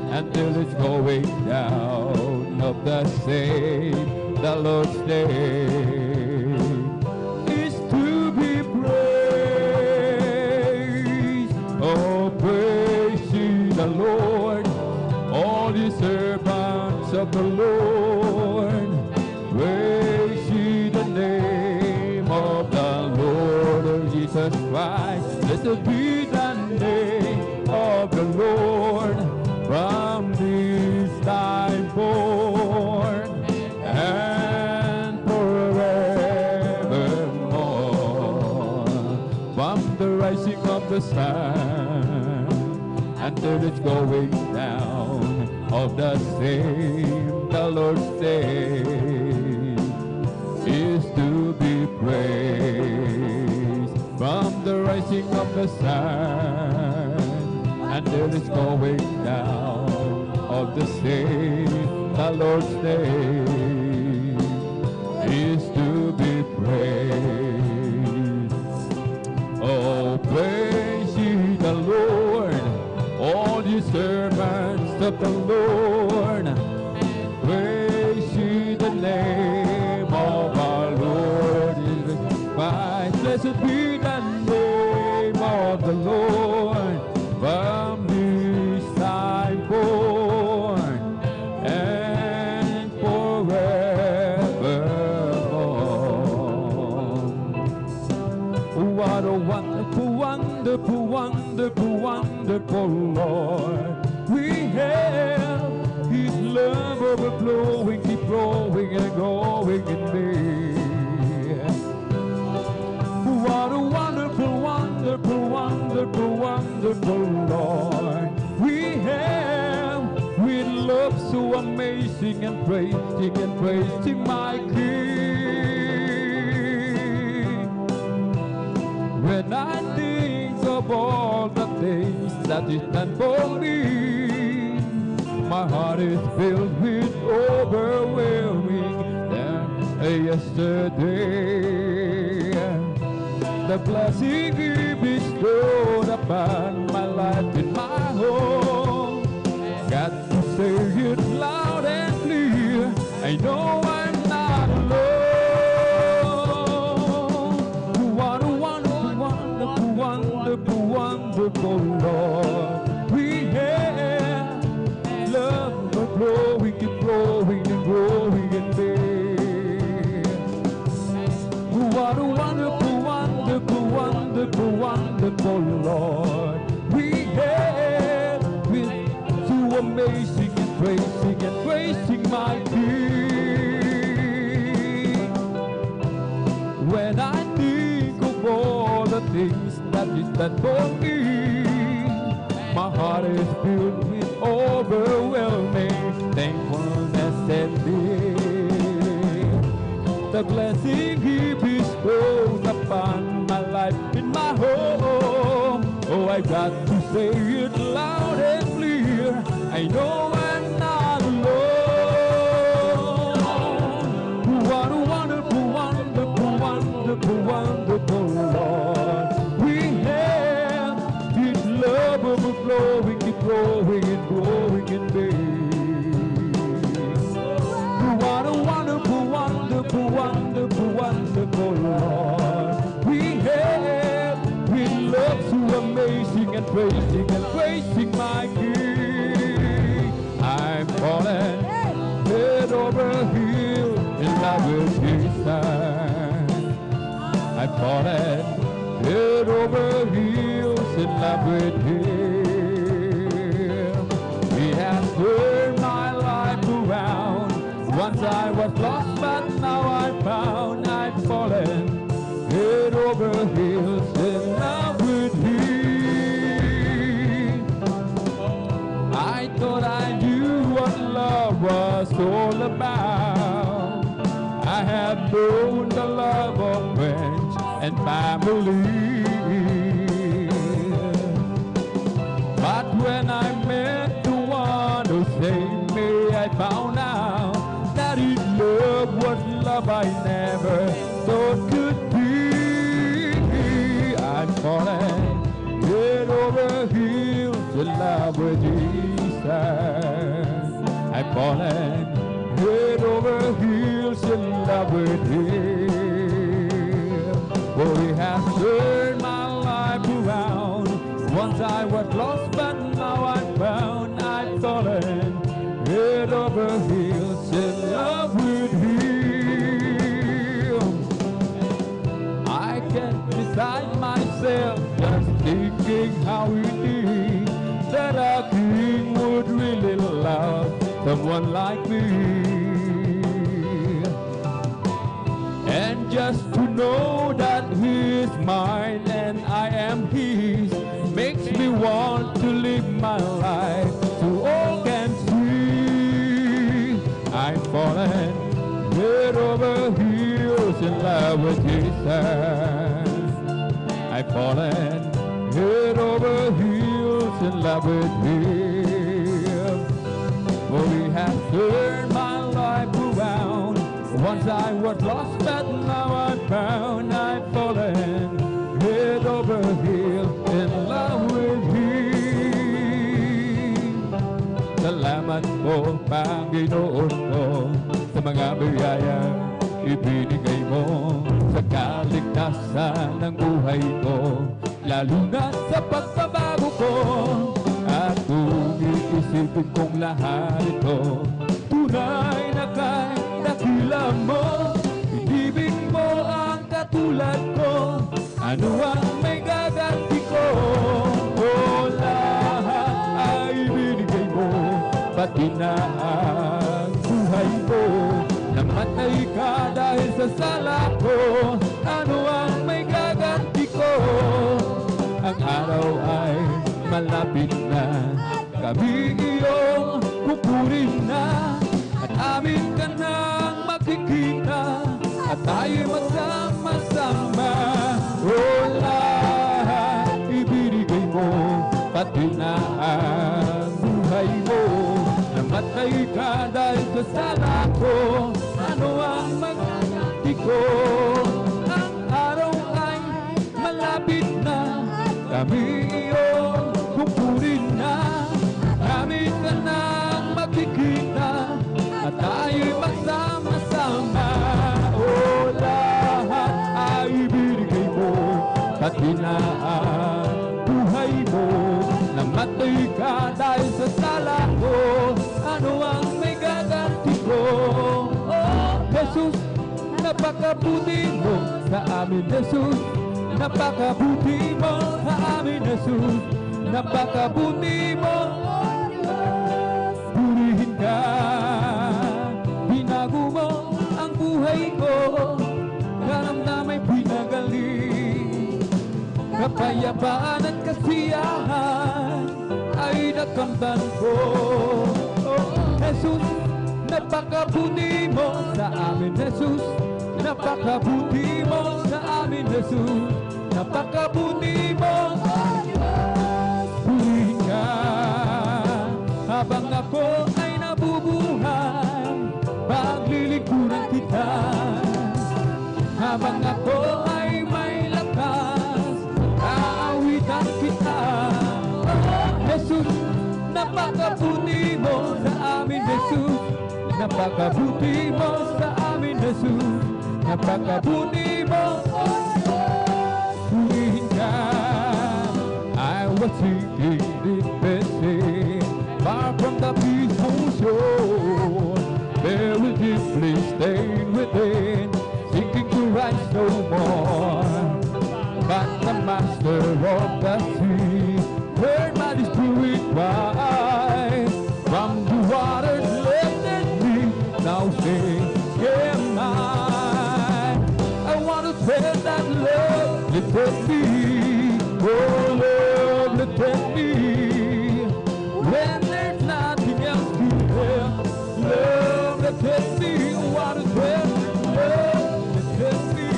until it's going down of the same, the Lord's name is to be praised. Oh, praise ye the Lord, all ye servants of the Lord. Praise ye the name of the Lord of Jesus Christ. Blessed be the name of the Lord from this time forth and forevermore. From the rising of the sun until it's going down of the same, the Lord's name is to be praised. From the rising of the sun until it's going down of the same, the Lord's name is to be praised. Oh, praise ye the Lord, all ye servants of the Lord. Praise ye the name of our Lord Jesus Christ. Blessed be the name of the Lord from this time forth and forevermore. What a wonderful, wonderful, wonderful, wonderful Lord we have. His love overflowing, keep growing and growing in me. What a wonderful, wonderful, wonderful, wonderful Lord we have, with love so amazing and praising my King. When I think of all the things that He's done for me, my heart is filled with overwhelming yesterday. The blessing He bestowed upon my life and my home, got to say it loud and clear, I know I'm not alone. What a wonderful, wonderful, wonderful, wonderful Lord we have. Love growing and growing and growing in me. What a wonderful, wonderful, wonderful, wonderful Lord we have. and praising my King. When I think of all the things that He's done for me, my heart is filled with overwhelming thankfulness and fear. The blessing He bestows upon my life in my home. Oh, I got to say it loud and clear. I know I'm not alone. What a wonderful, wonderful, wonderful, wonderful Lord we have. His love overflowing, keep growing and growing in me. What a wonderful, wonderful, wonderful, wonderful Lord we have. With love so amazing and praising my King. I'm falling head over heels in love with Jesus. I'm falling head over heels in love with Him. He has turned my life around. Once I was lost, but now I'm found. I'm fallen head over heels in love with Him. I thought I knew what love was all about. I have known the love of friends and family. But when I met the one who saved me, I found out that His love was love I never thought could be. I'm falling head over heels in love with Jesus. I'm falling head over heels in love with Him. For He has turned my life around. Once I was lost, but now I'm found. I'm falling head over heels in love with Him. I can't decide myself, just thinking how it is that a king would really love someone like me. And just to know that He is mine and I am His makes me want to live my life so all can see. I'm falling head over heels in love with Jesus. I'm falling head over heels in love with Him. For He has turned my life around. Once I was lost, but now I'm found. I'm falling head over heels in love with Him. Salamat po, Panginoon ko, sa mga biyaya ibinigay mo sa kaligtasan ng buhay ko, lalo na sa pagbabago ko. At kung iisipin kong lahat ito, tunay na kay dakila mo. Inibig mo ang katulad ko, ano ang may gaganti ko? O lahat ay binigay mo, pati na ang buhay ko. Namatay ka dahil sa sala ko, ano ang may gaganti ko? Ang araw ay malapit na, kami iyong kukunin na, at amin ka nang makikita, at tayo magsama-sama. O lahat ibinigay mo, pati na ang buhay mo. Namatay ka dahil sa sala ko, ano ang magagawa ko? Ang araw ay malapit na, kami iyong kukunin na, kami ka nang makikita, at tayo'y magsama-sama. O lahat ay ibinigay mo, pati na ang buhay mo. Namatay ka dahil sa sala ko, ano ang may gaganti ko? Oh, Jesus, napakabuti mo sa amin, Jesus. Napakabuti mo sa amin, Jesus. Napakabuti mo. Purihin ka ka. Binago mo ang buhay ko, karamdamay pinagaling. Kapayapaan at kasiyahan ay nakamtan ko. Oh, Jesus, napakabuti mo sa amin, Jesus. Napakabuti mo sa amin, Jesus. Napakabuti mo sa Diyos. Purihin ka habang ako ay nabubuhay, paglilingkuran kita. Habang ako ay may lakas, aawitan kita. Jesus, napakabuti mo sa amin, Jesus. Napakabuti mo sa amin, Jesus. Napakabuti mo, purihin ka. I was seeking this blessing far from the peaceful shore, very deeply staying within, seeking to rise no more. But the master of the sea heard my spirit cry from the waters lifted me, now say, yeah, mine. I want to tell that love lifted me, oh love lifted me, when there's nothing else to tell. Love lifted me, I want to tell love lifted me,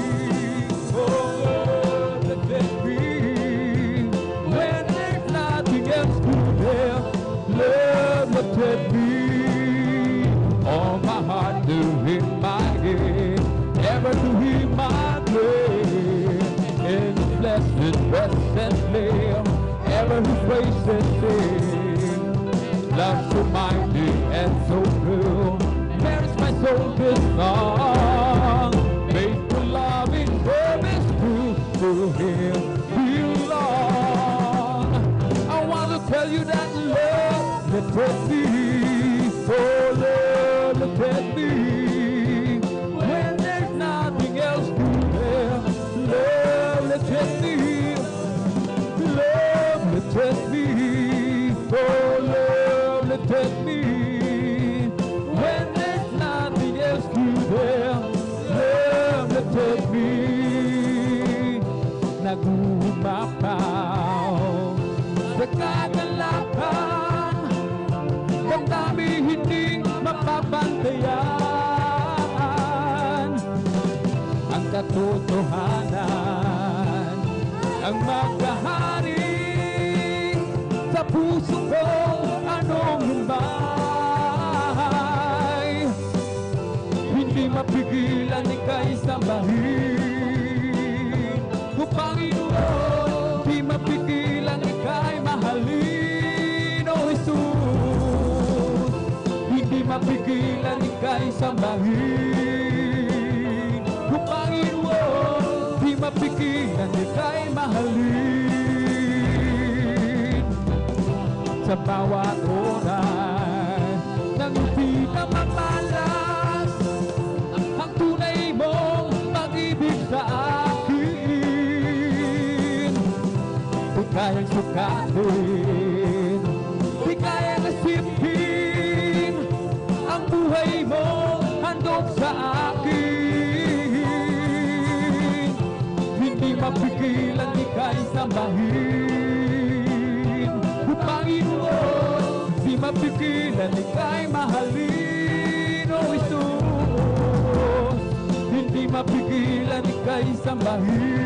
oh love lifted me, when there's nothing else to tell. Love lifted me, all my heart to him my head, ever to hear my prayer, in the blessed rest and flame, ever who praises sing. Love so mighty and so true, marries my soul this song. Faithful loving service to him belong. I want to tell you that love lifted me, oh love lifted me, when there's nothing else to tell. Love lifted me, love lifted me, oh love lifted me, when there's nothing else to tell. Love lifted me, nagumapaw sa kagalakan, damdami hindi mapapantayan. Ang katotohanan ang magkahari sa puso ko, anong lumay. Hindi mapigilan ika'y sambahin, o Panginoon, di mapigilan ika'y mahalin, o Jesus. Hindi mapigilan ika'y sambahin, o Panginoon, di mapigilan ika'y mahalin. Sa bawat oras nang hindi ka mapalas, ang tunay mong pag-ibig sa akin, di kayang sukatin, di kayang nasipin, ang buhay mo handog sa akin. Hindi mapigilan, di kayang sambahin, o Panginoon, di mapigilan, ika'y mahalin, o Jesus. Hindi mapigilan, ika'y sambahin,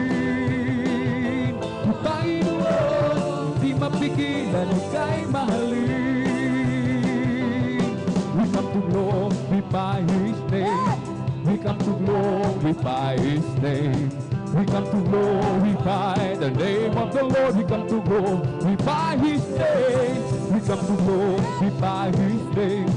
o Panginoon, di mapigilan, ika'y mahalin. We come to glorify His name, we come to glorify His name, we come to glorify the name of the Lord. We come to glorify His name, we come to glorify His name,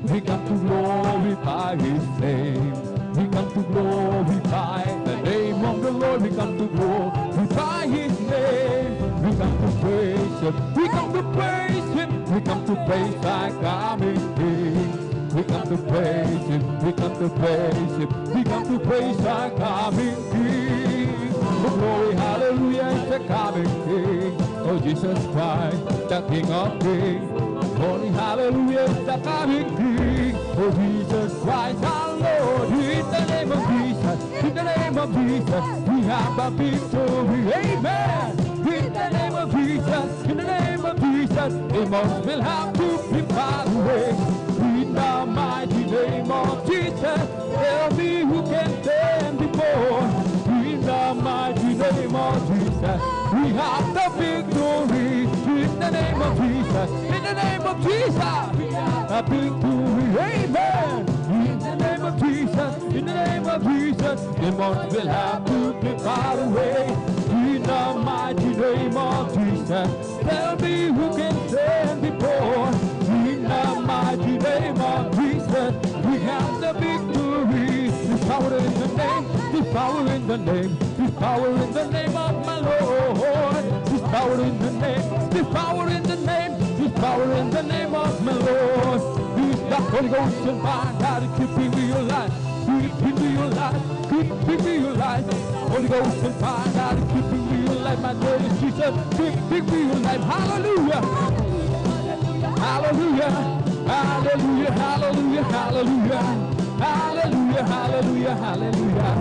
we come to glorify His name, we come to glorify the name of the Lord. We come to glorify His name, we come to praise Him, we come to praise Him, we come to praise our coming King. We come to praise Him, we come to praise Him, we come to praise our coming King. Oh glory, hallelujah, is the coming King. Oh Jesus Christ, the King of Kings. Holy hallelujah is the coming King. Oh Jesus Christ our Lord. In the name of Jesus, in the name of Jesus, we have a victory. Amen. In the name of Jesus, in the name of Jesus, demons will have to be far away. In the mighty name of Jesus, tell me who can stand before. In the mighty name of Jesus, we have the victory. In the name of Jesus, in the name of Jesus, we have the victory. Amen. In the name of Jesus, in the name of Jesus, demons will have to be far away. In the mighty name of Jesus, tell me who can stand before. In the mighty name of Jesus, we have the victory. There's power in the name, there's power in the name, there's power in the name of my Lord. There's power in the name, there's power in the name, there's power in the name of my Lord. He's the Holy Ghost and fire, how to keep me alive. Keep me alive, keep me alive. Holy Ghost and fire, how to keep me alive. My Lord is Jesus, keep me alive. Hallelujah. Hallelujah, hallelujah, hallelujah, hallelujah, hallelujah, hallelujah, hallelujah,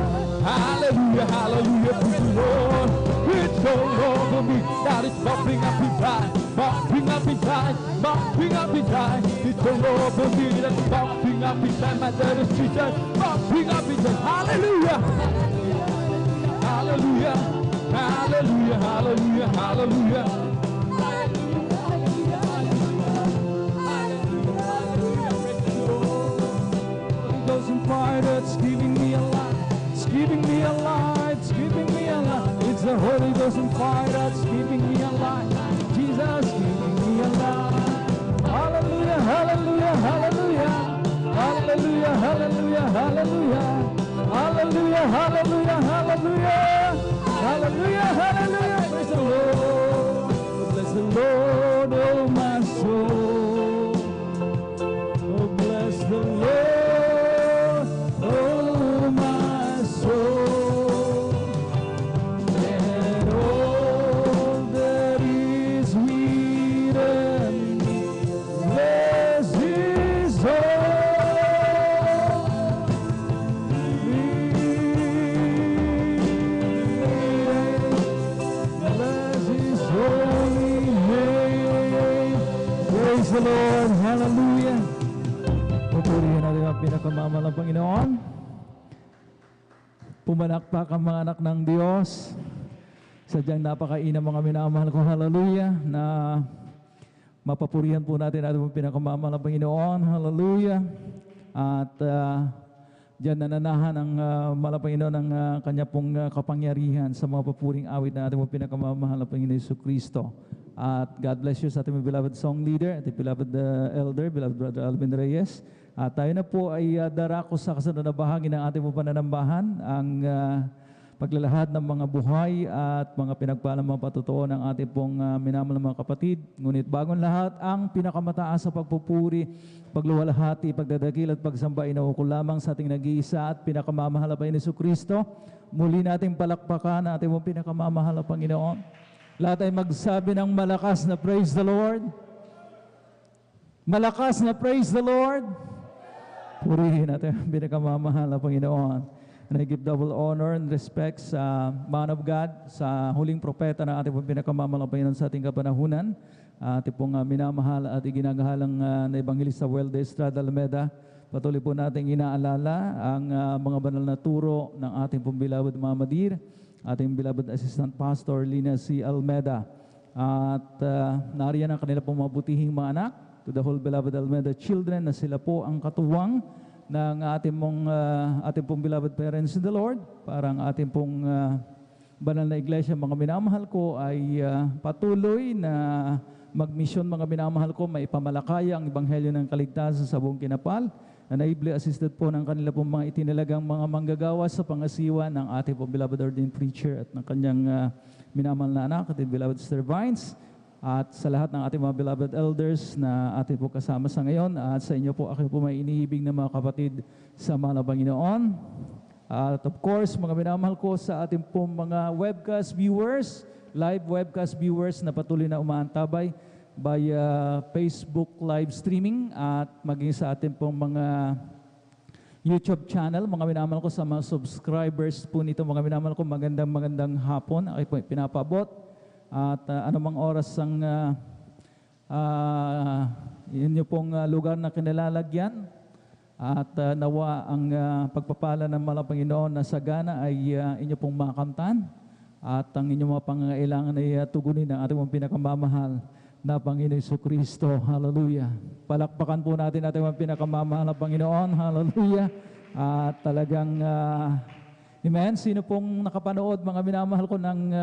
hallelujah, hallelujah, praise the Lord. It's all over me, that is bumping up inside, bumping up inside, bumping up inside. It's all over me, that's bumping up inside. My Lord is Jesus, bumping up inside. Hallelujah, hallelujah, hallelujah, hallelujah, hallelujah. Doesn't fire that's keeping me alive, it's keeping me alive, it's keeping me alive. It's the Holy Ghost and fire that's keeping me alive. Jesus keeping me alive. Hallelujah, hallelujah, hallelujah, hallelujah, hallelujah, hallelujah, hallelujah, hallelujah, hallelujah, hallelujah, hallelujah. Praise the Lord, bless the Lord, oh my soul. Oh, bless the Lord. Praise the Lord. Hallelujah. Pupurihin natin ang pinakamamalang Panginoon. Pumanakpak ang mga anak ng Diyos. Sadyang napakainam mga minamahal ko. Hallelujah. Na mapapurihan po natin ang pinakamamalang Panginoon. Hallelujah. At diyan nananahan ang malang Panginoon ng kanya pong kapangyarihan sa mga papuring awit na ating pinakamamahal na Panginoon Jesucristo. At God bless you sa ating beloved song leader, ating beloved elder, beloved Brother Alvin Reyes. At tayo na po ay darako sa kasunod na bahagi ng ating pananambahan, ang paglalahad ng mga buhay at mga pinagpalang mga patutuo ng ating pong minamahal mga kapatid. Ngunit bagong lahat, ang pinakamataas sa pagpupuri, pagluwalhati, pagdadakil at pagsamba ay nauukol lamang sa ating nag-iisa at pinakamamahal na Panginoon Jesucristo. Muli nating palakpakan ang ating pinakamamahal na Panginoon. Lahat ay magsabi ng malakas na praise the Lord. Malakas na praise the Lord. Purihin natin ang pinakamamahal na Panginoon. And I give double honor and respect sa man of God, sa huling propeta ng ating pinakamamahal na Panginoon sa ating kapanahunan. Ating pong minamahal at iginagahalang na Evangelista Welde Estrada Alameda. Patuloy po natin inaalala ang mga banal na turo ng ating pong beloved Mama Dir, ating beloved Assistant Pastor Lina C. Almeda. At nariyan ang kanila pong mabutihing mga anak, to the whole beloved Almeda children, na sila po ang katuwang ng ating pong beloved parents in the Lord. Parang ating pong banal na iglesia, mga minamahal ko, ay patuloy na magmisyon, mga minamahal ko, maipamalakaya ang ebanghelyo ng kaligtasan sa buong kinapal. Na ably assisted po ng kanila pong mga itinalagang mga manggagawa sa pangasiwa ng ating pong beloved ordained preacher at ng kanyang minamahal na anak, ating beloved Sister Vines, at sa lahat ng ating mga beloved elders na ating po kasama sa ngayon, at sa inyo po, aking po may inihibig na mga kapatid sa mahal na Panginoon. At of course, mga minamahal ko, sa ating pong mga webcast viewers, live webcast viewers na patuloy na umaantabay via Facebook live streaming at maging sa ating pong mga YouTube channel. Mga minamahal ko sa mga subscribers po nito, mga minamahal ko, magandang hapon. Ay po pinapabot. At anumang oras ang yun yung pong lugar na kinilalagyan. At nawa ang pagpapala ng mga Panginoon na sagana ay inyo pong makamtan. At ang inyong mga pangangailangan ay tugunin ng ating mga pinakamamahal na Panginoon Jesucristo. Hallelujah. Palakpakan po natin ating mga pinakamamahal na Panginoon. Hallelujah. At talagang, amen. Sino pong nakapanood, mga minamahal ko, ng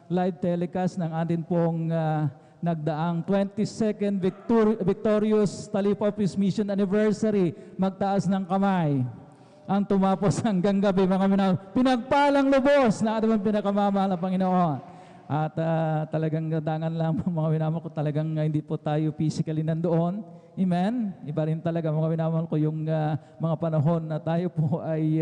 live telecast ng atin pong nagdaang 22nd Victorious Talipa Peace Mission Anniversary. Magtaas ng kamay. Ang tumapos hanggang gabi, mga minamahal. Pinagpalang lubos na ating pinakamamahal na Panginoon. At talagang dangan lang, mga minamahal ko, talagang hindi po tayo physically nandoon. Amen? Iba rin talaga, mga minamahal ko, yung mga panahon na tayo po ay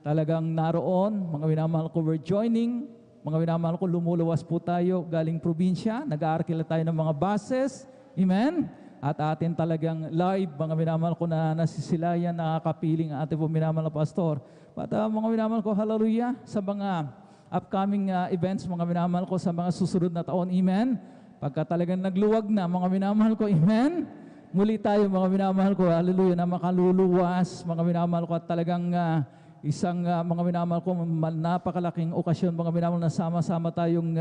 talagang naroon. Mga minamahal ko, we're joining. Mga minamahal ko, lumuluwas po tayo galing probinsya. Nag-aarkila tayo ng mga buses. Amen? At atin talagang live, mga minamahal ko, na nasisilayan, nakakapiling ang ating po minamahal na pastor. At mga minamahal ko, hallelujah, sa mga upcoming events, mga minamahal ko, sa mga susunod na taon, amen. Pagka talagang nagluwag na, mga minamahal ko, amen. Muli tayo, mga minamahal ko, hallelujah, na makaluluwas, mga minamahal ko, at talagang isang mga minamahal ko, napakalaking okasyon, mga minamahal, na sama-sama tayong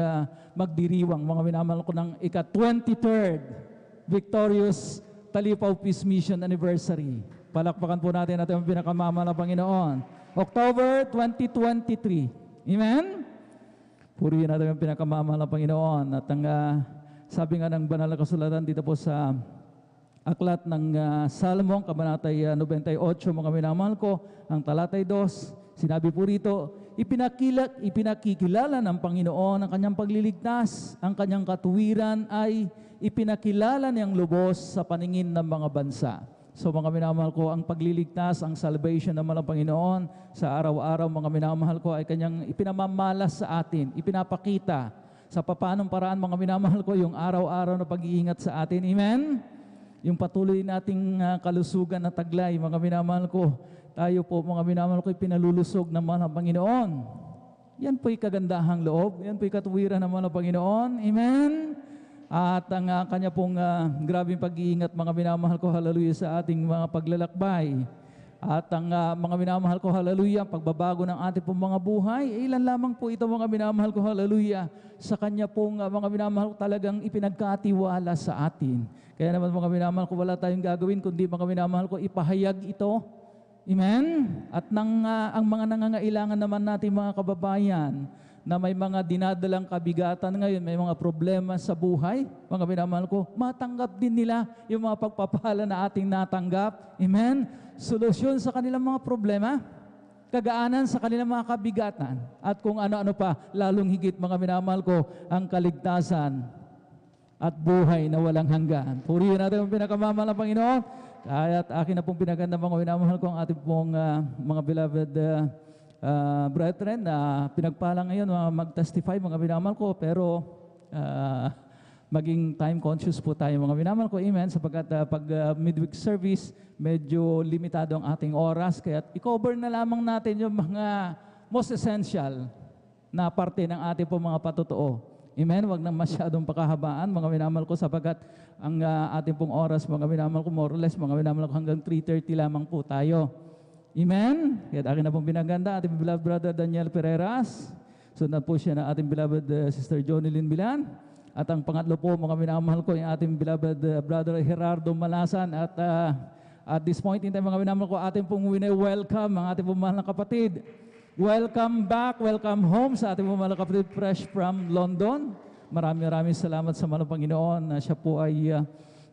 magdiriwang, mga minamahal ko, ng ika-23rd Victorious Talipaw Peace Mission Anniversary. Palakpakan po natin ang pinakamamahal na Panginoon. October 2023. Amen? Purihin natin ang pinakamamahal na Panginoon. At ang sabi nga ng banal na kasulatan dito po sa aklat ng Salmong, kabanatay 98, mga minamahal ko, ang talatay 2, sinabi po rito, ipinakikilala ng Panginoon ang kanyang pagliligtas, ang kanyang katuwiran ay ipinakilala niyang lubos sa paningin ng mga bansa. So mga minamahal ko, ang pagliligtas, ang salvation ng mga Panginoon sa araw-araw, mga minamahal ko, ay kanyang ipinamamalas sa atin, ipinapakita sa papanong paraan, mga minamahal ko, yung araw-araw na pag-iingat sa atin. Amen? Yung patuloy nating kalusugan na taglay, mga minamahal ko, tayo po, mga minamahal ko, pinalulusog ng mga Panginoon. Yan po'y kagandahang loob, yan po'y katuwiran ng mga Panginoon. Amen? At ang kanya pong grabing pag-iingat, mga minamahal ko, hallelujah, sa ating mga paglalakbay. At ang mga minamahal ko, hallelujah, pagbabago ng ating pong mga buhay, ilan lamang po ito, mga minamahal ko, hallelujah, sa kanya pong mga minamahal ko, talagang ipinagkatiwala sa atin. Kaya naman, mga minamahal ko, wala tayong gagawin, kundi, mga minamahal ko, ipahayag ito. Amen? At ang mga nangangailangan naman natin, mga kababayan, na may mga dinadalang kabigatan ngayon, may mga problema sa buhay, mga minamahal ko, matanggap din nila yung mga pagpapala na ating natanggap. Amen? Solusyon sa kanilang mga problema, kagaanan sa kanilang mga kabigatan, at kung ano-ano pa, lalong higit, mga minamahal ko, ang kaligtasan at buhay na walang hanggan. Purihin natin ang pinakamamahal ng Panginoon. At akin na pong pinaganda, mga minamahal ko, ang ating pong mga beloved brethren na pinagpala ngayon mag-testify, mga minamahal ko, pero maging time conscious po tayo, mga minamahal ko, amen, sapagkat pag midweek service, medyo limitado ang ating oras, kaya i-cover na lamang natin yung mga most essential na parte ng ating po mga patotoo. Amen, wag na masyadong pakahabaan, mga minamahal ko, sapagkat ang ating pong oras, mga minamahal ko, more or less, mga minamahal ko, hanggang 3:30 lamang po tayo. Amen? Kaya akin na pong pinaganda, ating beloved brother Daniel Pereiras. Sundan po siya na ating beloved sister Jonilyn Milan. At ang pangatlo po, mga minamahal ko, yung ating beloved brother Gerardo Malasan. At at this point in time, mga minamahal ko, ating pong welcome ang ating pong mahal na kapatid. Welcome back, welcome home sa ating pong mahal na kapatid fresh from London. Maraming salamat sa mahal na Panginoon na siya po ay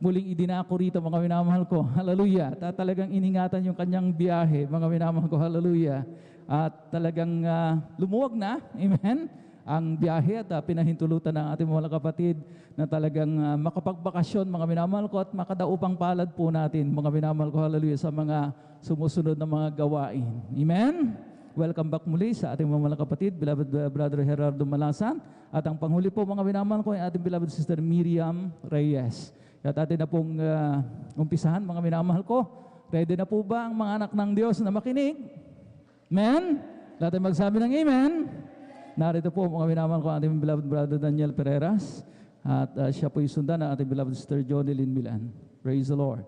muling idinako rito, mga minamahal ko. Hallelujah. At talagang iningatan yung kanyang biyahe, mga minamahal ko. Hallelujah. At talagang lumuwag na, amen, ang biyahe at pinahintulutan ng ating mga kapatid na talagang makapagbakasyon, mga minamahal ko, at makadaupang palad po natin, mga minamahal ko, hallelujah, sa mga sumusunod na mga gawain. Amen? Welcome back muli sa ating mga kapatid, beloved Brother Gerardo Malasan. At ang panghuli po mga minamahal ko ay ating beloved Sister Miriam Reyes. At atin na pong umpisahan mga minamahal ko. Ready na po ba ang mga anak ng Diyos na makinig? Amen? Lahat ay magsabi ng Amen. Narito po mga minamahal ko ating beloved Brother Daniel Pereiras. At siya po isundan ng ating beloved Sister Johnny Lynn Milan. Praise the Lord.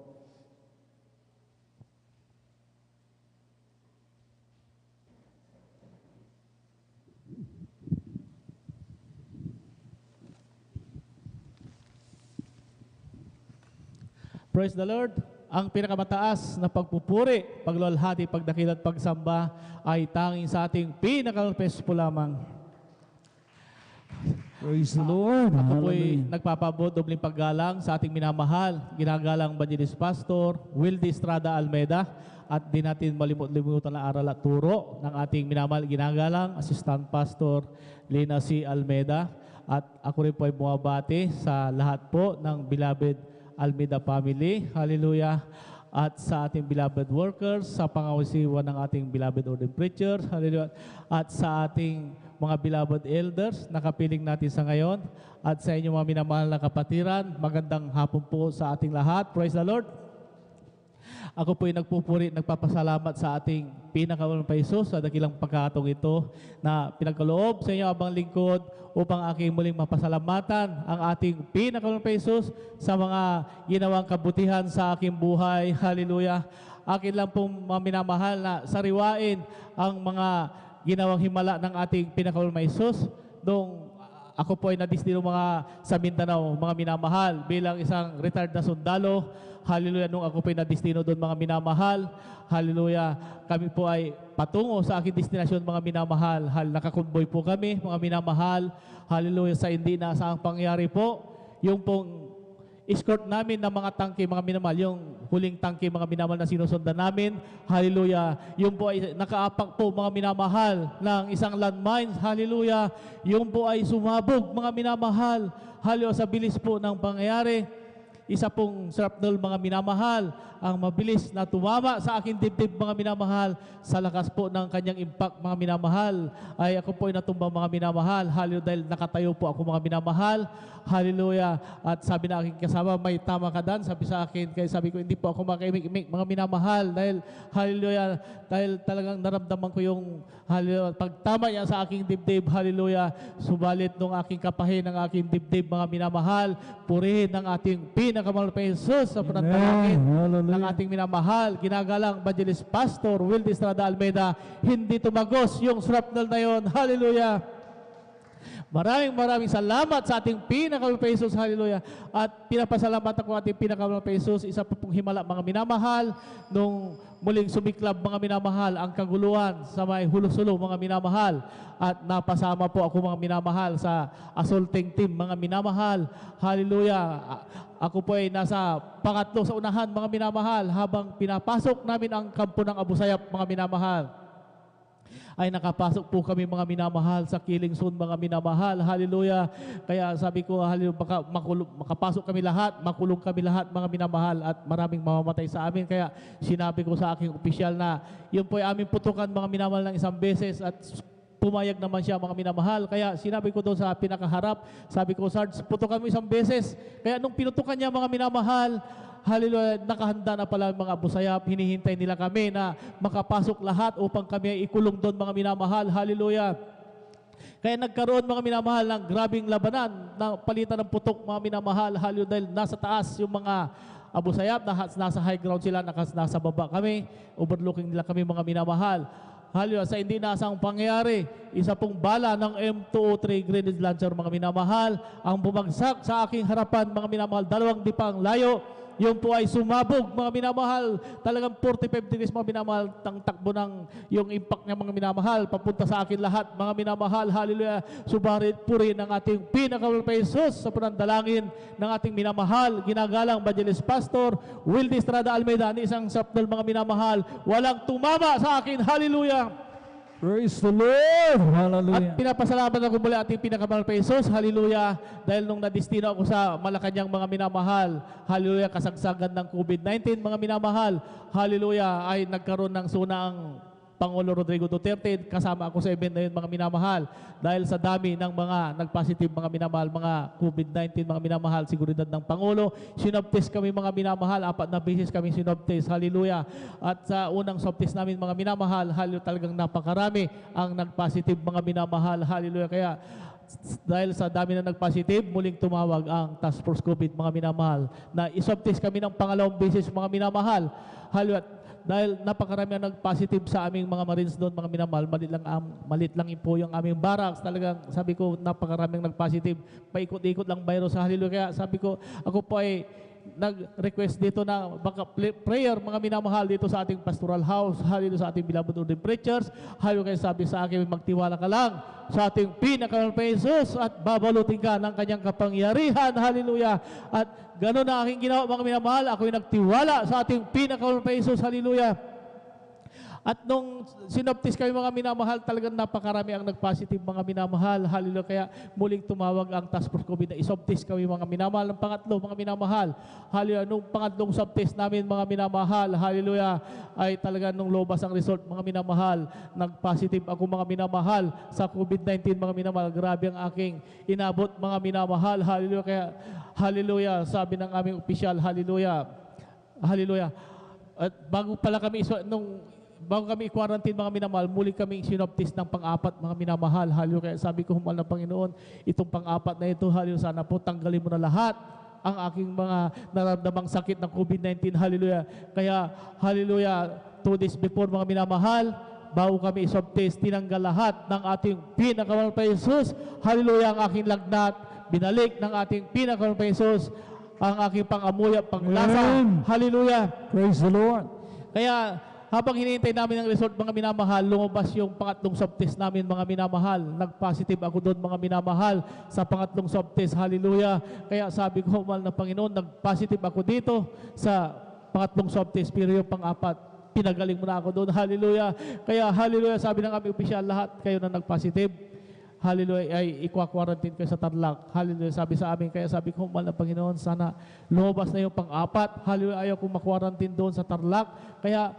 Praise the Lord. Ang pinakamataas na pagpupuri, pagluwalhati, pagdakil at pagsamba ay tanging sa ating pinakamalpes po lamang. Praise the Lord. Ako po'y Hallelujah. nagpapabot dobling paggalang sa ating minamahal, ginagalang Evangelist Pastor Wildy Estrada Almeida, at di natin malimut-limutan na aral at turo ng ating minamahal, ginagalang Assistant Pastor Lina C. Almeida, at ako rin po ay bumabati sa lahat po ng beloved Almeida family, hallelujah, at sa ating beloved workers, sa pangawisiwan ng ating beloved ordained preachers, hallelujah, at sa ating mga beloved elders na kapiling natin sa ngayon, at sa inyong mga minamahal na kapatiran, magandang hapon po sa ating lahat. Praise the Lord. Ako po'y nagpupuri, nagpapasalamat sa ating pinakawalang Paisos sa dakilang pagkakataong ito na pinagkaloob sa inyo abang lingkod upang aking muling mapasalamatan ang ating pinakawalang Paisos sa mga ginawang kabutihan sa aking buhay. Hallelujah. Akin lang pong mga minamahal na sariwain ang mga ginawang himala ng ating pinakawalang Paisos nung ako po ay nadistino mga sa Mindanao, mga minamahal, bilang isang retired na sundalo. Hallelujah, nung ako po ay nadistino doon mga minamahal. Hallelujah, kami po ay patungo sa aking destinasyon mga minamahal. Nakakonvoy po kami mga minamahal. Hallelujah, sa hindi na saang pangyari po, yung pong escort namin ng mga tangke mga minamahal, yung huling tangke mga minamahal na sinusundan namin. Hallelujah, yung po ay nakaapak po mga minamahal ng isang landmine. Hallelujah, yung po ay sumabog mga minamahal. Hallelujah, sa bilis po ng pangyayari. Isa pong shrapnel mga minamahal ang mabilis na tumama sa aking dibdib mga minamahal. Sa lakas po ng kanyang impact mga minamahal ay ako po ay natumba mga minamahal. Hallelujah, dahil nakatayo po ako mga minamahal. Hallelujah. At sabi na aking kasama, may tama ka Dan. Sabi sa akin, kaya sabi ko, hindi po ako makaimik-imik mga minamahal. Dahil, hallelujah, dahil talagang naramdaman ko yung hallelujah, pagtama niya sa aking dibdib. Hallelujah. Subalit nung aking kapahin ng aking dibdib mga minamahal, purihin ng ating pinakamahal pa Jesus sa pananalangin ng ating minamahal, ginagalang Evangelist Pastor Wildy Estrada Almeida. Hindi tumagos yung shrapnel na yon. Hallelujah. Maraming salamat sa ating pinakamalapit pa Jesus. Hallelujah. At pinapasalamat ako ating pinakamalapit pa Jesus. Isa po pong himala mga minamahal nung muling sumiklab mga minamahal ang kaguluhan sa may hulusulo mga minamahal. At napasama po ako mga minamahal sa assaulting team mga minamahal. Hallelujah. Ako po ay nasa pangatlo sa unahan mga minamahal habang pinapasok namin ang kampo ng Abu Sayyaf mga minamahal. Ay nakapasok po kami mga minamahal sa Killing Zone mga minamahal. Hallelujah. Kaya sabi ko, hallelujah, makapasok kami lahat, makulong kami lahat mga minamahal at maraming mamamatay sa amin. Kaya sinabi ko sa aking opisyal na yun po ay aming putukan mga minamahal ng isang beses at pumayag naman siya mga minamahal. Kaya sinabi ko doon sa pinakaharap, sabi ko, Sarge, putukan mo isang beses. Kaya nung pinutukan niya mga minamahal, hallelujah, nakahanda na pala mga Abu Sayyaf, hinihintay nila kami na makapasok lahat upang kami ay ikulong doon mga minamahal. Hallelujah. Kaya nagkaroon mga minamahal ng grabing labanan na palitan ng putok mga minamahal. Hallelujah, dahil nasa taas yung mga Abu Sayyaf, nasa high ground sila, nasa baba kami, overlooking nila kami mga minamahal. Hallelujah, sa hindi nasang pangyayari, isa pong bala ng M203 grenade launcher mga minamahal ang bumagsak sa aking harapan mga minamahal, 2 dipang layo. Yung po ay sumabog mga minamahal, talagang 45 degrees mga minamahal, takbo ng yung impact ng mga minamahal papunta sa akin lahat mga minamahal. Hallelujah. Subalit puri ng ating pinakamalapit pa Jesus sa panandalangin ng ating minamahal, ginagalang Evangelist Pastor Wildy Estrada Almeida, ni isang shrapnel mga minamahal, walang tumama sa akin. Hallelujah. Praise the Lord. Hallelujah. At pinapasalamat ako muli ating pinakamalapit pa Jesus. Hallelujah. Dahil nung nadistino ako sa Malacanang mga minamahal, hallelujah, kasagsagan ng COVID-19 mga minamahal, hallelujah, ay nagkaroon ng sunang Pangulo Rodrigo Duterte. Kasama ako sa event na yun, mga minamahal. Dahil sa dami ng mga nagpositive, mga minamahal, mga COVID-19, mga minamahal, seguridad ng Pangulo. Sinobtest kami, mga minamahal. 4 na beses kami sinobtest. Hallelujah. At sa unang sobtest namin, mga minamahal, hallelujah, talagang napakarami ang nagpositive, mga minamahal. Hallelujah. Kaya dahil sa dami na nagpositive, muling tumawag ang Task Force COVID, mga minamahal, na isobtest kami ng pangalawang beses, mga minamahal. Hallelujah. Dahil napakarami ang nag-positive sa aming mga Marines doon, mga minamahal, malit lang po yung aming barracks. Talagang sabi ko, napakaraming nag-positive. Paikot-ikot lang virus sa hallelujah. Kaya sabi ko, ako po ay nag-request dito na baka prayer, mga minamahal, dito sa ating pastoral house, hallelujah, sa ating beloved ordained preachers. Hallelujah, kaya sabi sa akin, magtiwala ka lang sa ating pinakamalapit na Jesus at babalutin ka ng kanyang kapangyarihan. Hallelujah. At gano'n na aking ginawa, mga minamahal. Ako'y nagtiwala sa ating pinakamalapit na Jesus. Hallelujah. At nung sinoptis kami, mga minamahal, talagang napakarami ang nag-positive, mga minamahal. Hallelujah. Kaya muling tumawag ang Task Force COVID na isoptis kami, mga minamahal. Ang pangatlo, mga minamahal. Hallelujah. Nung pangatlong soptis namin, mga minamahal, hallelujah, ay talaga nung lobas ang result, mga minamahal. Nag-positive ako, mga minamahal, sa COVID-19, mga minamahal. Grabe ang aking inabot, mga minamahal. Hallelujah. Kaya, hallelujah, sabi ng aming opisyal, hallelujah. Hallelujah. At bago kami i-quarantine, mga minamahal, muli kami sinoptis ng pang-apat, mga minamahal. Hallelujah. Kaya sabi ko, humal ng Panginoon, itong pang-apat na ito, hallelujah, sana po tanggalin mo na lahat ang aking mga nararamdamang sakit ng COVID-19. Hallelujah. Kaya, hallelujah, 2 days before, mga minamahal, bago kami isoptis, tinanggal lahat ng ating pinakamahal pa Jesus. Hallelujah, ang aking lagnat, binalik ng ating pinakamahal pa Jesus, ang aking pang-amoy at panglasa. Hallelujah. Praise the Lord. Kaya, habang hinihintay namin ang result, mga minamahal, lumabas yung pangatlong swab test namin, mga minamahal. Nag-positive ako doon, mga minamahal, sa pangatlong swab test. Hallelujah. Kaya sabi ko, mahal na Panginoon, nag-positive ako dito sa pangatlong swab test, pero yung pang-apat, pinagaling mo na ako doon. Hallelujah. Kaya, hallelujah, sabi ng aming opisyal, lahat kayo na nag-positive, hallelujah, ay ikwa-quarantine kayo sa Tarlac. Hallelujah, sabi sa amin. Kaya sabi ko, mahal na Panginoon, sana lumabas na yung pang-apat. Hallelujah, ayaw kong ma-quarantine doon sa Tarlac. Kaya,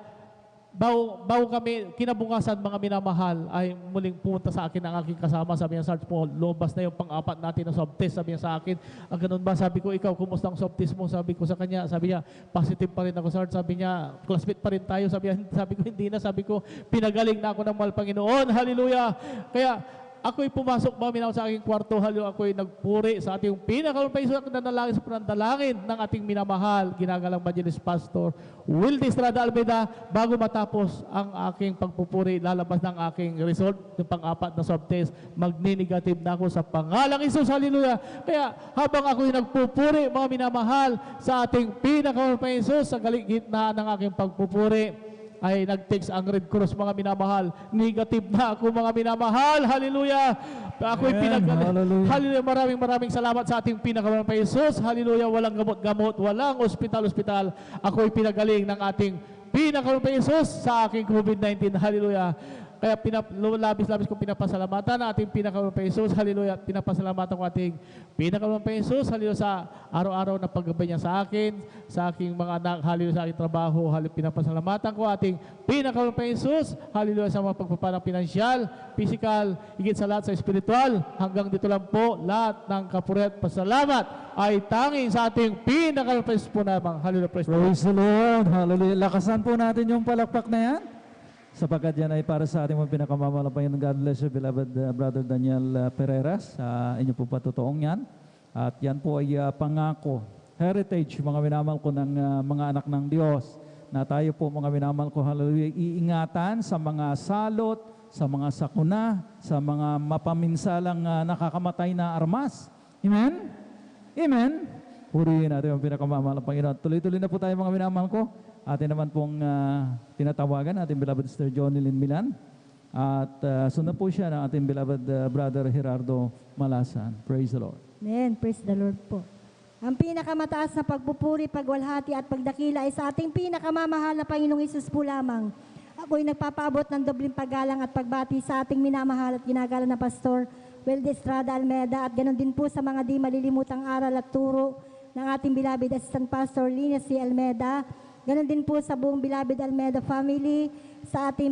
bago kami, kinabukasan, mga minamahal, ay muling pumunta sa akin ang aking kasama. Sabi niya, Sarge Paul, lobas na yung pang-apat natin na swab test. Sabi niya sa akin, ang ganun ba? Sabi ko, ikaw, kumusta ang swab test mo? Sabi ko sa kanya, sabi niya, positive pa rin ako, Sarge. Sabi niya, classmate pa rin tayo. Sabi ko, hindi na. Sabi ko, pinagaling na ako ng mahal Panginoon. Hallelujah! Kaya, ako'y pumasok, mga minamahal, sa aking kwarto. Hallelujah, ako'y nagpuri sa ating pinakamalapit na nanalangin sa panandalangin ng ating minamahal, ginagalang Evangelist Pastor Wildy Estrada Almeida. Bago matapos ang aking pagpupuri, lalabas ng aking result, yung pang-apat na swab test, magni-negative na ako sa pangalang Isus. Hallelujah! Kaya habang ako'y nagpupuri, mga minamahal, sa ating pinakamalapit Isus, sa gitna ng aking pagpupuri, ay nag-text ang Red Cross, mga minamahal. Negative na ako, mga minamahal. Hallelujah! Ako'y pinagaling. Hallelujah! Maraming salamat sa ating pinakamalapit na Jesus. Hallelujah! Walang gamot-gamot, walang ospital-ospital. Ako'y pinagaling ng ating pinakamalapit na Jesus sa aking COVID-19. Hallelujah! Kaya labis-labis kong pinapasalamatan ang ating pinakamalapit na Jesus. Hallelujah! Pinapasalamatan ko ating pinakamalapit na Jesus. Hallelujah! Sa araw-araw na paggabay niya sa akin, sa aking mga anak, hallelujah, sa aking trabaho. Hallelujah! Pinapasalamatan ko ating pinakamalapit na Jesus. Hallelujah! Sa mga pagpapalang pinansyal, physical, higit sa lahat sa spiritual. Hanggang dito lang po, lahat ng kapurihan at pasalamat ay tanging sa ating pinakamalapit na Jesus po naman. Hallelujah! Praise the Lord. Hallelujah. Lakasan po natin yung palakpak na yan. Sapagkat yan ay para sa ating mga pinakamamalapay. God bless you, beloved Brother Daniel Pereiras. Inyo po patutuong yan. At yan po ay pangako, heritage, mga minamahal ko ng mga anak ng Diyos, na tayo po, mga minamahal ko, hallelujah, iingatan sa mga salot, sa mga sakuna, sa mga mapaminsalang nakakamatay na armas. Amen? Amen? Purihin natin ang pinakamamahal ng Panginoon. Tuloy-tuloy na po tayo, mga minamahal ko. Atin naman pong tinatawagan ating beloved Sister Johnny Lynn Milan. At sunod po siya ng ating beloved Brother Gerardo Malasan. Praise the Lord. Amen. Praise the Lord po. Ang pinakamataas na pagpupuri, pagwalhati at pagdakila ay sa ating pinakamamahal na Panginoong Hesus po lamang. Ako'y nagpapaabot ng dobling paggalang at pagbati sa ating minamahal at ginagalang na Pastor Wildy Estrada Almeida, at ganoon din po sa mga di malilimutang aral at turo ng ating beloved Assistant Pastor Lina C. Almeida, Ganon din po sa buong Beloved Almeida family, sa ating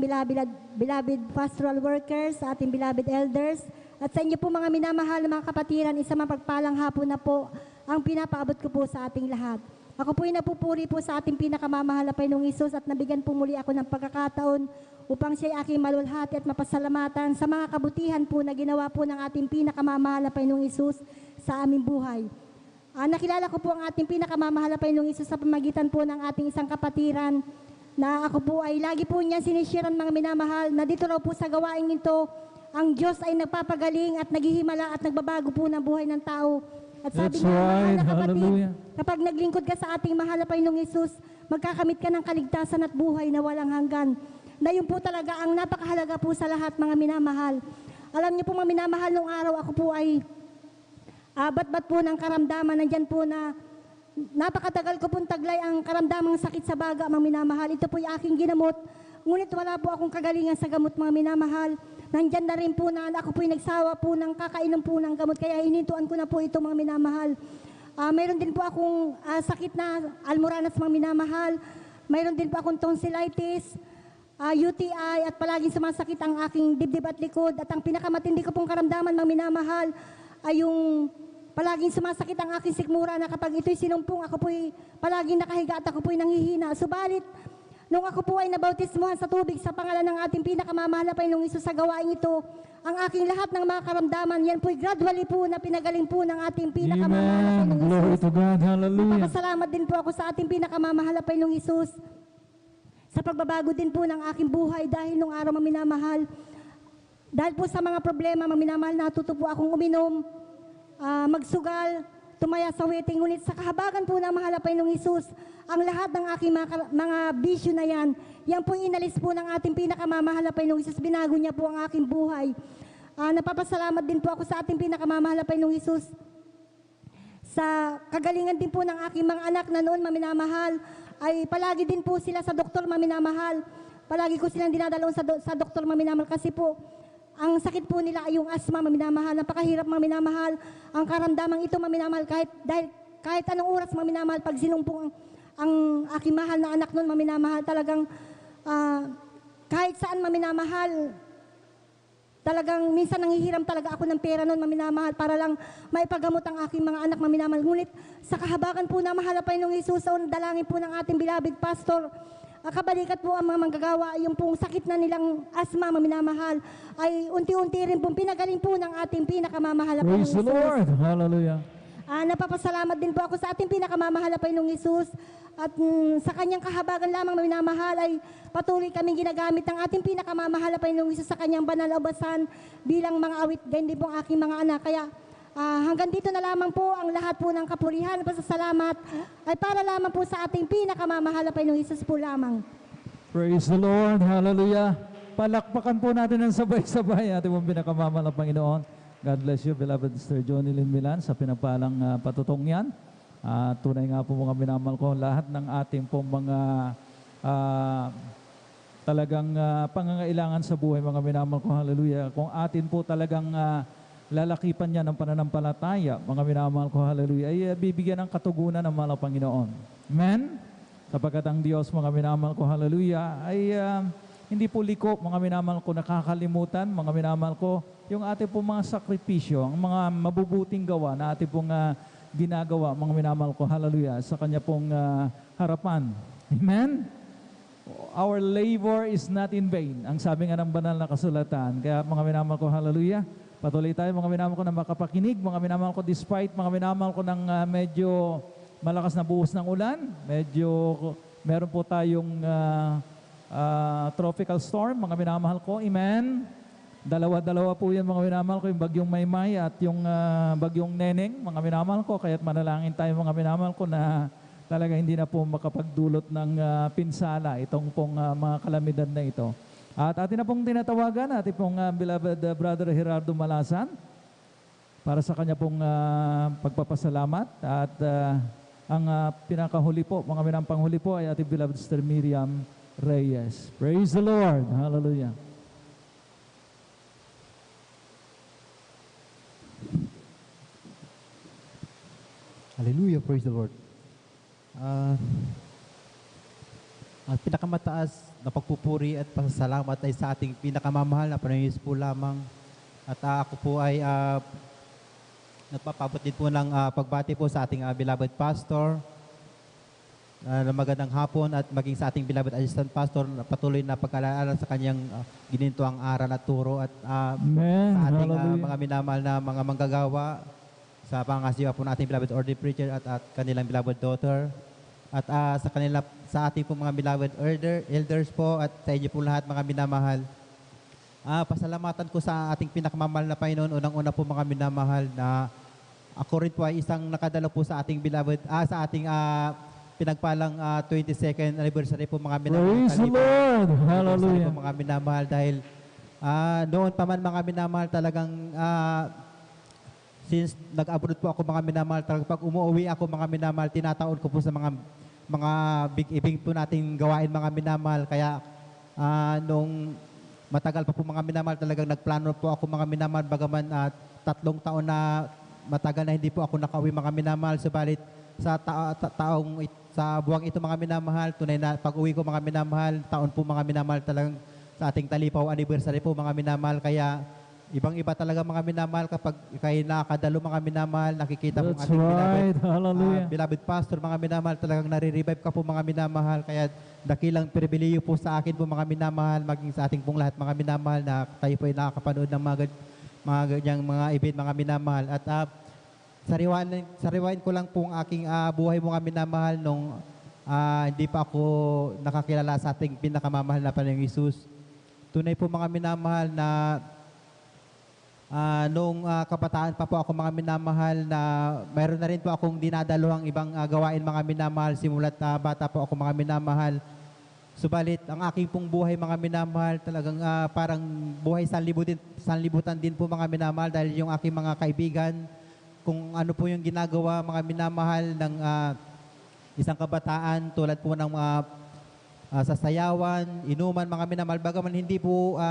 beloved pastoral workers, sa ating beloved elders, at sa inyo po mga minamahal na mga kapatiran, isang mapagpalang hapon na po ang pinapaabot ko po sa ating lahat. Ako po'y napupuri po sa ating pinakamamahal na Panginoong Hesus at nabigyan po muli ako ng pagkakataon upang siya'y aking malulhati at mapasalamatan sa mga kabutihan po na ginawa po ng ating pinakamamahal na Panginoong Hesus sa aming buhay. Nakilala ko po ang ating pinakamamahal na Panginoong Hesus sa pamagitan po ng ating isang kapatiran na ako po ay lagi po niya sinishiran mga minamahal na dito raw po sa gawaing ito, ang Diyos ay nagpapagaling at naghihimala at nagbabago po ng buhay ng tao. At sabi That's niya, mahal right. na kapatid, Hallelujah. kapag naglingkod ka sa ating mahal na Panginoong Hesus, magkakamit ka ng kaligtasan at buhay na walang hanggan. Na yun po talaga ang napakahalaga po sa lahat mga minamahal. Alam niyo po mga minamahal, nung araw ako po ay bat-bat po ng karamdaman. Nandyan po na napakatagal ko pong taglay ang karamdamang sakit sa baga mga minamahal. Ito po yung aking ginamot. Ngunit wala po akong kagalingan sa gamot mga minamahal. Nandyan na rin po na ako po yung nagsawa po ng kakainom po ng gamot. Kaya hinintuan ko na po ito mga minamahal. Mayroon din po akong sakit na almoranas mga minamahal. Mayroon din po akong tonsillitis, UTI at palaging sumasakit ang aking dibdib at likod. At ang pinakamatindi ko pong karamdaman mga minamahal ay yung palaging sumasakit ang aking sikmura na kapag ito'y sinumpong, ako po'y palaging nakahiga at ako po'y nanghihina. Subalit, nung ako po ay nabautismuhan sa tubig sa pangalan ng ating pinakamamahal na Panginoong Hesus sa gawain ito, ang aking lahat ng mga karamdaman, yan po'y gradually po na pinagaling po ng ating pinakamamahal na Amen. Panginoong Glory Hesus. to God. Hallelujah. Napapasalamat din po ako sa ating pinakamamahal na Panginoong Hesus sa pagbabago din po ng aking buhay dahil nung araw maminamahal, dahil po sa mga problema maminamahal, natuto po akong uminom, magsugal, tumaya sa waiting. Ngunit sa kahabagan po ng mahal na Panginoong Hesus, ang lahat ng aking mga bisyo na yan po inalis po ng ating pinakamamahal na Panginoong Hesus. Binago niya po ang aking buhay. Napapasalamat din po ako sa ating pinakamamahal na Panginoong Hesus sa kagalingan din po ng aking mga anak na noon maminamahal, ay palagi din po sila sa doktor maminamahal. Palagi ko silang dinadalawin sa doktor maminamahal kasi po, ang sakit po nila ay yung asma maminamahal. Napakahirap maminamahal. Ang karamdamang ito maminamahal kahit anong oras maminamahal, pag sinumpong ang aking mahal na anak noon maminamahal, talagang kahit saan maminamahal, talagang minsan nanghihiram talaga ako ng pera noon maminamahal para lang maipagamot ang aking mga anak maminamahal. Ngunit sa kahabagan po na mahal na Panginoong Hesus, sa dalangin po ng ating beloved pastor, kabalikat po ang mga manggagawa, yung pong sakit na nilang asma maminamahal, ay unti-unti rin pong pinagaling po ng ating pinakamamahal na Panginoong Praise the Hesus. Lord. Hallelujah. Napapasalamat din po ako sa ating pinakamamahal na Panginoong Hesus at sa kanyang kahabagan lamang minamahal ay patuloy kaming ginagamit ng ating pinakamamahal na Panginoong Hesus sa kanyang banal na ubasan bilang mga awit, ganyan din po ang aking mga anak. Kaya hanggang dito na lamang po ang lahat po ng kapurihan at pasasalamat ay para lamang po sa ating pinakamamahal na Panginoong Hesus po lamang. Praise the Lord. Hallelujah. Palakpakan po natin ng sabay-sabay ating mong pinakamamahal na Panginoon. God bless you, beloved Sister Johnny Lynn Milan, sa pinagpalang patutong yan. Tunay nga po mga minamahal ko, lahat ng ating pong mga talagang pangangailangan sa buhay, mga minamahal ko, hallelujah. Kung atin po talagang lalakipan yan ng pananampalataya, mga minamahal ko, hallelujah, ay bibigyan ng katugunan ng mahal na Panginoon. Amen? Sapagkat ang Diyos, mga minamahal ko, hallelujah, ay hindi po liko, mga minamahal ko, nakakalimutan, mga minamahal ko, yung ating pong mga sakripisyo, ang mga mabubuting gawa na ating pong ginagawa, mga minamahal ko, hallelujah, sa Kanya pong harapan. Amen? Our labor is not in vain. Ang sabi nga ng banal na kasulatan. Kaya mga minamahal ko, hallelujah, patuloy tayo, mga minamahal ko, na makapakinig, mga minamahal ko, despite mga minamahal ko ng medyo malakas na buhos ng ulan, medyo meron po tayong tropical storm, mga minamahal ko, amen? Dalawa-dalawa po yan, mga minamahal ko, yung bagyong Maymay at yung bagyong Neneng, mga minamahal ko, kaya't manalangin tayo, mga minamahal ko, na talaga hindi na po makapagdulot ng pinsala itong pong mga kalamidad na ito. At atin na pong tinatawagan, atin pong beloved Brother Gerardo Malasan para sa kanya pong pagpapasalamat. At ang pinakahuli po, mga minampanghuli po, ay ating beloved Sister Miriam Reyes. Praise the Lord. Hallelujah. Hallelujah, praise the Lord. Ang pinakamataas na pagpupuri at pasasalamat ay sa ating pinakamamahal na Panginoon Hesus po lamang. At ako po ay nagpapabot din po ng pagbati po sa ating beloved pastor. Na magandang hapon at maging sa ating beloved assistant pastor na patuloy na pag-alala sa kanyang ginintuang aral at turo at Amen. sa ating Hallelujah. mga minamahal na mga manggagawa sa pangasiwa po ng ating beloved ordained preacher at kanilang beloved daughter at sa ating po mga beloved elders po at sa inyo po lahat mga minamahal. Pasalamatan ko sa ating pinakamamahal na Panginoon. Unang-una po mga minamahal na ako rin po ay isang nakadalo po sa ating beloved, sa ating pinagpalang 22nd anniversary po mga minamahal. Praise the Lord. Hallelujah. Po mga minamahal dahil noon pa man mga minamahal talagang since nag-abroad po ako mga minamahal, talagang pag umuwi ako mga minamahal, tinataon ko po sa mga big event po nating gawain mga minamahal. Kaya nung matagal pa po mga minamahal, talagang nagplano po ako mga minamahal, bagaman 3 taon na matagal na hindi po ako nakauwi mga minamahal. Subalit sa buwang ito mga minamahal, tunay na pag-uwi ko mga minamahal, taon po mga minamahal talagang sa ating talipaw anniversary po mga minamahal. Kaya ibang-iba talaga mga minamahal kapag kayo nakakadalo mga minamahal, nakikita po ang That's ating right. Hallelujah. beloved pastor mga minamahal, talagang nare-revive ka po mga minamahal. Kaya dakilang pribileyo po sa akin po mga minamahal, maging sa ating pong lahat mga minamahal na tayo po ay nakakapanood ng mga ganyang mga event mga minamahal. At sariwain ko lang po ang aking buhay mga minamahal nung hindi pa ako nakakilala sa ating pinakamamahal na Panginoong Hesus. Tunay po mga minamahal na nung kabataan pa po ako mga minamahal na mayroon na rin po akong dinadaluhang ibang gawain mga minamahal simula't bata po ako mga minamahal. Subalit ang aking pong buhay mga minamahal talagang parang buhay sanlibutan din po mga minamahal dahil yung aking mga kaibigan kung ano po yung ginagawa mga minamahal ng isang kabataan tulad po ng sasayawan, inuman mga minamahal. Bagaman hindi po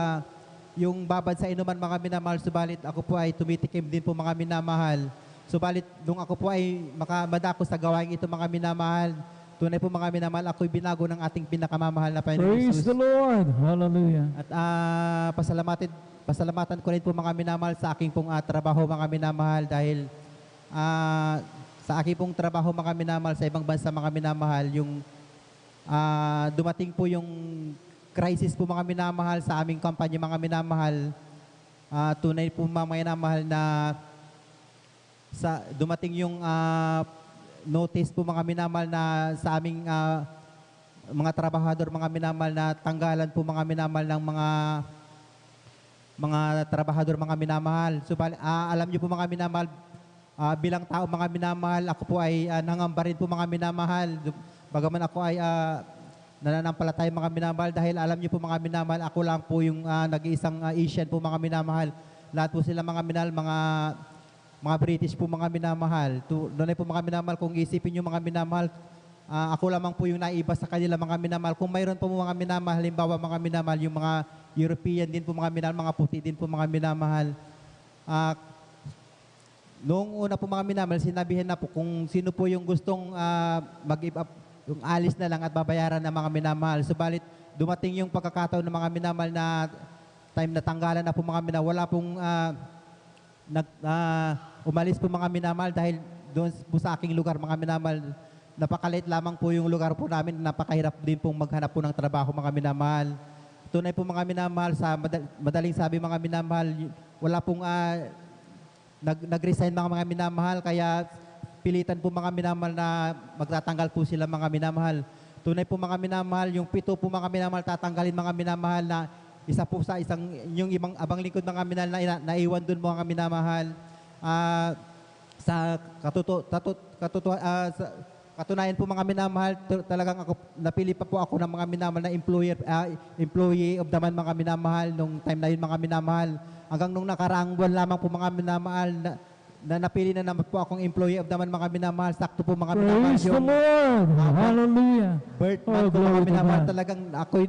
yung babad sa inuman mga minamahal, subalit ako po ay tumitikim din po mga minamahal. Subalit nung ako po ay madako sa gawain ito mga minamahal, tunay po mga minamahal, ako'y binago ng ating pinakamamahal na Panginoon Praise Jesus. the Lord. Hallelujah. At pasalamatan ko rin po mga minamahal sa aking pong trabaho mga minamahal dahil sa aking pong trabaho mga minamahal sa ibang bansa mga minamahal, yung dumating po yung crisis po mga minamahal sa aming kampanya mga minamahal. Tunay po mga minamahal na dumating yung notice po mga minamahal na sa aming mga trabahador mga minamahal na tanggalan po mga minamahal ng mga trabahador mga minamahal. So alam niyo po mga minamahal, bilang tao mga minamahal, ako po ay nangamba rin po mga minamahal. Bagaman ako ay nananampalataya mga minamahal dahil alam niyo po mga minamahal, ako lang po yung nag-iisang Asian po mga minamahal. Lahat po sila mga minamahal, mga British po mga minamahal. Doon po mga minamahal, kung isipin niyo mga minamahal, ako lamang po yung naiba sa kanila mga minamahal. Kung mayroon po mga minamahal, halimbawa mga minamahal, yung mga European din po mga minamahal, mga puti din po mga minamahal. Noong una po mga minamahal, sinabihan na po kung sino po yung gustong mag-give up, yung alis na lang at babayaran ng mga minamahal. Subalit, dumating yung pagkakataon ng mga minamahal na time na tanggalan na po mga minamahal. Wala pong umalis po mga minamahal dahil doon po sa aking lugar mga minamahal, napakaliit lamang po yung lugar po namin. Napakahirap din pong maghanap po ng trabaho mga minamahal. Tunay po mga minamahal, sa madaling sabi mga minamahal, wala pong nag-resign mga minamahal, kaya pilitan po mga minamahal na magtatanggal po sila mga minamahal. Tunay po mga minamahal, yung 7 po mga minamahal tatanggalin mga minamahal na isa po sa yung ibang abang lingkod mga minamahal na naiwan doon mga minamahal. Sa katunayan po mga minamahal, talagang ako, napili pa po ako ng mga minamahal na employee of the month mga minamahal nung time na yun mga minamahal. Hanggang nung nakaraang buwan lamang po mga minamahal na napili na naman po akong employee of the month mga minamahal. Sakto po mga minamahal. Praise the Lord. Hallelujah. Birth month po glory mga to minamahal. God. Talagang ako'y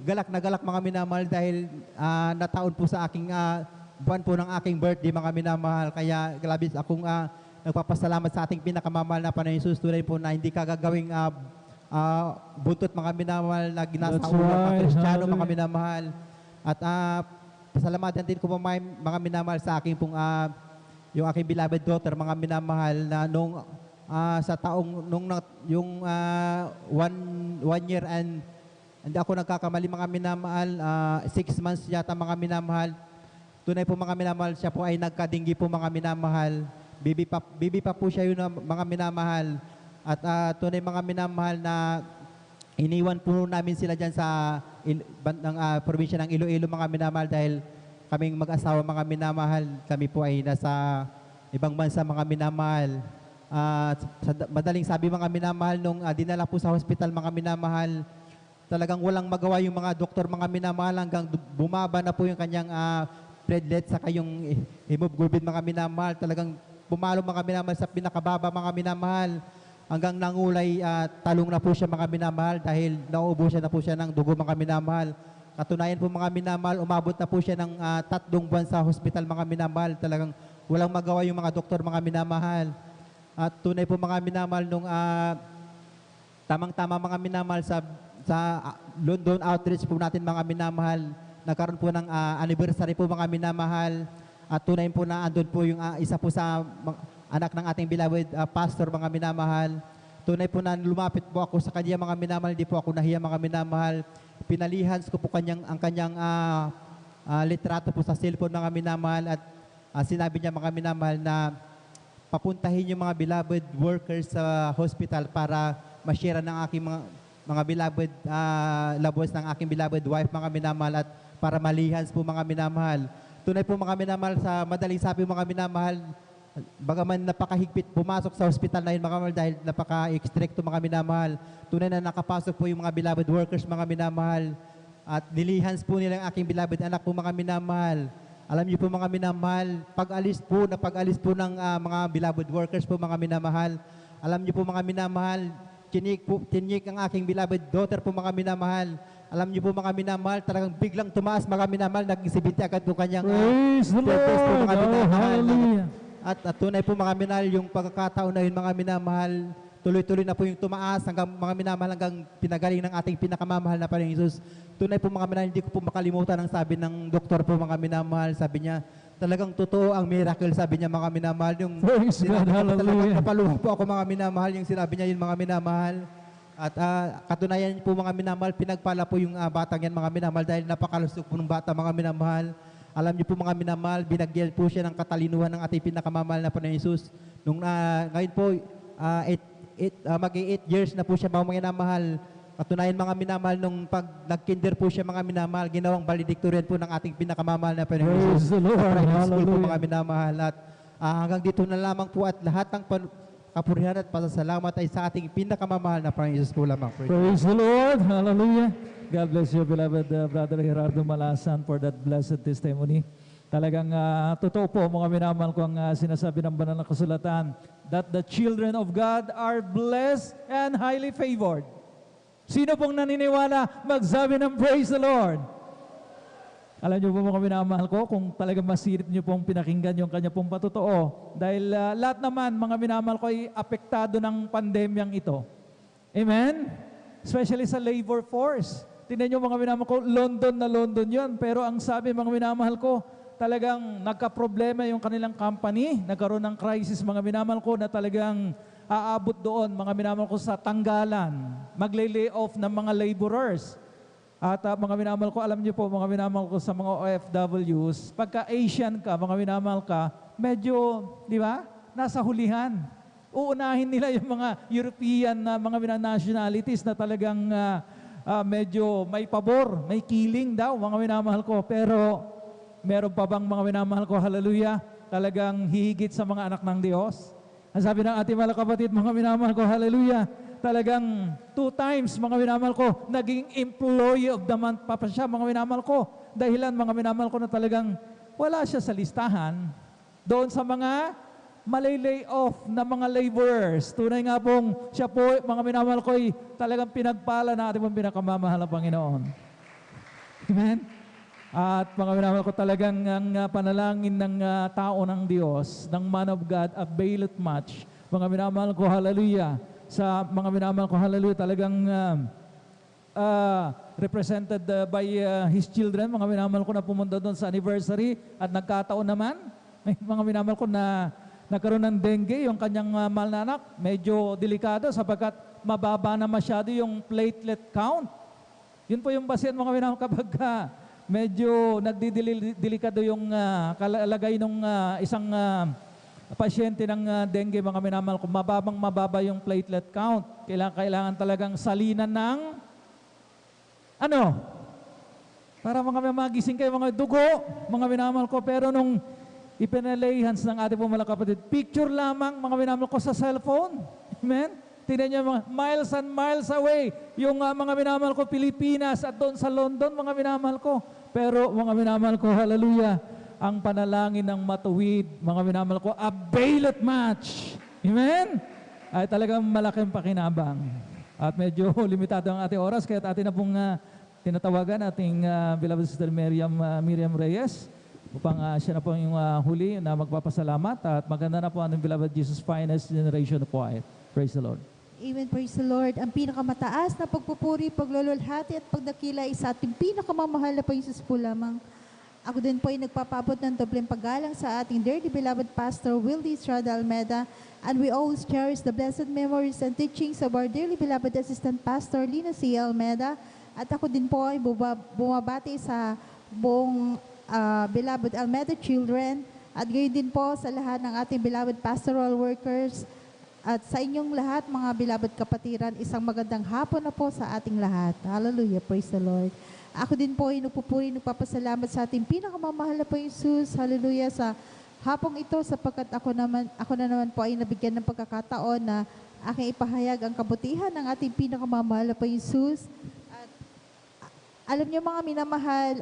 galak na galak mga minamahal dahil nataon po sa aking buwan po ng aking birthday mga minamahal. Kaya labis akong nagpapasalamat sa ating pinakamamahal na Panginoon Hesus. Tunay po na hindi kagagawing buntot mga minamahal na That's ginasaulang mga right. Kristiyano mga Hallelujah. minamahal. At pasalamatan din ko po mga minamahal sa aking pong yung aking beloved daughter mga minamahal na nung sa taong yung 1 year and hindi ako nagkakamali mga minamahal, 6 months yata mga minamahal. Tunay po mga minamahal, siya po ay nagkadinggi po mga minamahal. Bibi pa po siya yun mga minamahal. At tunay mga minamahal na iniwan po namin sila dyan sa bandang probinsya ng Iloilo mga minamahal dahil kaming mag-asawa mga minamahal. Kami po ay nasa ibang bansa mga minamahal. Madaling sabi mga minamahal, nung dinala po sa hospital mga minamahal, talagang walang magawa yung mga doktor mga minamahal hanggang bumaba na po yung kanyang platelet saka yung hemoglobin mga minamahal. Talagang pumalo mga minamahal sa pinakababa mga minamahal hanggang nangulay talong na po siya mga minamahal dahil nauubusan na po siya ng dugo mga minamahal. Katunayan po mga minamahal, umabot na po siya ng 3 buwan sa hospital mga minamahal. Talagang walang magawa yung mga doktor mga minamahal. At tunay po mga minamahal nung tamang-tama mga minamahal sa London outreach po natin mga minamahal. Nagkaroon po ng anniversary po mga minamahal. At tunay po na andun po yung isa po sa anak ng ating beloved pastor mga minamahal. Tunay po na lumapit po ako sa kanya mga minamahal. Hindi po ako nahiya mga minamahal. Pinalihans ko po ang kanyang litrato po sa cellphone mga minamahal. At sinabi niya mga minamahal na papuntahin yung mga beloved workers sa hospital para ma-share ng aking mga beloved loved ones ng aking beloved wife mga minamahal at para malihans po mga minamahal. Tunay po mga minamahal, sa madaling sabi mga minamahal, bagaman napakahigpit pumasok sa hospital na yun mga minamahal dahil napaka-extracto mga minamahal. Tunay na nakapasok po yung mga beloved workers mga minamahal at nilihans po nila ang aking beloved anak po mga minamahal. Alam niyo po mga minamahal, pag-alis po ng mga beloved workers po mga minamahal. Alam niyo po mga minamahal, tinik ang aking beloved daughter po mga minamahal. Alam niyo po mga minamahal, talagang biglang tumaas mga minamahal, naging 70 agad po kanyang Praise the status po Lord. mga Oh, minamahal. hallelujah. At tunay po mga minamahal, yung pagkakataon na yun mga minamahal, tuloy-tuloy na po yung tumaas hanggang mga minamahal hanggang pinagaling ng ating pinakamamahal na Panginoong Jesus. Tunay po mga minamahal, hindi ko po makalimutan ang sabi ng doktor po mga minamahal. Sabi niya, talagang totoo ang miracle, sabi niya mga minamahal. Yung Praise God, hallelujah. Napaluha po ako mga minamahal, yung sinabi niya yun mga minamahal. At katunayan po mga minamahal, pinagpala po yung batang yan mga minamahal dahil napakalusog po ng bata mga minamahal. Alam niyo po mga minamahal, binagyan po siya ng katalinuhan ng ating pinakamamahal na Panginoong Jesus. Nung ngayon po, mag-8 years na po siya mga minamahal. Katunayan mga minamahal, nung pag nag-kinder po siya mga minamahal, ginawang valedictorian po ng ating pinakamamahal na Panginoong Praise Jesus. the Lord. Sa private school po Hallelujah. mga minamahal. At hanggang dito na lamang po at lahat ng kapurihan at pasasalamat ay sa ating pinakamamahal na Panginoong Jesus po lamang. Praise the Lord. Hallelujah. God bless you, beloved Brother Gerardo Malasan, for that blessed testimony. Talagang totoo po mga minamahal ko ang sinasabi ng banal na kasulatan that the children of God are blessed and highly favored. Sino pong naniniwala, magsabi ng praise the Lord. Alam niyo po mga minamahal ko, kung talagang masilip niyo pong pinakinggan yung kanya pong patotoo, dahil lahat naman mga minamahal ko ay apektado ng pandemyang ito. Amen? Especially sa labor force. Tingnan niyo mga minamahal ko, London na London yun, pero ang sabi mga minamahal ko, talagang nagka-problema yung kanilang company, nagkaroon ng crisis mga minamahal ko na talagang aabot doon mga minamahal ko sa tanggalan, magle-lay off ng mga laborers. At mga minamahal ko, alam niyo po mga minamahal ko sa mga OFWs, pagka Asian ka, mga minamahal ka, medyo, di ba, nasa hulihan. Uunahin nila yung mga European na mga nationalities na talagang medyo may pabor, may killing daw, mga minamahal ko. Pero meron pa bang mga minamahal ko, hallelujah, talagang hihigit sa mga anak ng Diyos? Ang sabi ng ating mga kapatid, mga minamahal ko, hallelujah, talagang 2 times, mga minamahal ko, naging employee of the month pa siya, mga minamahal ko. Dahilan, mga minamahal ko, na talagang wala siya sa listahan doon sa mga malay off na mga laborers. Tunay nga pong siya po, mga minamahal ko, ay talagang pinagpala na ating pong pinakamamahal na Panginoon. Amen? At mga minamahal ko, talagang ang panalangin ng tao ng Diyos, ng man of God, availeth much. Mga minamahal ko, hallelujah. sa mga minamahal ko, hallelujah, talagang represented by his children, mga minamahal ko na pumunta doon sa anniversary at nagkataon naman, may mga minamahal ko na nagkaroon ng dengue, yung kanyang mahal na anak, medyo delikado sapagkat mababa na masyado yung platelet count. Yun po yung basehan mga minamahal kapag medyo nagdidelikado yung kalagay ng isang pasyente ng dengue, mga minamahal ko, mababa yung platelet count. Kailangan talagang salinan ng para mga magising kayo, mga dugo, mga minamahal ko. Pero nung ipinalay hands ng ating po mga kapatid, picture lamang, mga minamahal ko, sa cellphone. Amen? Tingnan niyo mga miles and miles away, yung mga minamahal ko, Pilipinas at doon sa London, mga minamahal ko. Pero mga minamahal ko, hallelujah, ang panalangin ng matuwid, mga minamahal ko, availeth much. Amen? Ay talagang malaking pakinabang. At medyo limitado ang ating oras, kaya atin na pong tinatawagan ating beloved sister Miriam Reyes upang siya na po yung huli na magpapasalamat at maganda na po ang beloved Jesus Finest Generation Choir. Praise the Lord. Amen, praise the Lord. Ang pinakamataas na pagpupuri, paglululhati at pagdakila ay sa ating pinakamamahal na Panginoon po lamang. Ako din po ay nagpapaabot ng dobleng paggalang sa ating dearly beloved Pastor Wildy Estrada Almeda, and we always cherish the blessed memories and teachings of our dearly beloved Assistant Pastor Lina C. Almeda. At ako din po ay bumabati sa buong beloved Almeda children, at gayon din po sa lahat ng ating beloved pastoral workers, at sa inyong lahat, mga beloved kapatiran, isang magandang hapon na po sa ating lahat. Hallelujah, praise the Lord. Ako din po ay nagpapasalamat sa ating pinakamamahal na po Jesus. Hallelujah, sa hapong ito, sapagkat ako na naman po ay nabigyan ng pagkakataon na aking ipahayag ang kabutihan ng ating pinakamamahal na po Jesus. At alam niyo mga minamahal,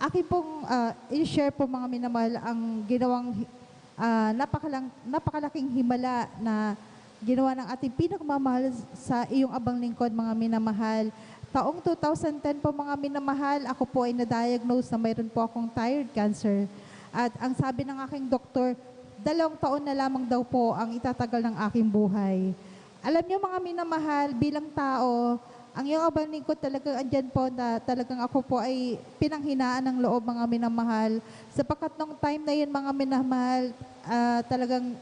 akin pong i-share po mga minamahal ang ginawang napakalaking himala na ginawa ng ating pinakamamahal sa iyong abang lingkod, mga minamahal. Taong 2010 po mga minamahal, ako po ay na-diagnose na mayroon po akong thyroid cancer. At ang sabi ng aking doktor, 2 taon na lamang daw po ang itatagal ng aking buhay. Alam niyo mga minamahal, bilang tao, ang iyong abang lingkod talagang andyan po na talagang ako po ay pinanghinaan ng loob, mga minamahal. Sapagkat nung time na yun, mga minamahal, talagang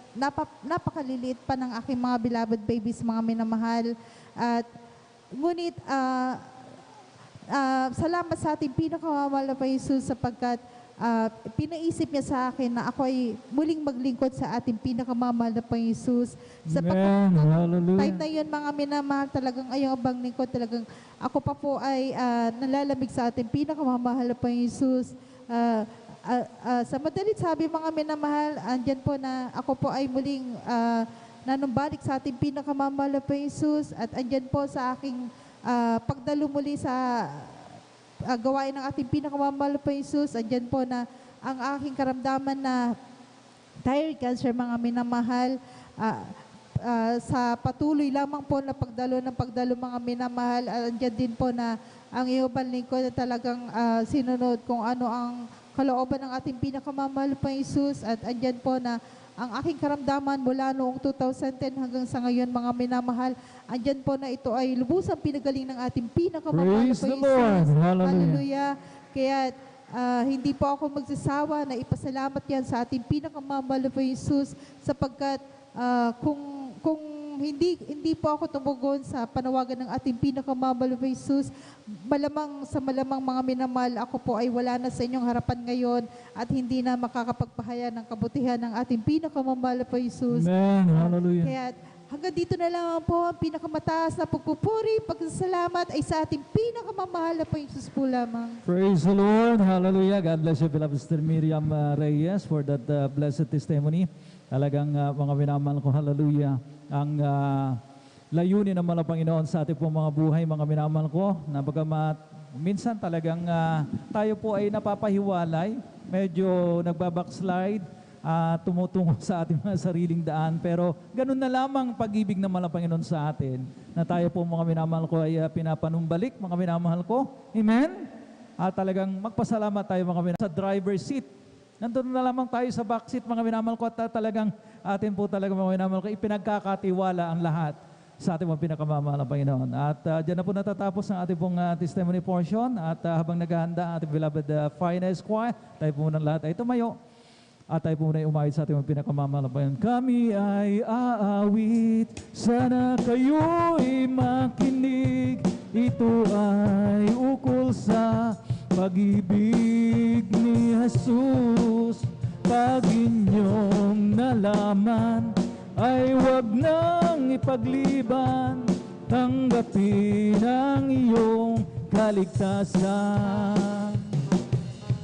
napakaliliit pa ng aking mga beloved babies, mga minamahal. At ngunit, salamat sa ating pinakamamahal na Jesus sapagkat pinaisip niya sa akin na ako ay muling maglingkod sa ating pinakamamahal na Jesus. Sapagkat time na yun, mga minamahal, talagang ayong abang lingkod, talagang ako pa po ay nalalamig sa ating pinakamamahal na Jesus. Sa madalit sabi, mga minamahal, andyan po na ako po ay muling nanumbalik sa ating pinakamamahal na Jesus, at andyan po sa aking pagdalo muli sa gawain ng ating pinakamamahal na Jesus. Andyan po na ang aking karamdaman na thyroid cancer, mga minamahal, sa patuloy lamang po na pagdalo mga minamahal. Andyan din po na ang iyong lingkod na talagang sinunod kung ano ang kalooban ng ating pinakamamahal na Jesus. At andyan po na ang aking karamdaman mula noong 2010 hanggang sa ngayon, mga minamahal, andyan po na ito ay lubusang pinagaling ng ating pinakamamahal na Praise the Lord. Hallelujah. Kaya hindi po ako magsasawa na ipasalamat yan sa ating pinakamamahal na Jesus, sapagkat kung hindi po ako tumugon sa panawagan ng ating pinakamamahal na Jesus, malamang mga minamahal, ako po ay wala na sa inyong harapan ngayon at hindi na makakapagpahayag ng kabutihan ng ating pinakamamahal na Jesus. Amen. Hallelujah. Kaya hanggang dito na lang po ang pinakamataas na pagpupuri, pagsasalamat ay sa ating pinakamamahal na Jesus po lamang. Praise the Lord. Hallelujah. God bless you, beloved Sister Miriam Reyes, for that blessed testimony. Talagang mga minamahal ko, hallelujah, ang layunin ng mga Panginoon sa ating pong mga buhay, mga minamahal ko, na bagamat minsan talagang tayo po ay napapahiwalay, medyo nagbabackslide, tumutungo sa ating mga sariling daan, pero ganun na lamang pag-ibig ng mga Panginoon sa atin, na tayo po mga minamahal ko ay pinapanumbalik, mga minamahal ko. Amen? At talagang magpasalamat tayo mga minamahal sa driver's seat. Nandun na lamang tayo sa backseat, mga minamahal ko, at talagang atin po talaga, mga minamahal ko, ipinagkakatiwala ang lahat sa ating mga pinakamamahal na Panginoon. At dyan na po natatapos ang ating pong testimony portion. At habang naghahanda ang ating beloved finest choir, tayo po ng lahat ay tumayo. At tayo po na umawit sa ating mga pinakamamahal na Panginoon. Kami ay aawit, sana kayo'y makinig. Ito ay ukol sa pag-ibig ni Jesus. Pag inyong nalaman, ay huwag nang ipagliban. Tanggapin ang iyong kaligtasan.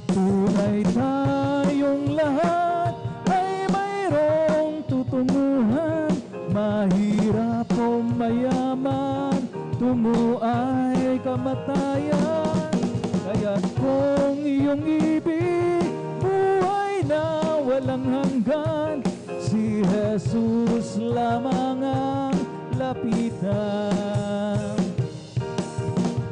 Tunay tayong lahat ay mayroong tutunguhan. Mahirap o mayaman, tungo ay kamatayan. Kaya't kung iyong ibig, buhay na walang hanggan, si Jesus lamang ang lapitan.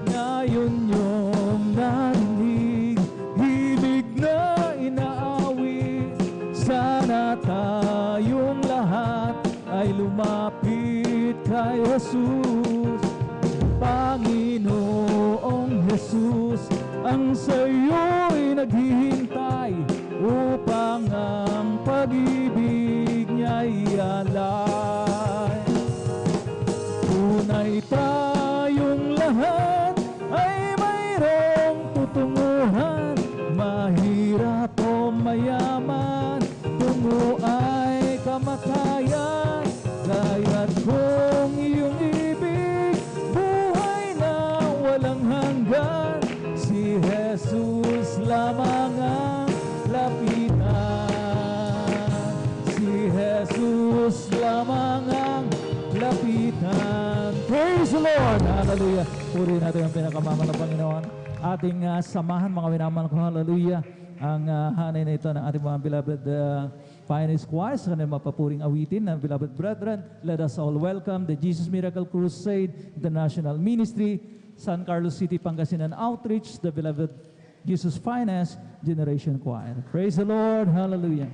Ngayon yung narinig, himig na inaawit, sana tayong lahat ay lumapit kay Jesus. Panginoong Jesus, ang sa'yo'y naghihintay upang ang pag-ibig niya'y alay. Tunay tayong lahat ay mayroong tutunguhan. Mahirap o mayaman, tungo ay kamatayan. Kaya't kung iyong ibig, buhay na walang hanggan, si Jesus lamang ang lapitan. Si Jesus lamang ang lapitan. Praise the Lord! Hallelujah! Puri natin ang pinakamamahal na Panginoon. Ating samahan, mga minamahal ko, hallelujah, ang hanay na ito ng ating mga beloved finest choir sa kanilang mapapuring awitin ng beloved brethren. Let us all welcome the Jesus Miracle Crusade International Ministry, San Carlos City, Pangasinan Outreach, the beloved Jesus Finest Generation Choir. Praise the Lord! Hallelujah!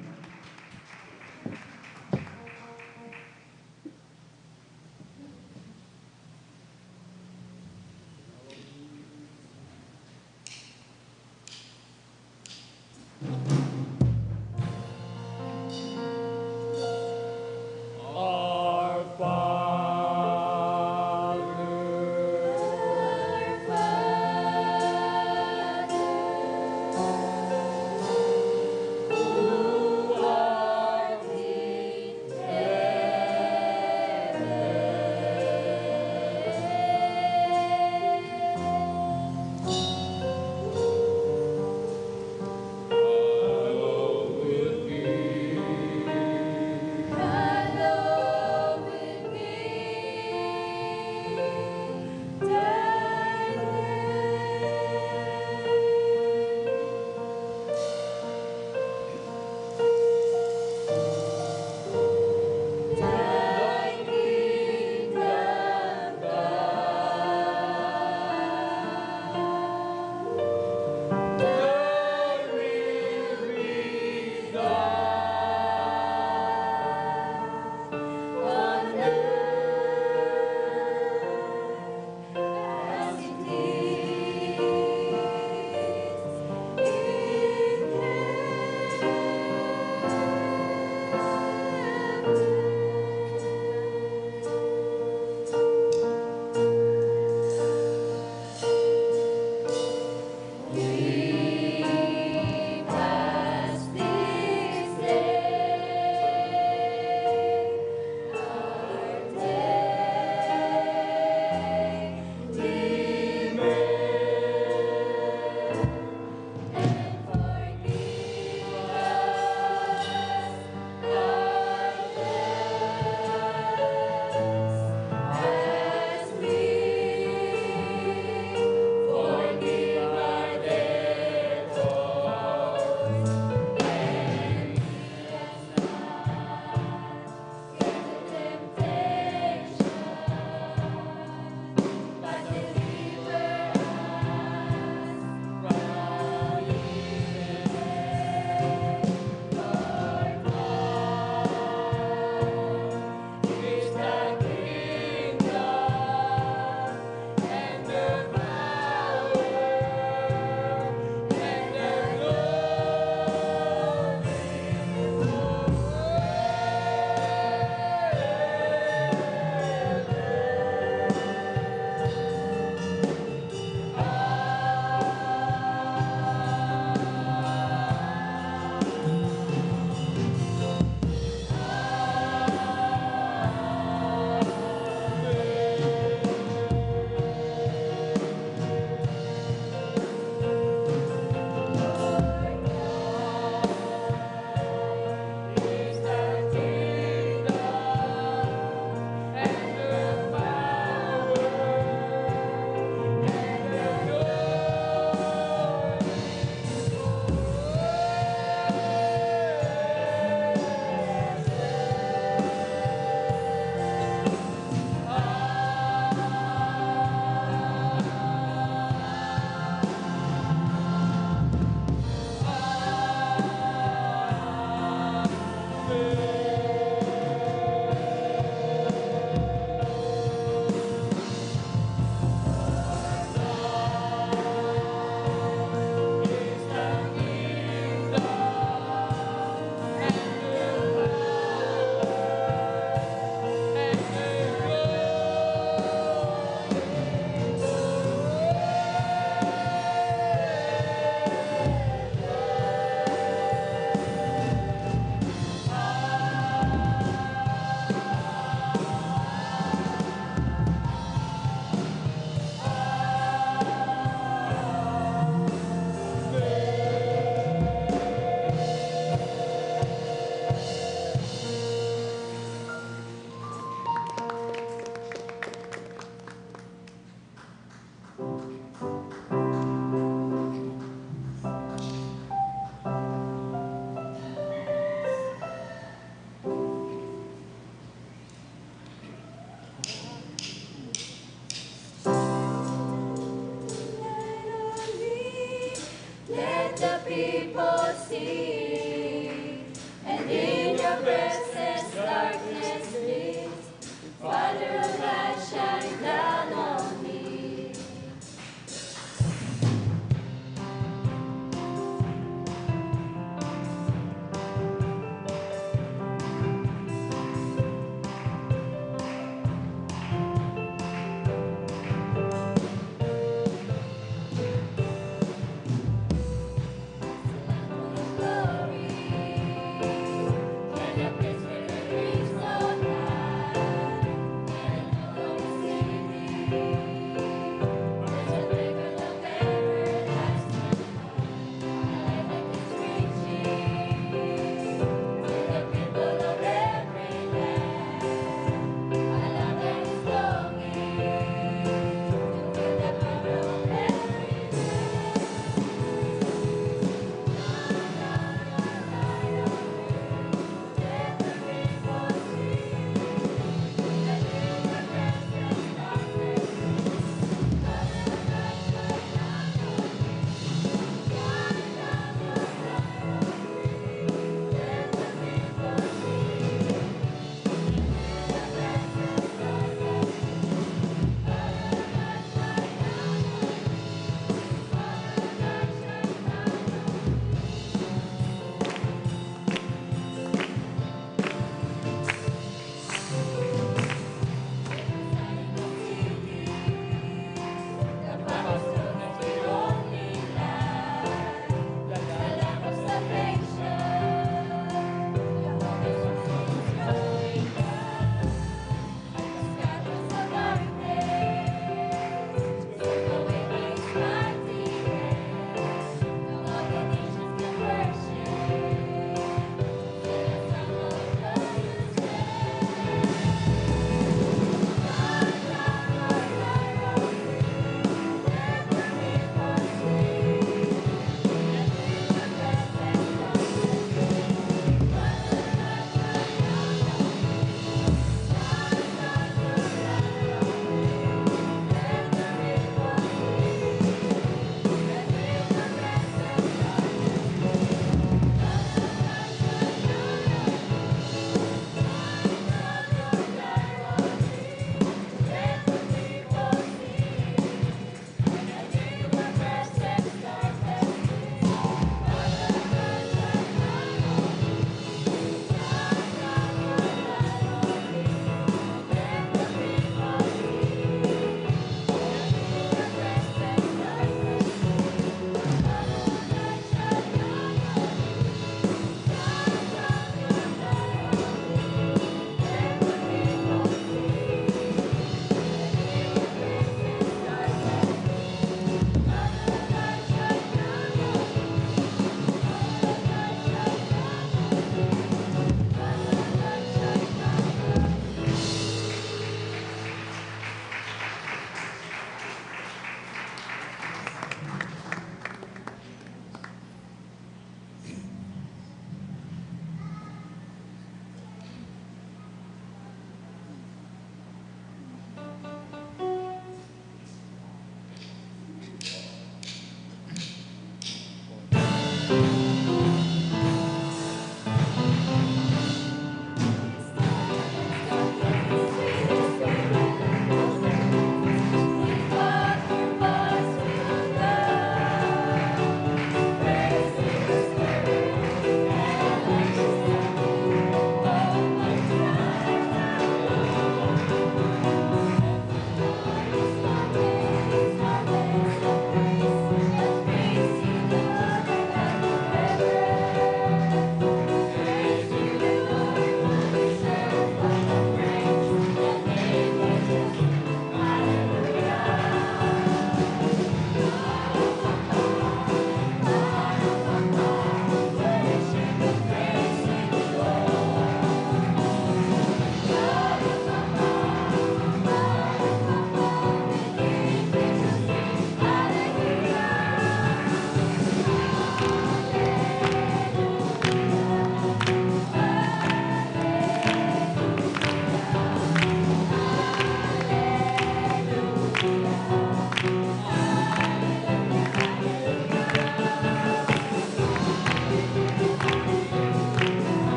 the people sing, and in your presence darkness flees. Father of light, shine down on me.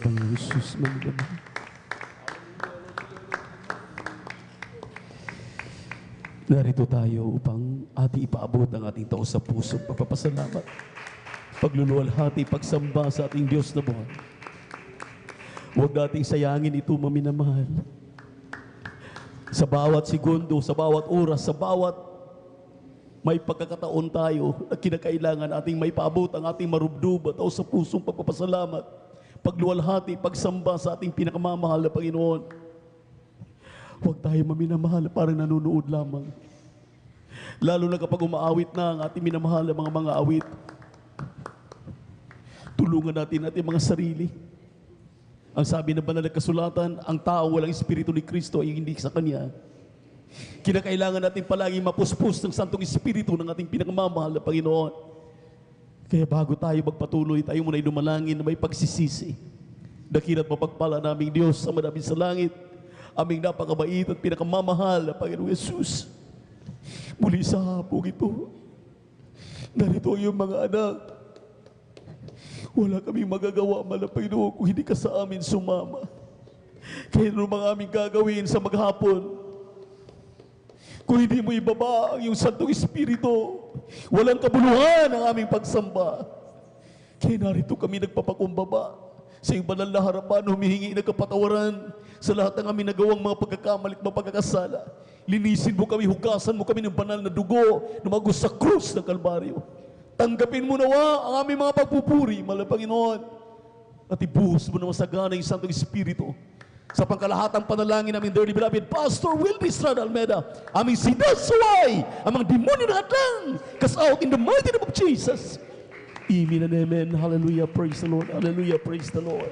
Panginoong Jesus, magdamag. Narito tayo upang ating ipaabot ang ating taos sa puso, pagpapasalamat, pagluluwalhati, pagsamba sa ating Diyos na buhay. Huwag nating sayangin ito, maminamahal. Sa bawat segundo, sa bawat oras, sa bawat may pagkakataon tayo na kinakailangan ating may paabot ang ating marubdub at taos sa pusong pagpapasalamat, pagluwalhati, pagsamba sa ating pinakamamahal na Panginoon. Huwag tayo maminamahal parang nanonood lamang. Lalo na kapag umaawit na ang ating minamahal na mga awit. Tulungan natin ating mga sarili. Ang sabi ng banal na kasulatan, ang tao walang Espiritu ni Kristo ay hindi sa Kanya. Kinakailangan natin palagi mapuspos ng Santong Espiritu ng ating pinakamamahal na Panginoon. Kaya bago tayo magpatuloy, tayo muna ay dumalangin na may pagsisisi. Dakila't mapagpala naming Diyos sa manaming sa langit, aming napakabait at pinakamamahal na Panginoong Yesus. Muli sa hapong ito, narito ang iyong mga anak. Wala kaming magagawa, mahal na Panginoon, kung hindi ka sa amin sumama. Kaya ano mga aming gagawin sa maghapon? Kung hindi mo ibaba ang iyong Santong Espiritu, walang kabuluhan ang aming pagsamba. Kaya narito kami nagpapakumbaba sa iyong banal na harapan, humihingi ng kapatawaran sa lahat ng aming nagawang mga pagkakamali at mga pagkakasala. Linisin mo kami, hugasan mo kami ng banal na dugo na magos sa krus ng Kalbaryo. Tanggapin mo nawa ang aming mga pagpupuri, mahal na Panginoon. At ibuhos mo naman sa gana yung Santong Espiritu sa pangkalahatang panalangin namin, dearly beloved Pastor Wildy Estrada Almeida. Aming sinasaway ang mga demonyo na hatang cast out in the mighty name of Jesus. Amen and amen. Hallelujah. Praise the Lord. Hallelujah. Praise the Lord.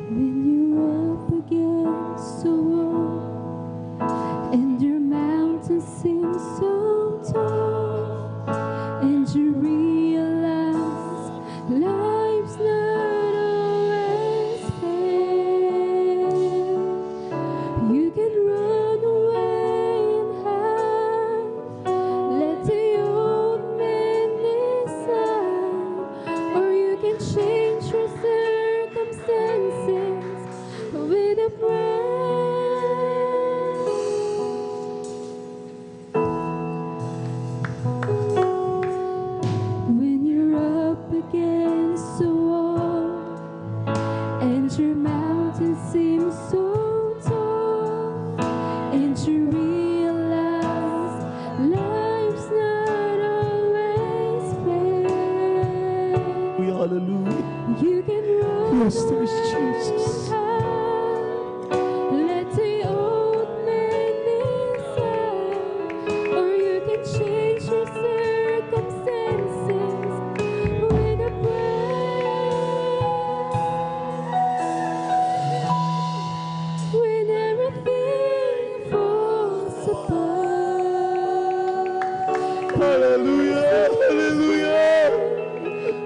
When you're up against the wall and your mountain seems so tall, and you realize life's not always fair, you can run away and hide, let the old man decide, or you can change your circumstances with a prayer. When you're up against the wall and your mountain seems so tall, and you realize life's not always fair, Hallelujah. you can run Yes, there is away Jesus. and hide, let the old man decide, or you can change your circumstances with a prayer. When everything falls apart, Hallelujah. Hallelujah.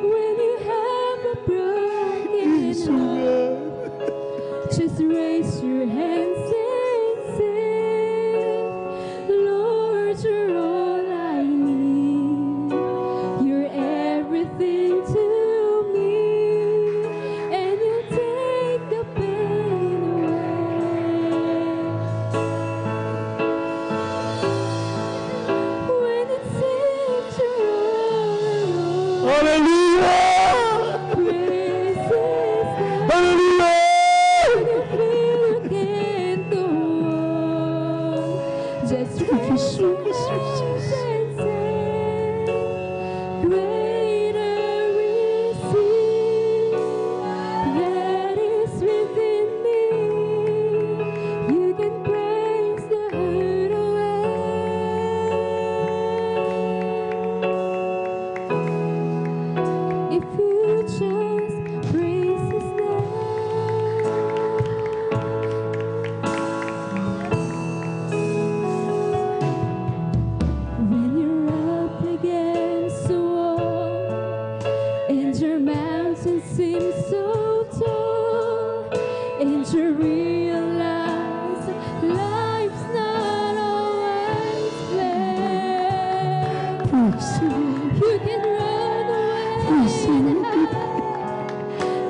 when you have a broken heart, just raise your hands and sing, Lord, you're all I need. You're everything to me, and you take the pain away. When it seems you're all alone, Hallelujah. praise His name. Hallelujah. When you feel you can't go on, just raise your hands and say, greater is He that is within me. You can praise the hurt away. You can run away and hide.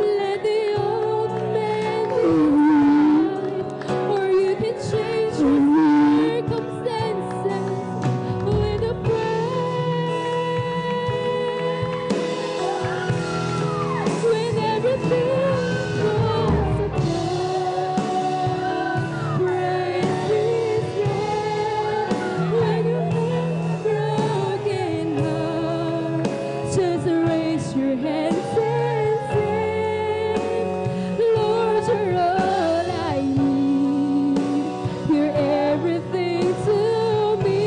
Let the old man decide. Or you can change your circumstances with a prayer. When everything falls apart, praise His name. When you have broken heart, just raise your hands and sing, Lord, you're all I need. You're everything to me,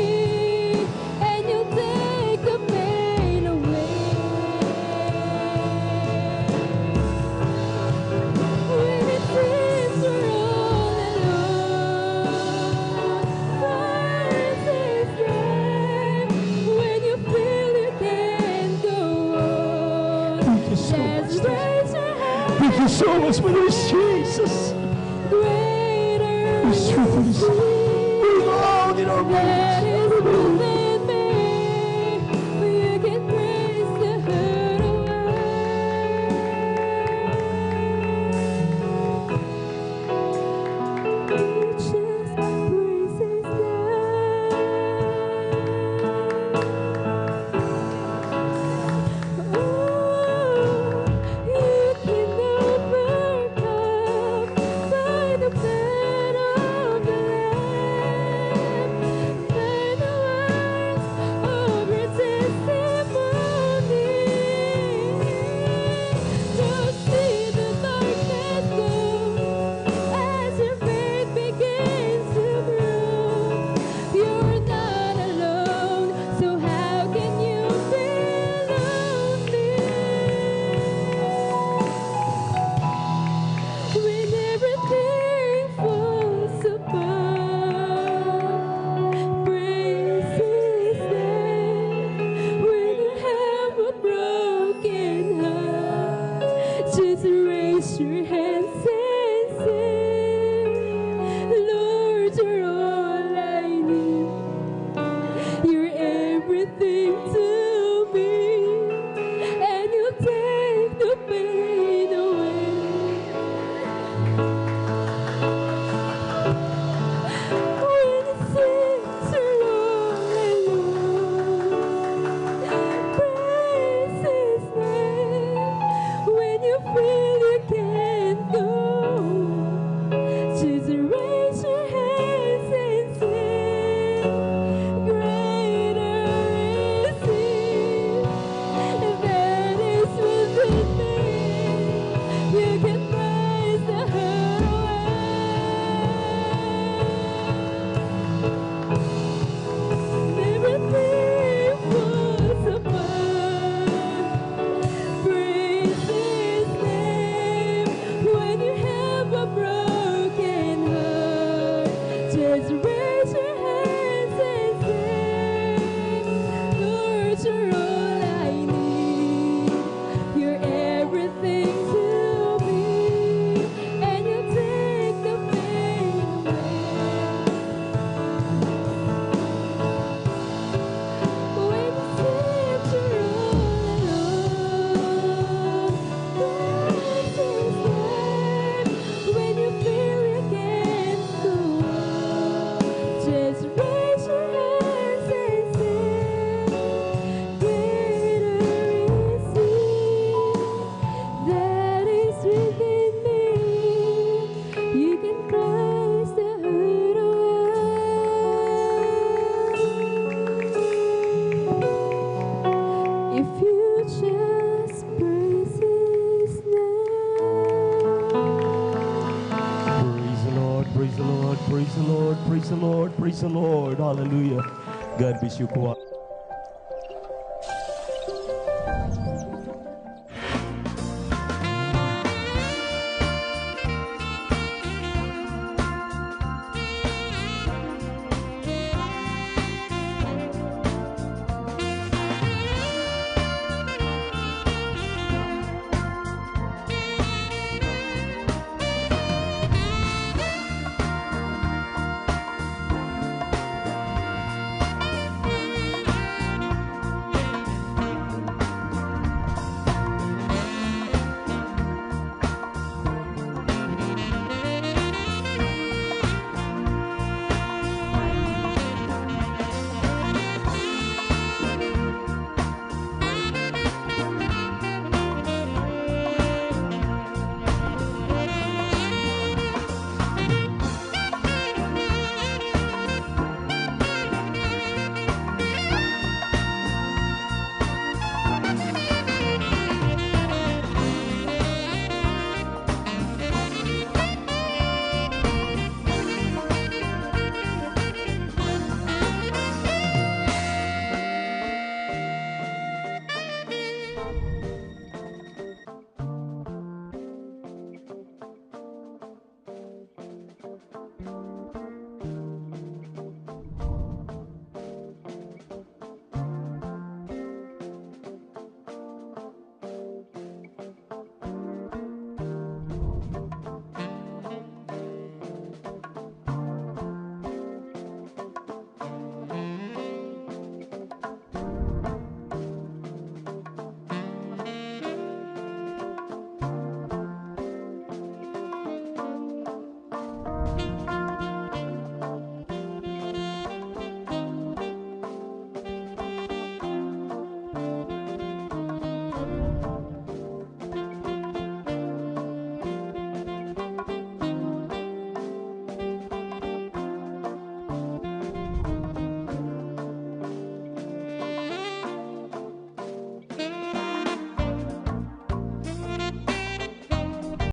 and you take the pain away. When it seems we're all alone, praise His name. When you feel you can't go on, Thank you so much. just raise your hand. Thank you so much for this, Jesus. Greater It's is true, it's He loud in our that voice. is within me. You can praise the hurt away. Just praise His name. You can overcome by the blood of the Lamb, by the words of your testimony. Just see the darkness go as your faith begins to grow. You're not alone, so how can you feel lonely? When everything falls apart, praise His name. When you have a broken heart, just raise your hands and sing, Lord, you're all I need. You're everything to me, and you take the pain away. When it seems you're all alone, praise His name. When you feel you can't go, just raise your hands and sing, greater is He that is within me. You can praise the hurt away. Everything falls apart, praise His name. When you have a broken heart, just raise your hands and sing, Lord, you're all I need. You're everything to me, and you take the pain away. When it seems you're all alone, praise His name. When you feel you can't go on, just raise your hands and sing, greater is He that is within me. You can praise the hurt away. If you just praise His name. Praise the Lord, praise the Lord, praise the Lord, praise the Lord, praise the Lord. Hallelujah. God bless you, Kuya.